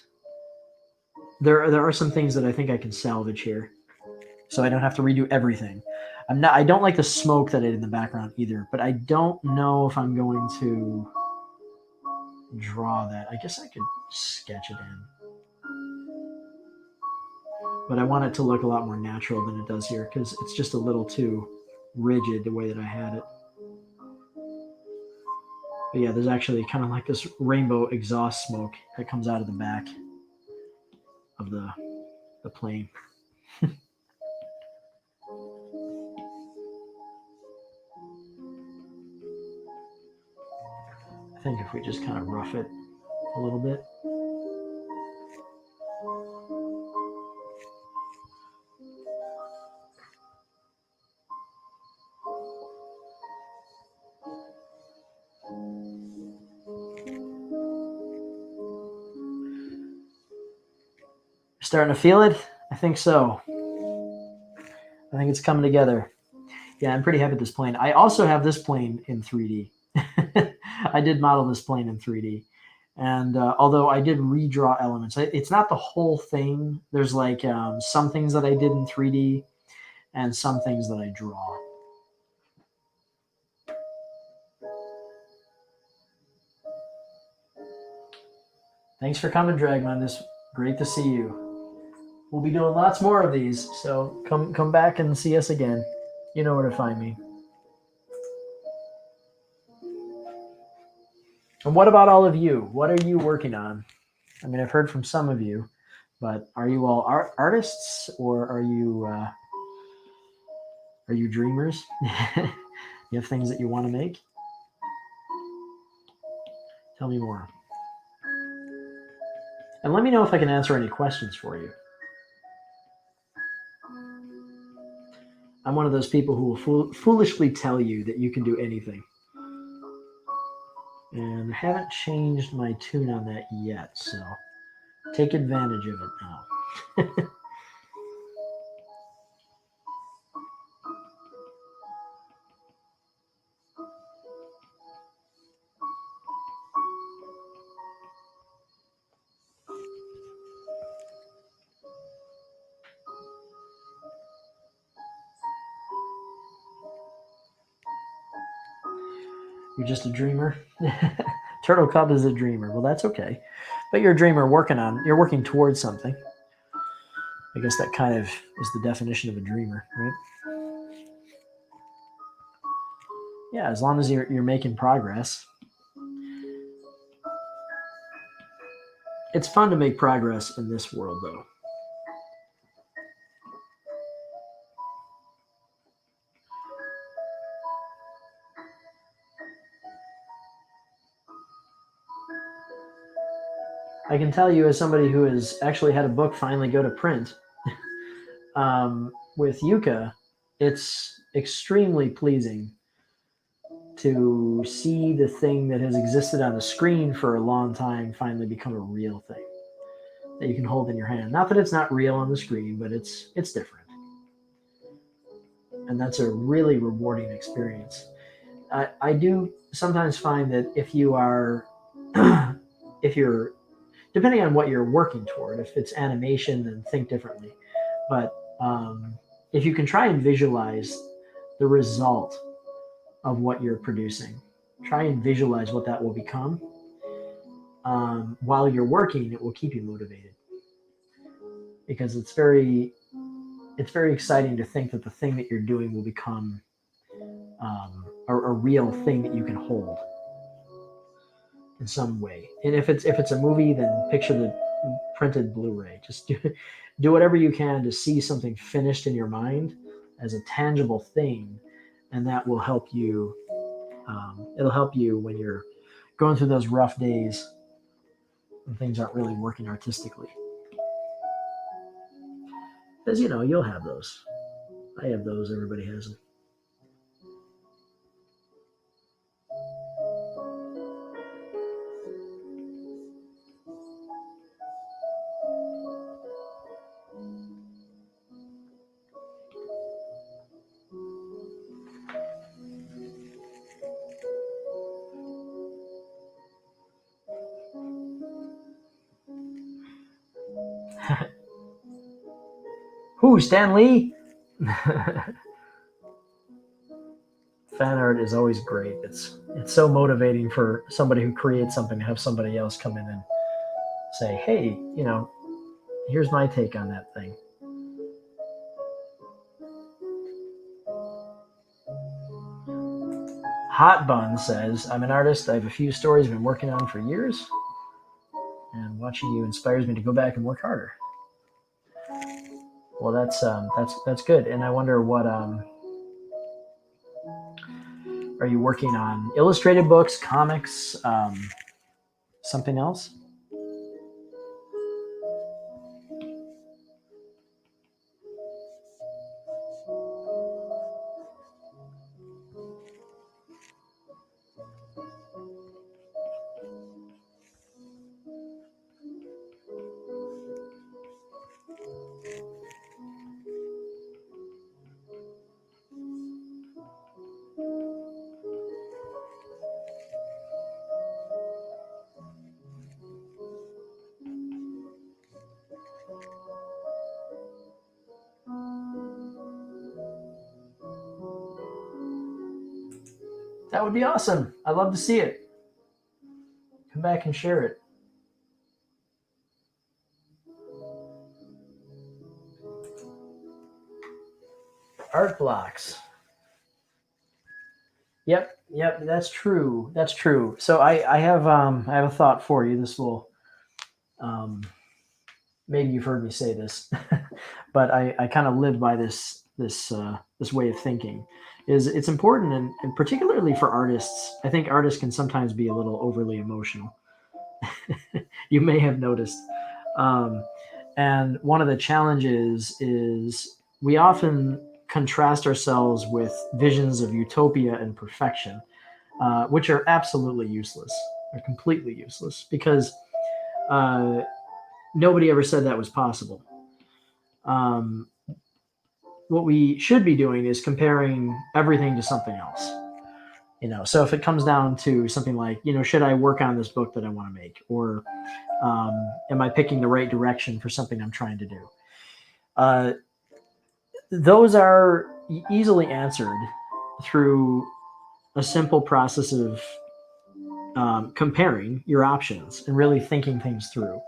Speaker 1: there are some things that I think I can salvage here, so I don't have to redo everything. I don't like the smoke that I did in the background either, but I don't know if I'm going to draw that. I guess I could sketch it in, but I want it to look a lot more natural than it does here because it's just a little too rigid the way that I had it. But yeah, there's actually kind of like this rainbow exhaust smoke that comes out of the back of the plane. I think if we just kind of rough it a little bit. Starting to feel it? I think so. I think it's coming together. Yeah, I'm pretty happy with this plane. I also have this plane in 3D. I did model this plane in 3D. And although I did redraw elements, it's not the whole thing. There's like some things that I did in 3D and some things that I draw. Thanks for coming, Dragman. It's great to see you. We'll be doing lots more of these, so come back and see us again. You know where to find me. And what about all of you? What are you working on? I mean, I've heard from some of you, but are you all artists or are you dreamers? You have things that you want to make? Tell me more. And let me know if I can answer any questions for you. I'm one of those people who will foolishly tell you that you can do anything. And I haven't changed my tune on that yet, so take advantage of it now. You're just a dreamer. Turtle Cub is a dreamer. Well, that's okay, but you're a dreamer you're working towards something. I guess that kind of is the definition of a dreamer, right? Yeah, as long as you're making progress. It's fun to make progress in this world, though. I can tell you, as somebody who has actually had a book finally go to print, with Yucca, it's extremely pleasing to see the thing that has existed on the screen for a long time finally become a real thing that you can hold in your hand. Not that it's not real on the screen, but it's different, and that's a really rewarding experience. I do sometimes find that if you are, if you're, depending on what you're working toward, if it's animation, then think differently. But if you can try and visualize the result of what you're producing, try and visualize what that will become. While you're working, it will keep you motivated because it's very exciting to think that the thing that you're doing will become a real thing that you can hold in some way. And if it's a movie, then picture the printed Blu-ray. Just do whatever you can to see something finished in your mind as a tangible thing, and that will help you. It'll help you when you're going through those rough days when things aren't really working artistically. Because you'll have those. I have those. Everybody has them. Who, Stan Lee? Fan art is always great. It's so motivating for somebody who creates something to have somebody else come in and say, "Hey, here's my take on that thing." Hot Bun says, "I'm an artist. I have a few stories I've been working on for years, and watching you inspires me to go back and work harder." Well, that's good. And I wonder what are you working on? Illustrated books, comics, something else? That would be awesome. I'd love to see it. Come back and share it. Art blocks. Yep, that's true. That's true. So I have a thought for you. This will maybe you've heard me say this, but I kind of live by this way of thinking. Is it's important and particularly for artists. I think artists can sometimes be a little overly emotional. You may have noticed. Um, and one of the challenges is we often contrast ourselves with visions of utopia and perfection, which are absolutely useless. They're completely useless because uh, nobody ever said that was possible. Um, what we should be doing is comparing everything to something else. So if it comes down to something like, should I work on this book that I want to make, or am I picking the right direction for something I'm trying to do? Those are easily answered through a simple process of comparing your options and really thinking things through.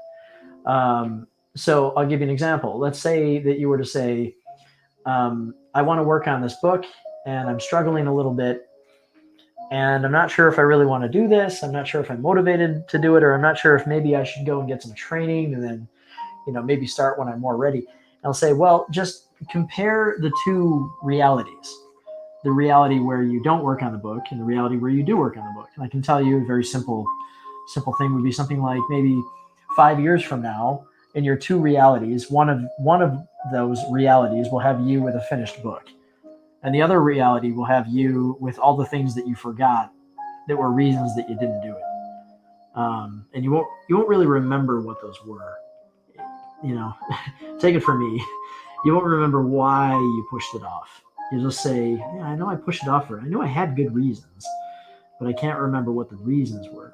Speaker 1: So I'll give you an example. Let's say that you were to say, I want to work on this book and I'm struggling a little bit and I'm not sure if I really want to do this. I'm not sure if I'm motivated to do it, or I'm not sure if maybe I should go and get some training and then, maybe start when I'm more ready. And I'll say, well, just compare the two realities. The reality where you don't work on the book and the reality where you do work on the book. And I can tell you a very simple thing would be something like maybe 5 years from now, in your two realities, one of those realities will have you with a finished book, and the other reality will have you with all the things that you forgot that were reasons that you didn't do it. And you won't really remember what those were. Take it from me, you won't remember why you pushed it off. You just say, yeah, I know I pushed it off, I know I had good reasons, but I can't remember what the reasons were.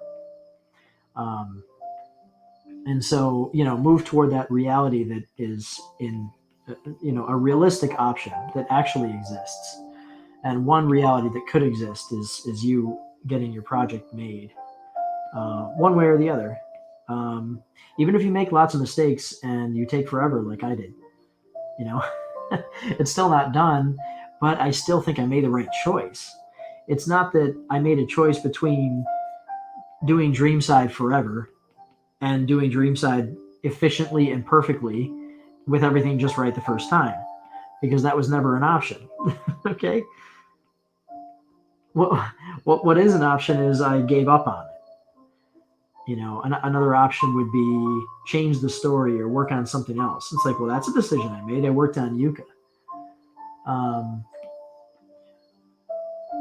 Speaker 1: And so, move toward that reality that is in, a realistic option that actually exists. And one reality that could exist is you getting your project made, one way or the other. Even if you make lots of mistakes and you take forever, like I did, it's still not done, but I still think I made the right choice. It's not that I made a choice between doing Dreamside forever and doing Dreamside efficiently and perfectly with everything just right the first time, because that was never an option. Okay? What is an option is I gave up on it. Another option would be change the story or work on something else. It's like, well, that's a decision I made. I worked on Yucca.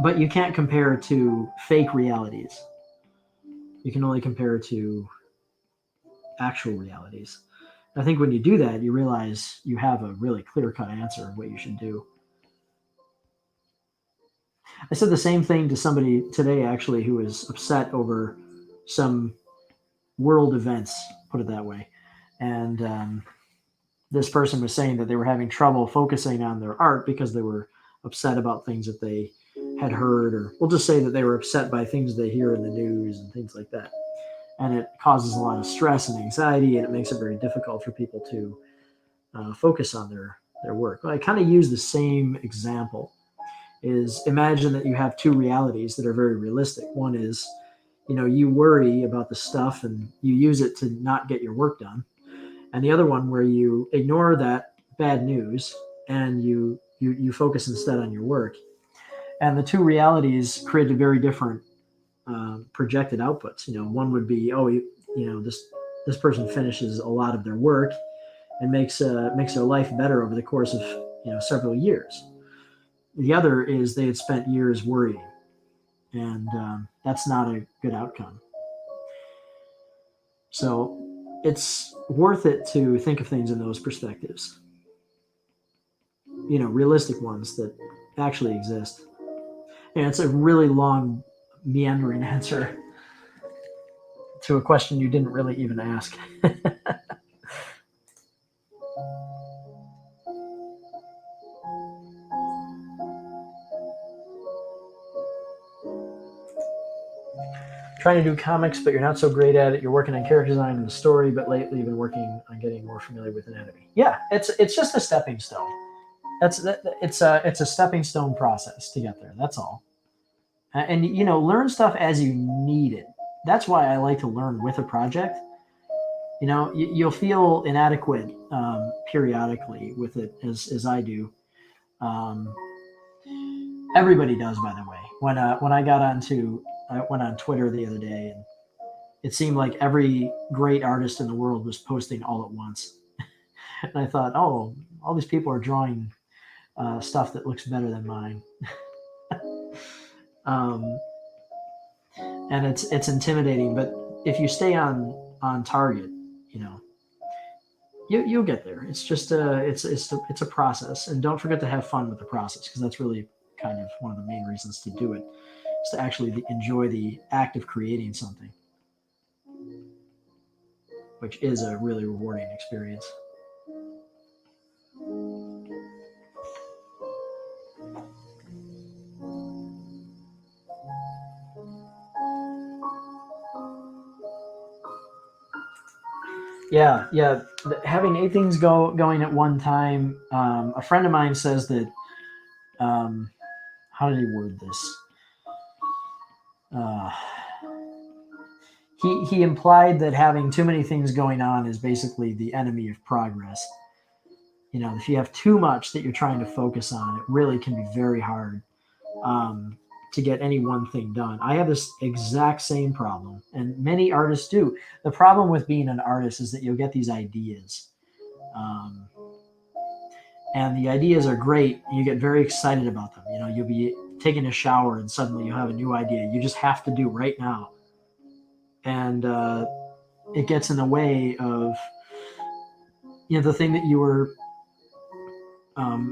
Speaker 1: But you can't compare to fake realities. You can only compare to actual realities. I think when you do that, you realize you have a really clear-cut answer of what you should do. I said the same thing to somebody today, actually, who was upset over some world events, put it that way. And this person was saying that they were having trouble focusing on their art because they were upset about things that they had heard, or we'll just say that they were upset by things they hear in the news and things like that. And it causes a lot of stress and anxiety, and it makes it very difficult for people to focus on their work. But I kind of use the same example. Is imagine that you have two realities that are very realistic. One is, you worry about the stuff and you use it to not get your work done. And the other one where you ignore that bad news and you focus instead on your work. And the two realities create a very different projected outputs. One would be, this person finishes a lot of their work and makes their life better over the course of several years. The other is they had spent years worrying, and that's not a good outcome. So it's worth it to think of things in those perspectives. Realistic ones that actually exist. And it's a really long, meandering answer to a question you didn't really even ask. Trying to do comics, but you're not so great at it. You're working on character design and the story, but lately you've been working on getting more familiar with anatomy. Yeah, it's just a stepping stone. It's a stepping stone process to get there. That's all. And learn stuff as you need it. That's why I like to learn with a project. You'll feel inadequate periodically with it, as I do. Um, Everybody does, by the way. When I went on Twitter the other day, and it seemed like every great artist in the world was posting all at once. And I thought, oh, all these people are drawing stuff that looks better than mine. um, and it's intimidating. But if you stay on target, you'll get there. It's just it's a process, and don't forget to have fun with the process, because that's really kind of one of the main reasons to do it, is to actually enjoy the act of creating something, which is a really rewarding experience. Yeah. Having 8 things going at one time. A friend of mine says that. Um, how did he word this? Uh, he implied that having too many things going on is basically the enemy of progress. If you have too much that you're trying to focus on, it really can be very hard um, to get any one thing done. I have this exact same problem, and many artists do. The problem with being an artist is that you'll get these ideas. Um, and the ideas are great. And you get very excited about them. You'll be taking a shower and suddenly you have a new idea you just have to do right now. And it gets in the way of the thing that you were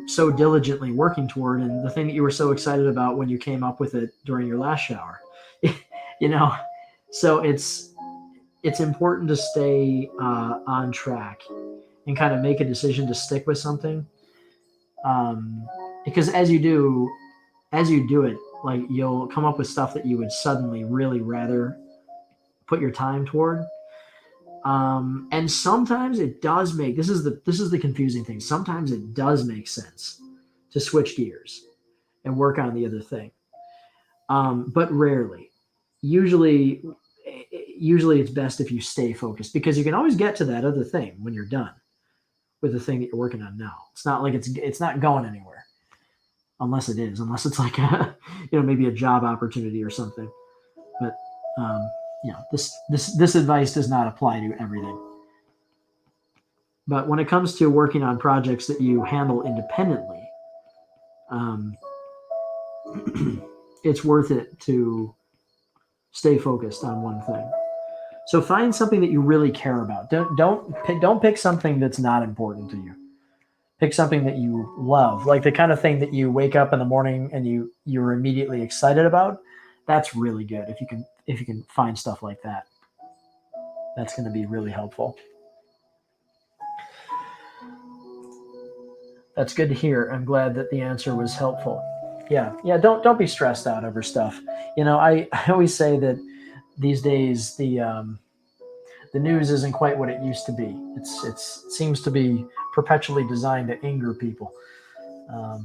Speaker 1: so diligently working toward, and the thing that you were so excited about when you came up with it during your last shower. you know, so it's important to stay on track and kind of make a decision to stick with something, because as you do it, like you'll come up with stuff that you would suddenly really rather put your time toward. And sometimes it does make this is the confusing thing. Sometimes it does make sense to switch gears and work on the other thing, but rarely. Usually, usually it's best if you stay focused, because you can always get to that other thing when you're done with the thing that you're working on now. It's not like it's not going anywhere, unless it's like maybe a job opportunity or something. But this advice does not apply to everything. But when it comes to working on projects that you handle independently, um, it's worth it to stay focused on one thing. So find something that you really care about. Don't pick something that's not important to you. Pick something that you love, like the kind of thing that you wake up in the morning and you're immediately excited about. That's really good. If you can find stuff like that, that's going to be really helpful. That's good to hear. I'm glad that the answer was helpful. Yeah. Don't be stressed out over stuff. I always say that these days the news isn't quite what it used to be. It seems to be perpetually designed to anger people.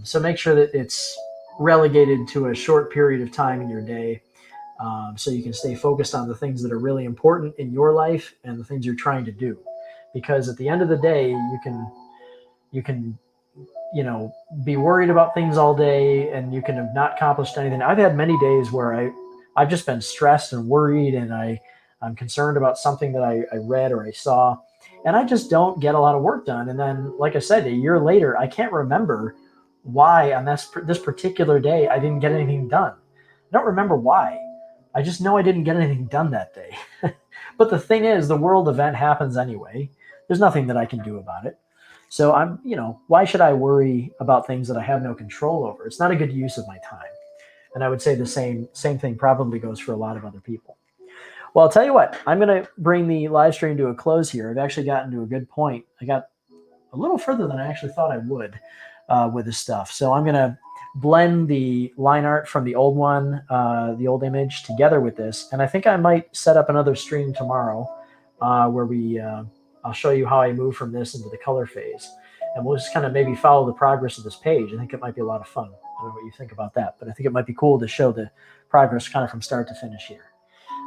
Speaker 1: So make sure that it's relegated to a short period of time in your day, so you can stay focused on the things that are really important in your life and the things you're trying to do. Because at the end of the day, you can be worried about things all day and you can have not accomplished anything. I've had many days where I've just been stressed and worried, and I'm concerned about something that I read or I saw, and I just don't get a lot of work done. And then, like I said, a year later, I can't remember why on this particular day I didn't get anything done. I don't remember why. I just know I didn't get anything done that day. But the thing is, the world event happens anyway. There's nothing that I can do about it. So why should I worry about things that I have no control over? It's not a good use of my time. And I would say the same thing probably goes for a lot of other people. Well, I'll tell you what, I'm going to bring the live stream to a close here. I've actually gotten to a good point. I got a little further than I actually thought I would with this stuff. So I'm going to blend the line art from the old one, the old image, together with this. And I think I might set up another stream tomorrow where I'll show you how I move from this into the color phase. And we'll just kind of maybe follow the progress of this page. I think it might be a lot of fun. I don't know what you think about that, but I think it might be cool to show the progress kind of from start to finish here.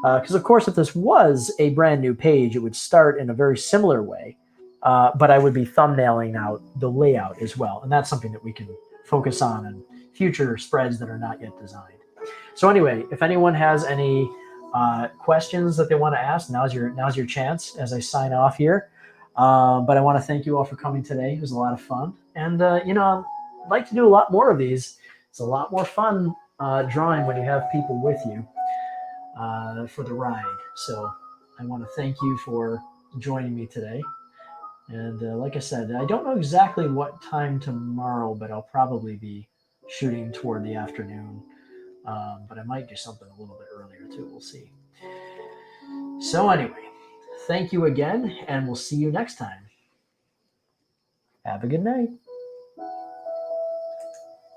Speaker 1: Because, of course, if this was a brand new page, it would start in a very similar way, but I would be thumbnailing out the layout as well. And that's something that we can focus on in future spreads that are not yet designed. So anyway, if anyone has any questions that they want to ask, now's your chance as I sign off here. But I want to thank you all for coming today. It was a lot of fun. And, I'd like to do a lot more of these. It's a lot more fun drawing when you have people with you for the ride. So I want to thank you for joining me today. And like I said, I don't know exactly what time tomorrow, but I'll probably be shooting toward the afternoon. But I might do something a little bit earlier too. We'll see. So anyway, thank you again, and we'll see you next time. Have a good night.